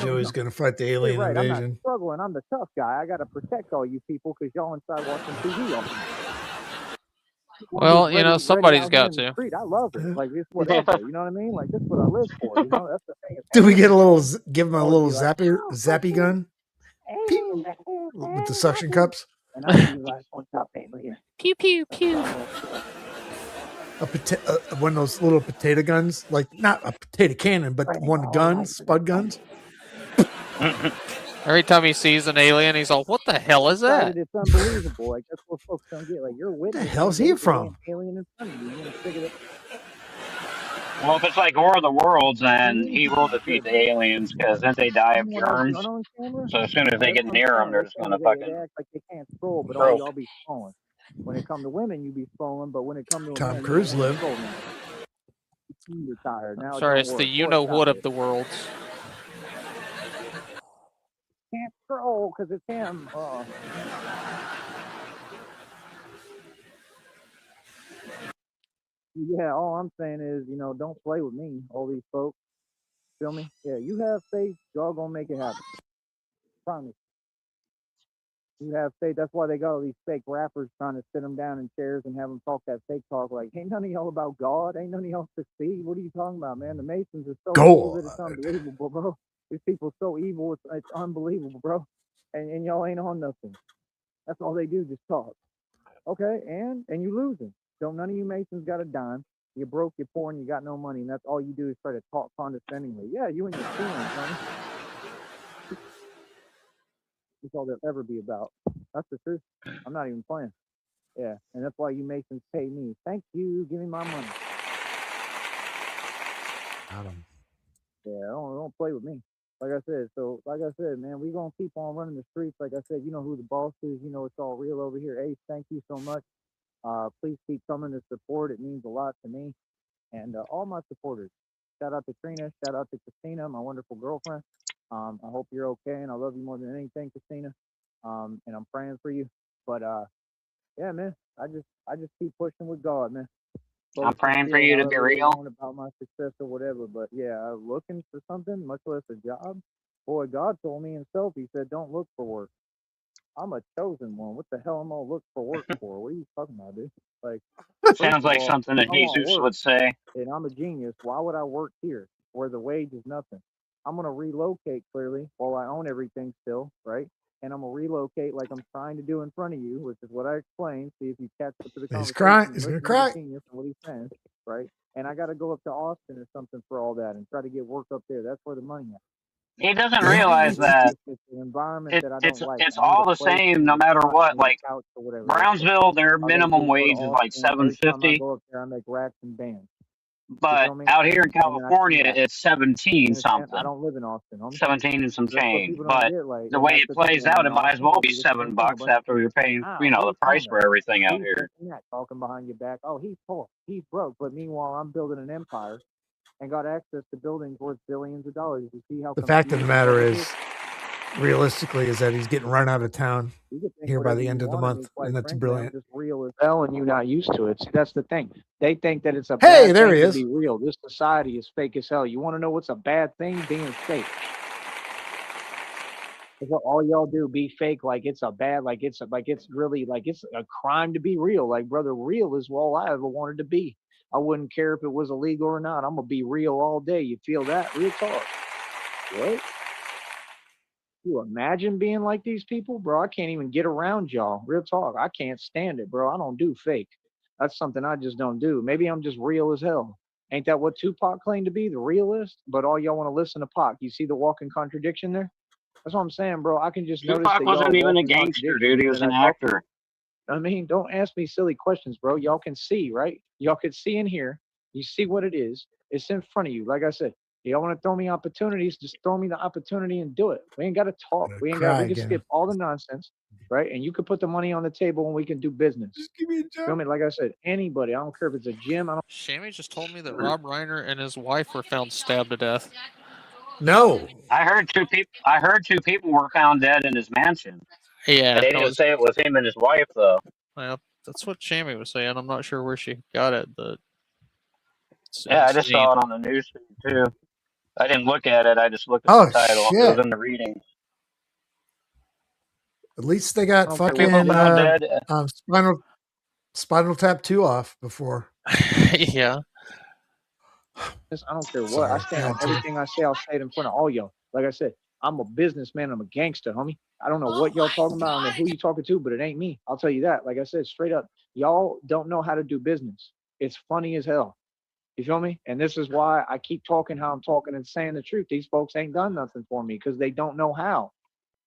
Joey's going to fight the alien invasion. I'm not struggling. I'm the tough guy. I got to protect all you people because y'all inside watching TV all the time. Well, you know, somebody's got to. Street. I love it. Like, it's whatever. You know what I mean? Like, that's what I live for. You know, that's the thing. Do we get a little, give him a little zappy gun? Pew, with the suction cups? And I'll be like, what's up, alien? Pew, pew, pew. One of those little potato guns, like not a potato cannon, but one gun, spud guns. Every time he sees an alien, he's all, what the hell is that? It's unbelievable. Like, that's what folks don't get. Like, you're witnessing. Where the hell's he from? Alien in front of you. You're gonna figure it. Well, if it's like War of the Worlds, then he will defeat the aliens because then they die of germs. So as soon as they get near them, they're just going to fucking. They act like they can't scroll, but all y'all be scrolling. When it comes to women, you be scrolling, but when it comes to Tom Cruise live. Now sorry, it's the you know what of the worlds. Can't scroll because it's him. Yeah, all I'm saying is, you know, don't play with me, all these folks. Feel me? Yeah, you have faith, y'all gonna make it happen. Promise. You have faith. That's why they got all these fake rappers trying to sit them down in chairs and have them talk that fake talk. Like, ain't none of y'all about God. Ain't none of y'all succeed. What are you talking about, man? The Masons are so evil that it's unbelievable, bro. These people are so evil, it's unbelievable, bro. And y'all ain't on nothing. That's all they do, just talk. Okay, and you losing. Don't none of you Masons got a dime. You're broke, you're poor, and you got no money, and that's all you do is try to talk condescendingly. Yeah, you and your feelings, man. That's all they'll ever be about. That's the truth. I'm not even playing. Yeah, and that's why you Masons pay me. Thank you. Give me my money. Got him. Yeah, don't play with me. Like I said, man, we gonna keep on running the streets. Like I said, you know who the boss is. You know it's all real over here. Ace, thank you so much. Please keep coming to support. It means a lot to me. and all my supporters. Shout out to Trina. Shout out to Christina, my wonderful girlfriend. I hope you're okay, and I love you more than anything, Christina. And I'm praying for you. But yeah, man, I just keep pushing with God, man. I'm Folks can praying for feel you to be however they real. want about my success or whatever, but yeah, looking for something, much less a job. Boy, God told me himself. He said, "Don't look for work." I'm a chosen one. What the hell am I gonna look for work for? What are you talking about, dude? Like, first Sounds of like all, something if that I want Jesus work would say. and I'm a genius, why would I work here where the wage is nothing? I'm gonna relocate clearly while I own everything still, right? And I'm gonna relocate like I'm trying to do in front of you, which is what I explained. See if you catch up to the He's conversation crying. and He's gonna listen to the cry. genius and what he's saying, right? And I got to go up to Austin or something for all that and try to get work up there. That's where the money is. He doesn't Yeah. realize that It's an environment that I don't like. it's I need all a the place, I same need no a matter spot, I what. need Like a couch or whatever. That's it. Brownsville, their All I gotta do minimum is go to wage is like Austin. Every time I $7.50, go up there, I make racks and bands. You but feel me? out here in And then I come California, back. it's 17 You understand? I something, don't live in Austin, homie. 17 and some That's what change. people don't But get. Like, the and way that's it the thing. plays Like out, in it might as Austin, well they be do the same thing. A $7 bunch of after you're people saying, paying, "Ah, what are the you price talking for about? everything out He's this here. and that," talking behind your back. Oh, he's poor. He's broke. But meanwhile, I'm building an empire and got access to buildings worth billions of dollars. You see how The fact of the confused matter public is, realistically, is that he's getting run out of town You can think here by whatever the you end of the want of me, month, quite and that's frankly. I'm brilliant. just real as hell, and you're not used to it. See, that's the thing. They think that it's a Hey, bad there thing he to is. be real. This society is fake as hell. You want to know what's a bad thing? Being fake. That's what all y'all do. Be fake like it's a bad, like it's really like it's a crime to be real. Like, brother, real is all I ever wanted to be. I wouldn't care if it was illegal or not. I'm gonna be real all day. You feel that? Real talk. What? You imagine being like these people, bro? I can't even get around y'all. Real talk. I can't stand it, bro. I don't do fake. That's something I just don't do. Maybe I'm just real as hell. Ain't that what Tupac claimed to be, the realist? But all y'all want to listen to Pac. You see the walking contradiction there? That's what I'm saying, bro. I can just notice Tupac that y'all are wasn't even a walking gangster, dude. contradictions He and was that an I talk to you. actor. I mean, don't ask me silly questions, bro. Y'all can see, right? Y'all can see in here. You see what it is. It's in front of you. Like I said, y'all want to throw me opportunities, just throw me the opportunity and do it. We ain't got to talk. We can skip all the nonsense, right? And you can put the money on the table and we can do business. Just give me a job. Feel me? Like I said, anybody. I don't care if it's a gym. I don't. Shammy just told me that Rob Reiner and his wife were found stabbed to death. No. I heard two people were found dead in his mansion. Yeah, They didn't say it was him and his wife though. Well, that's what Shammy was saying. I'm not sure where she got it, but Yeah, I just saw it on the news feed too. I didn't look at it. I just looked at the title. Shit. It was in the reading. At least they got fucking dead. Spinal Tap 2 off before. Yeah. I don't care what. I stand on everything I say. I'll say it in front of all y'all. Like I said, I'm a businessman. I'm a gangster, homie. I don't know what y'all talking about. I don't know who you talking to, but it ain't me. I'll tell you that. Like I said, straight up, y'all don't know how to do business. It's funny as hell. You feel me? And this is why I keep talking how I'm talking and saying the truth. These folks ain't done nothing for me because they don't know how.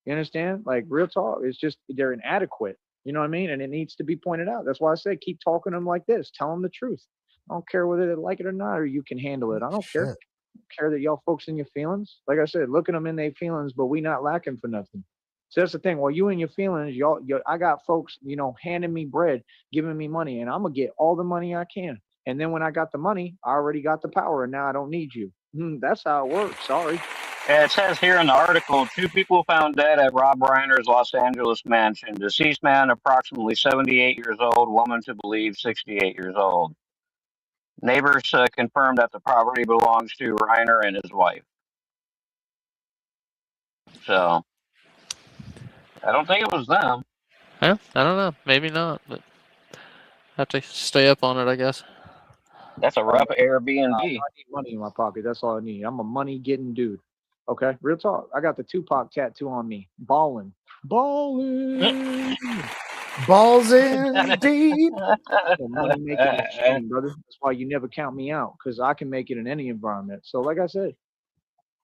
You understand? Like real talk. It's just they're inadequate. You know what I mean? And it needs to be pointed out. That's why I say keep talking to them like this. Tell them the truth. I don't care whether they like it or not, or you can handle it. I don't care. I don't care that y'all folks in your feelings. Like I said, look at them in their feelings, but we not lacking for nothing. So that's the thing. While you in your feelings, I got folks, handing me bread, giving me money, and I'm gonna get all the money I can. And then when I got the money, I already got the power, and now I don't need you. That's how it works. Sorry. It says here in the article, 2 people found dead at Rob Reiner's Los Angeles mansion. Deceased man, approximately 78 years old. Woman to believe 68 years old. Neighbors confirmed that the property belongs to Reiner and his wife. So, I don't think it was them. Yeah, I don't know. Maybe not, but have to stay up on it, I guess. That's a rough Airbnb. I need money in my pocket. That's all I need. I'm a money getting dude. Okay, real talk. I got the Tupac tattoo on me. Balling. Balls in deep. Money making machine, brother. That's why you never count me out, because I can make it in any environment. So, like I said,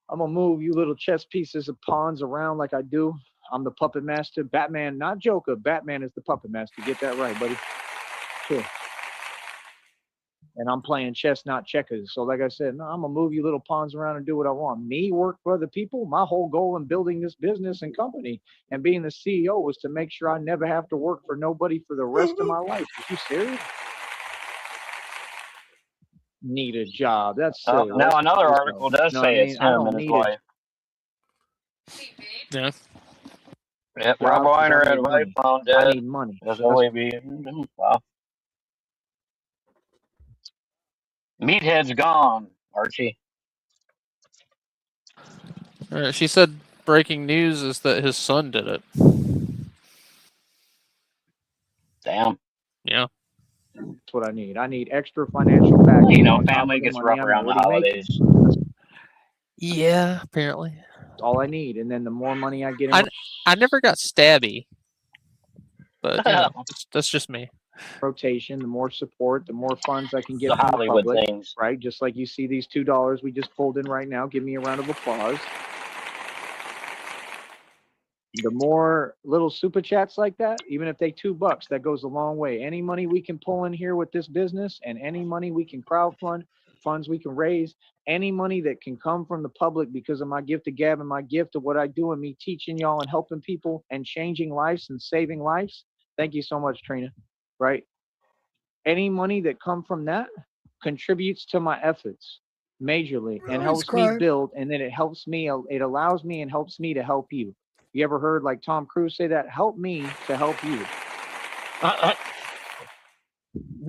I'm gonna move you little chess pieces of pawns around like I do. I'm the puppet master. Batman, not Joker. Batman is the puppet master. Get that right, buddy. Sure. And I'm playing chess, not checkers. So, like I said, no, I'm gonna move you little pawns around and do what I want. Me work for other people. My whole goal in building this business and company and being the CEO was to make sure I never have to work for nobody for the rest of my life. Are you serious? need a job. That's Oh, silly. now Let's another go. article does You know what I say mean? it's I him don't and his need a wife. Yeah. Yep, Rob job because Weiner I had need a wife money. found I dead need money. as That's OAB. Wow. Meathead's gone, Archie. She said breaking news is that his son did it. Damn. Yeah. That's what I need. I need extra financial backing You know, on top family of the gets money rough I'm around the already making. holidays. Yeah, apparently. That's all I need. And then the more money I get in I never got stabby, but you know, that's just me. rotation, the more support, the more funds I can get The from the Hollywood public, things. right? Just like you see these $2 we just pulled in right now. Give me a round of applause. The more little super chats like that, even if they $2, that goes a long way. Any money we can pull in here with this business and any money we can crowdfund, funds we can raise, any money that can come from the public because of my gift of gab and my gift of what I do and me teaching y'all and helping people and changing lives and saving lives. Thank you so much, Trina. Right? Any money that come from that contributes to my efforts majorly and helps me build, and then it helps me, it allows me and helps me to help you. You ever heard like Tom Cruise say that? Help me to help you.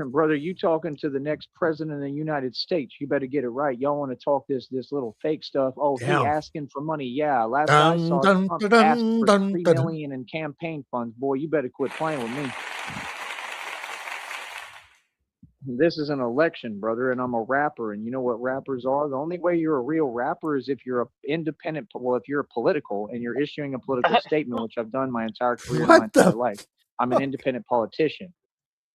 Brother, you talking to the next president of the United States. You better get it right. Y'all want to talk this little fake stuff. Oh, he asking for money. Yeah, last I saw Trump asked for $3 million in campaign funds. Boy, you better quit playing with me. This is an election, brother, and I'm a rapper. And you know what rappers are? The only way you're a real rapper is if you're an independent. Well, if you're political and you're issuing a political statement, which I've done my entire career, my entire life. I'm an independent politician.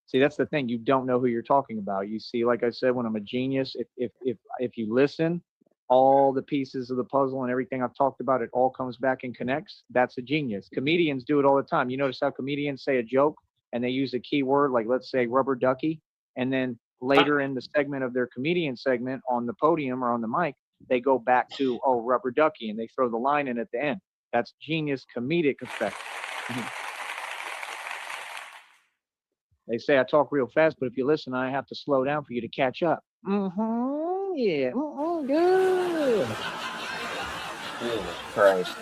See, that's the thing. You don't know who you're talking about. You see, like I said, when I'm a genius, if you listen, all the pieces of the puzzle and everything I've talked about, it all comes back and connects. That's a genius. Comedians do it all the time. You notice how comedians say a joke and they use a keyword, like let's say rubber ducky. And then later in the segment of their comedian segment on the podium or on the mic, they go back to, oh, rubber ducky, and they throw the line in at the end. That's genius comedic effect. They say I talk real fast, but if you listen, I have to slow down for you to catch up. Yeah. Good. Jesus Christ.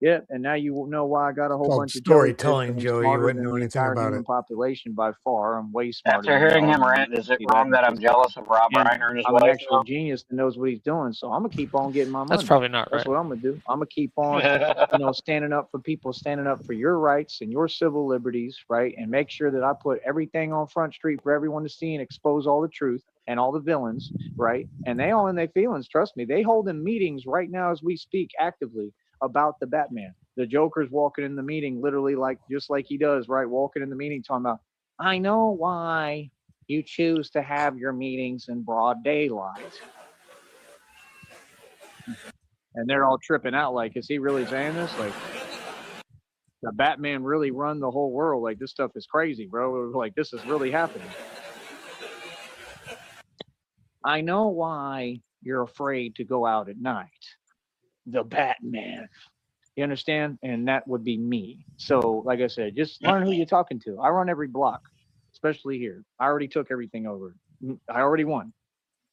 Yeah, and now you know why I got a whole bunch of storytelling, jellyfish, Joe. You smarter wouldn't than know the anything entire about human it. population by far. I'm way smarter After than hearing y'all. him rant, You is it see wrong that I'm jealous of Rob and Reiner and his I'm an wife actual now? genius that knows what he's doing. So I'm gonna keep on getting my money. That's probably not That's right. what I'm gonna do. I'm gonna keep on, standing up for people, standing up for your rights and your civil liberties, right? And make sure that I put everything on Front Street for everyone to see and expose all the truth and all the villains, right? And they all in their feelings. Trust me, they holding meetings right now as we speak actively about the Batman. The Joker's walking in the meeting, literally like just like he does, right? Walking in the meeting, talking about, I know why you choose to have your meetings in broad daylight. And they're all tripping out, like, is he really saying this? Like, the Batman really run the whole world? Like, this stuff is crazy, bro. Like, this is really happening. I know why you're afraid to go out at night. The Batman. You understand? And that would be me. So, like I said, just learn who you're talking to. I run every block, especially here. I already took everything over. I already won.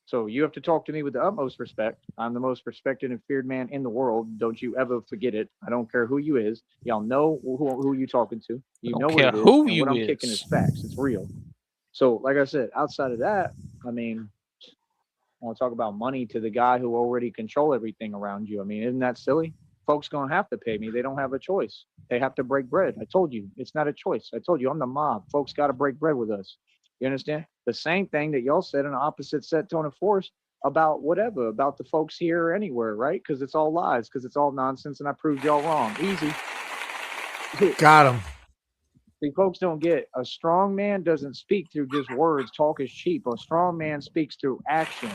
So you have to talk to me with the utmost respect. I'm the most respected and feared man in the world. Don't you ever forget it. I don't care who you is. Y'all know who you talking to. You know what it is. And what I'm kicking is facts. It's real. So, like I said, outside of that, I mean, I want to talk about money to the guy who already control everything around you. I mean, isn't that silly? Folks gonna have to pay me. They don't have a choice. They have to break bread. I told you, it's not a choice. I told you, I'm the mob. Folks got to break bread with us. You understand? The same thing that y'all said in the opposite set tone of force about whatever, about the folks here or anywhere, right? Because it's all lies, because it's all nonsense, and I proved y'all wrong. Easy. Got him. See, folks don't get, a strong man doesn't speak through just words. Talk is cheap. A strong man speaks through action.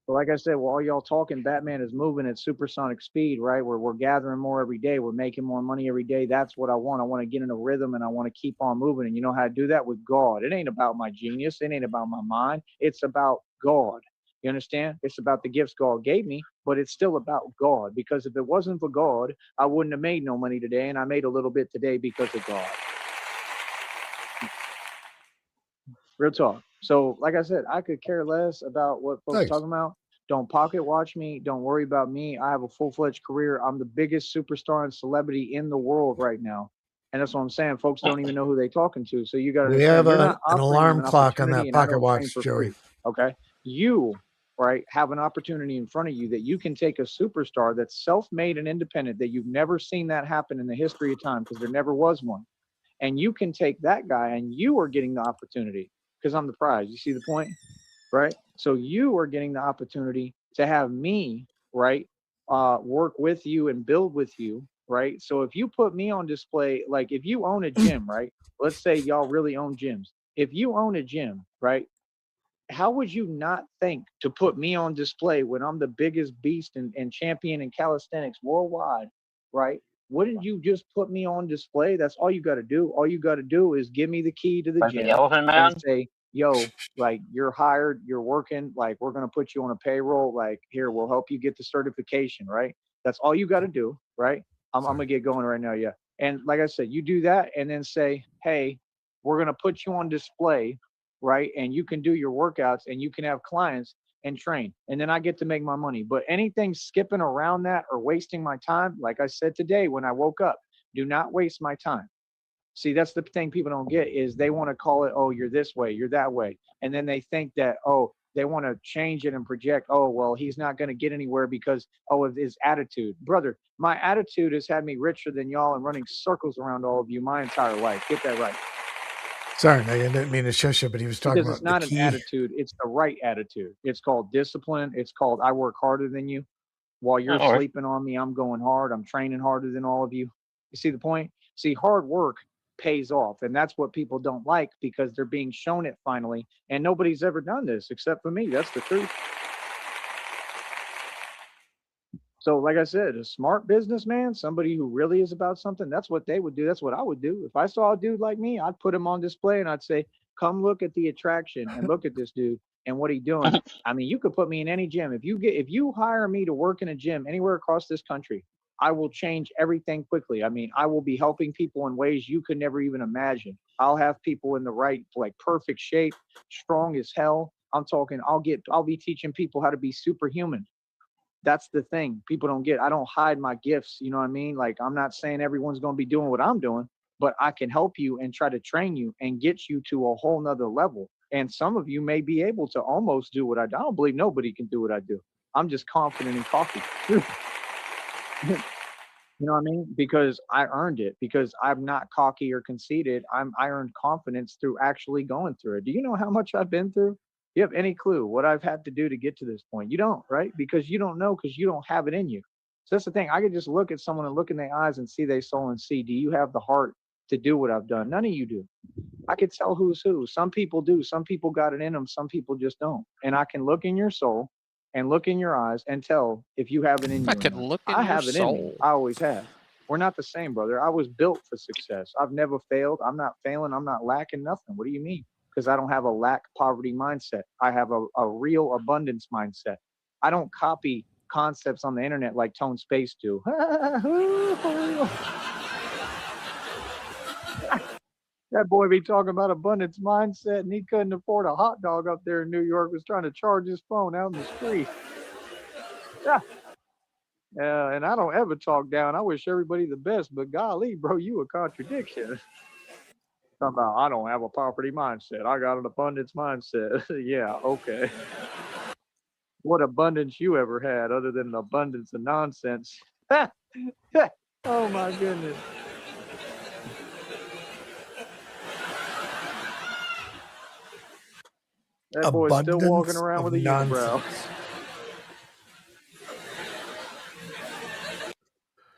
But like I said, while y'all talking, Batman is moving at supersonic speed, right? We're gathering more every day. We're making more money every day. That's what I want. I want to get in a rhythm and I want to keep on moving. And you know how to do that? With God. It ain't about my genius. It ain't about my mind. It's about God. You understand? It's about the gifts God gave me, but it's still about God. Because if it wasn't for God, I wouldn't have made no money today. And I made a little bit today because of God. Real talk. So, like I said, I could care less about what folks Nice. talking about. Don't pocket watch me. Don't worry about me. I have a full-fledged career. I'm the biggest superstar and celebrity in the world right now. And that's what I'm saying. Folks don't even know who they're talking to. So you got to We have understand, you're not an offering them alarm an clock on opportunity, that and I pocket don't train watch, for Joey. free. Okay. You, right, have an opportunity in front of you that you can take a superstar that's self-made and independent, that you've never seen that happen in the history of time because there never was one. And you can take that guy and you are getting the opportunity because I'm the prize. You see the point? Right? So you are getting the opportunity to have me, right, work with you and build with you, right? So if you put me on display, like if you own a gym, right? Let's say y'all really own gyms. If you own a gym, right? How would you not think to put me on display when I'm the biggest beast and champion in calisthenics worldwide, right? Wouldn't you just put me on display? That's all you got to do. All you got to do is give me the key to the Like the gym Elephant and Man. say, yo, like you're hired, you're working, like we're going to put you on a payroll. Like here, we'll help you get the certification, right? That's all you got to do, right? I'm going to get going right now. Yeah. And like I said, you do that and then say, hey, we're going to put you on display, right? And you can do your workouts and you can have clients and train. And then I get to make my money. But anything skipping around that or wasting my time, like I said today when I woke up, do not waste my time. See, that's the thing people don't get is they want to call it, oh, you're this way, you're that way. And then they think that, oh, they want to change it and project, oh, well, he's not going to get anywhere because, oh, of his attitude. Brother, my attitude has had me richer than y'all and running circles around all of you my entire life. Get that right. Sorry, I didn't mean to shush you, but he was talking Because about it's not the an key. attitude, it's the right attitude. It's called discipline. It's called I work harder than you. While you're Or sleeping on me, I'm going hard. I'm training harder than all of you. You see the point? See, hard work pays off. And that's what people don't like because they're being shown it finally. And nobody's ever done this except for me. That's the truth. So, like I said, a smart businessman, somebody who really is about something, that's what they would do. That's what I would do. If I saw a dude like me, I'd put him on display and I'd say, come look at the attraction and look at this dude and what he's doing. I mean, you could put me in any gym. If you hire me to work in a gym anywhere across this country, I will change everything quickly. I mean, I will be helping people in ways you could never even imagine. I'll have people in the right, like perfect shape, strong as hell. I'm talking, I'll be teaching people how to be superhuman. That's the thing people don't get. I don't hide my gifts. You know what I mean? Like, I'm not saying everyone's going to be doing what I'm doing, but I can help you and try to train you and get you to a whole nother level. And some of you may be able to almost do what I do. I don't believe nobody can do what I do. I'm just confident in coffee. You know what I mean? Because I earned it, because I'm not cocky or conceited. I earned confidence through actually going through it. Do you know how much I've been through? You have any clue what I've had to do to get to this point? You don't, right? Because you don't know, because you don't have it in you. So that's the thing. I could just look at someone and look in their eyes and see their soul and see, do you have the heart to do what I've done? None of you do. I could tell who's who. Some people do. Some people got it in them. Some people just don't. And I can look in your soul and look in your eyes and tell if you have it in you. I can look in I your have it in me. soul. I always have. We're not the same, brother. I was built for success. I've never failed. I'm not failing. I'm not lacking nothing. What do you mean? Because I don't have a lack poverty mindset. I have a real abundance mindset. I don't copy concepts on the internet like Tone Space do. That boy be talking about abundance mindset, and he couldn't afford a hot dog up there in New York, was trying to charge his phone out in the street. Yeah. And I don't ever talk down. I wish everybody the best, but golly, bro, you a contradiction. Talking about, I don't have a poverty mindset. I got an abundance mindset. Yeah, okay. What abundance you ever had other than an abundance of nonsense? Oh my goodness. That boy's still walking around with a unibrow.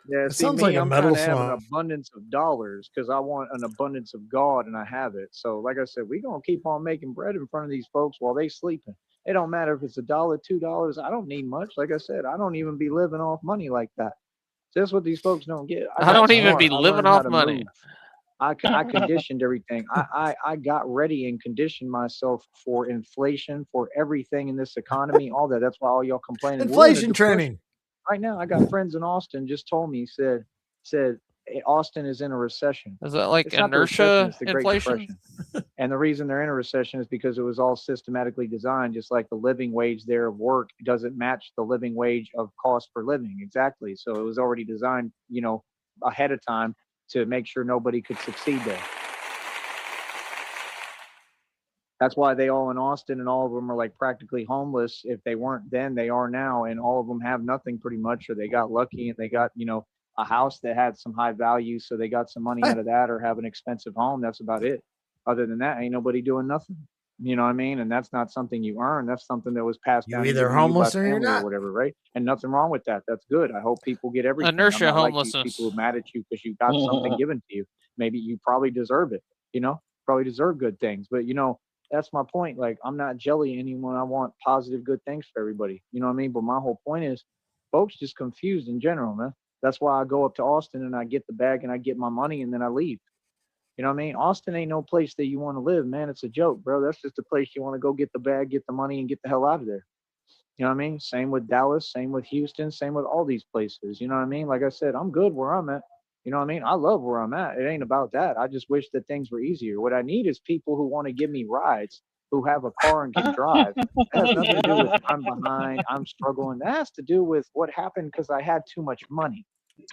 Yeah, It see, sounds me, like a I'm metal trying to have an song. abundance of dollars because I want an abundance of God, and I have it. So, like I said, we're gonna keep on making bread in front of these folks while they sleeping. It don't matter if it's $1, $2. I don't need much. Like I said, I don't even be living off money like that. So that's what these folks don't get. I don't got even smart. be I living learned how off to money. move. I conditioned everything. I got ready and conditioned myself for inflation, for everything in this economy, all that. That's why all y'all complaining. Inflation training. Right now, I got friends in Austin just told me, said, Austin is in a recession. Is that like It's not the recession, inertia it's the Great inflation? Depression. And the reason they're in a recession is because it was all systematically designed, just like the living wage there of work doesn't match the living wage of cost for living. Exactly. So it was already designed, you know, ahead of time to make sure nobody could succeed there. That's why they all in Austin and all of them are like practically homeless. If they weren't then, they are now. And all of them have nothing pretty much, or they got lucky and they got, you know, a house that had some high value. So they got some money out of that, or have an expensive home. That's about it. Other than that, ain't nobody doing nothing. You know what I mean? And that's not something you earn. That's something that was passed down You're either homeless or you're not. or whatever, right? And nothing wrong with that. That's good. I hope people get everything. Inertia I'm not like these homelessness. people who are mad at you because you got something given to you. Maybe you probably deserve it. You know, probably deserve good things. But you know, that's my point. Like, I'm not jelly anyone. I want positive, good things for everybody. You know what I mean? But my whole point is, folks just confused in general, man. That's why I go up to Austin and I get the bag and I get my money and then I leave. You know what I mean? Austin ain't no place that you want to live, man. It's a joke, bro. That's just a place you want to go get the bag, get the money, and get the hell out of there. You know what I mean? Same with Dallas, same with Houston, same with all these places. You know what I mean? Like I said, I'm good where I'm at. You know what I mean? I love where I'm at. It ain't about that. I just wish that things were easier. What I need is people who want to give me rides, who have a car and can drive. That has nothing to do with I'm behind, I'm struggling. That has to do with what happened because I had too much money,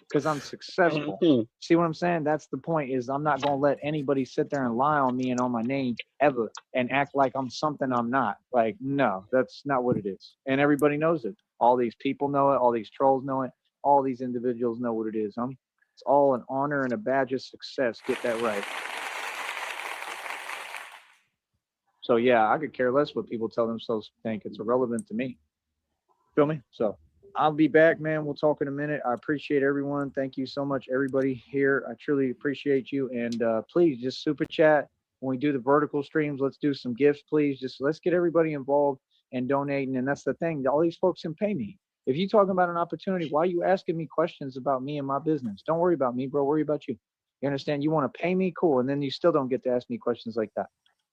because I'm successful. See what I'm saying? That's the point. Is I'm not going to let anybody sit there and lie on me and on my name ever and act like I'm something I'm not. Like, no, that's not what it is. And everybody knows it. All these people know it. All these trolls know it. All these individuals know what it is. It's all an honor and a badge of success. Get that right. So yeah, I could care less what people tell themselves think. It's irrelevant to me. Feel me? So I'll be back, man. We'll talk in a minute. I appreciate everyone. Thank you so much, everybody here. I truly appreciate you. And please just super chat when we do the vertical streams. Let's do some gifts, please. Just let's get everybody involved and donating. And that's the thing. All these folks can pay me. If you're talking about an opportunity, why are you asking me questions about me and my business? Don't worry about me, bro. Worry about you. You understand? You want to pay me? Cool. And then you still don't get to ask me questions like that.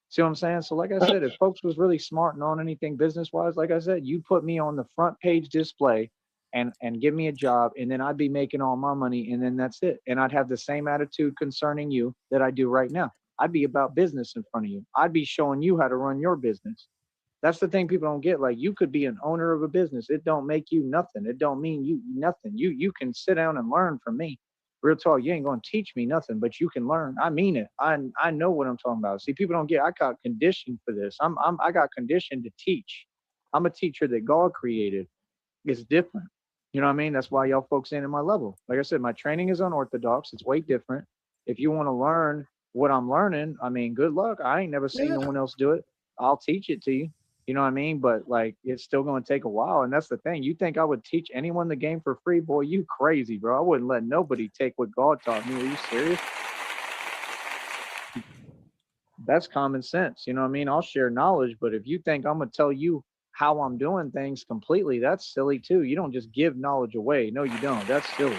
See what I'm saying? So like I said, if folks was really smart and on anything business-wise, like I said, you put me on the front page display and give me a job, and then I'd be making all my money, and then that's it. And I'd have the same attitude concerning you that I do right now. I'd be about business in front of you. I'd be showing you how to run your business. That's the thing people don't get. Like, you could be an owner of a business. It don't make you nothing. It don't mean you nothing. You can sit down and learn from me. Real talk, you ain't going to teach me nothing, but you can learn. I mean it. I know what I'm talking about. See, people don't get, I got conditioned for this. I got conditioned to teach. I'm a teacher that God created. It's different. You know what I mean? That's why y'all folks ain't in my level. Like I said, my training is unorthodox. It's way different. If you want to learn what I'm learning, I mean, good luck. I ain't never seen no one else do it. I'll teach it to you. You know what I mean? But like, it's still going to take a while. And that's the thing. You think I would teach anyone the game for free? Boy, you crazy, bro. I wouldn't let nobody take what God taught me. Are you serious? That's common sense. You know what I mean? I'll share knowledge, but if you think I'm going to tell you how I'm doing things completely, that's silly too. You don't just give knowledge away. No, you don't. That's silly.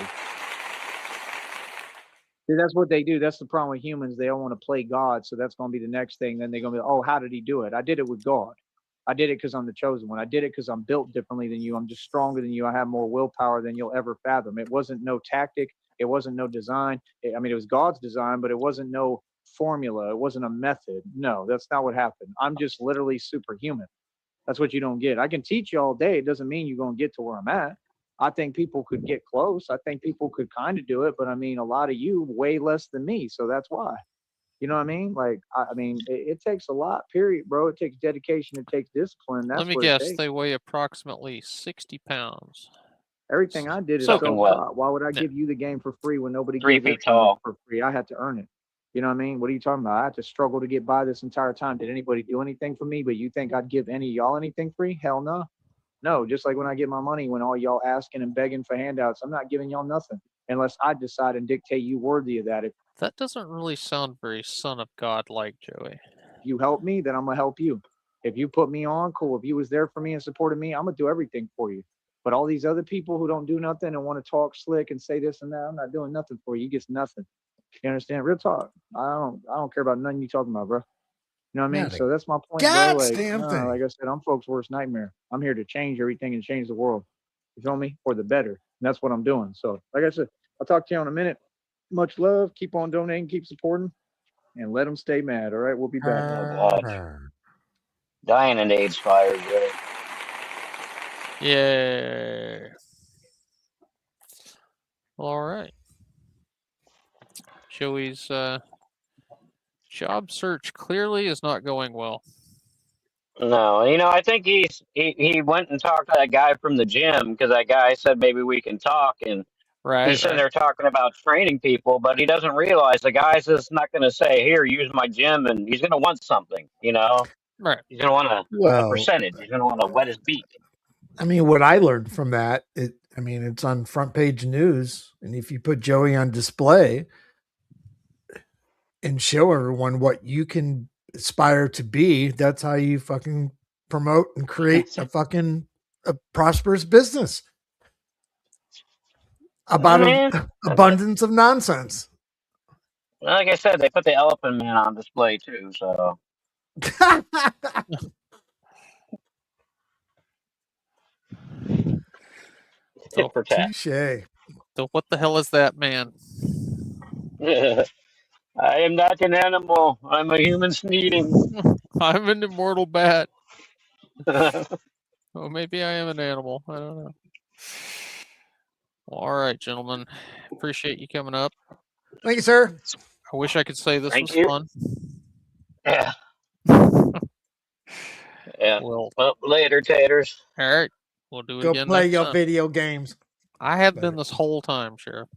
See, that's what they do. That's the problem with humans. They don't want to play God. So that's going to be the next thing. Then they're going to be, oh, how did he do it? I did it with God. I did it because I'm the chosen one. I did it because I'm built differently than you. I'm just stronger than you. I have more willpower than you'll ever fathom. It wasn't no tactic. It wasn't no design. I mean, it was God's design, but it wasn't no formula. It wasn't a method. No, that's not what happened. I'm just literally superhuman. That's what you don't get. I can teach you all day. It doesn't mean you're going to get to where I'm at. I think people could get close. I think people could kind of do it, but I mean, a lot of you way less than me. So that's why. You know what I mean? Like, I mean, it takes a lot, period, bro. It takes dedication. It takes discipline. That's Let me what guess, it takes. they weigh approximately 60 pounds. Everything I did is Soaking wet. self-taught. Why would I give you the game for free when nobody 3 gives it feet to me tall. for free? I had to earn it. You know what I mean? What are you talking about? I had to struggle to get by this entire time. Did anybody do anything for me? But you think I'd give any of y'all anything free? Hell no. No, just like when I get my money, when all y'all asking and begging for handouts, I'm not giving y'all nothing unless I decide and dictate you worthy of that. If That doesn't really sound very Son of God like, Joey. you help me, then I'm going to help you. If you put me on, cool. If you was there for me and supported me, I'm going to do everything for you. But all these other people who don't do nothing and want to talk slick and say this and that, I'm not doing nothing for you. You get nothing. You understand? Real talk. I don't care about nothing you talking about, bro. You know what I mean? Not a So that's my point, bro. Like, goddamn thing. like I said, I'm folks' worst nightmare. I'm here to change everything and change the world. You feel me? For the better. And that's what I'm doing. So, like I said, I'll talk to you in a minute. Much love. Keep on donating. Keep supporting. And let them stay mad. All right. We'll be back. Oh, God. Dying in AIDS fires, really. Yeah. All right. Joey's job search clearly is not going well. No, I think he went and talked to that guy from the gym because that guy said maybe we can talk, and Right. he's sitting there talking about training people, but he doesn't realize the guy's just not going to say, "Here, use my gym," and he's going to want something, Right. He's going to want a percentage. He's going to want to wet his beak. I mean, what I learned from that, it's on front page news, and if you put Joey on display and show everyone what you can aspire to be, that's how you fucking promote and create a prosperous business. About abundance of nonsense. Like I said, they put the Elephant Man on display too, so. So, for tat. Touche. So what the hell is that, man? I am not an animal. I'm a human sneeding. I'm an immortal bat. Oh, maybe I am an animal. I don't know. All right, gentlemen. Appreciate you coming up. Thank you, sir. I wish I could say this Thank was you. fun. Yeah. Yeah. Well, later, taters. all right. We'll do it Go again play next your time. video games. I have been this whole time, Sheriff.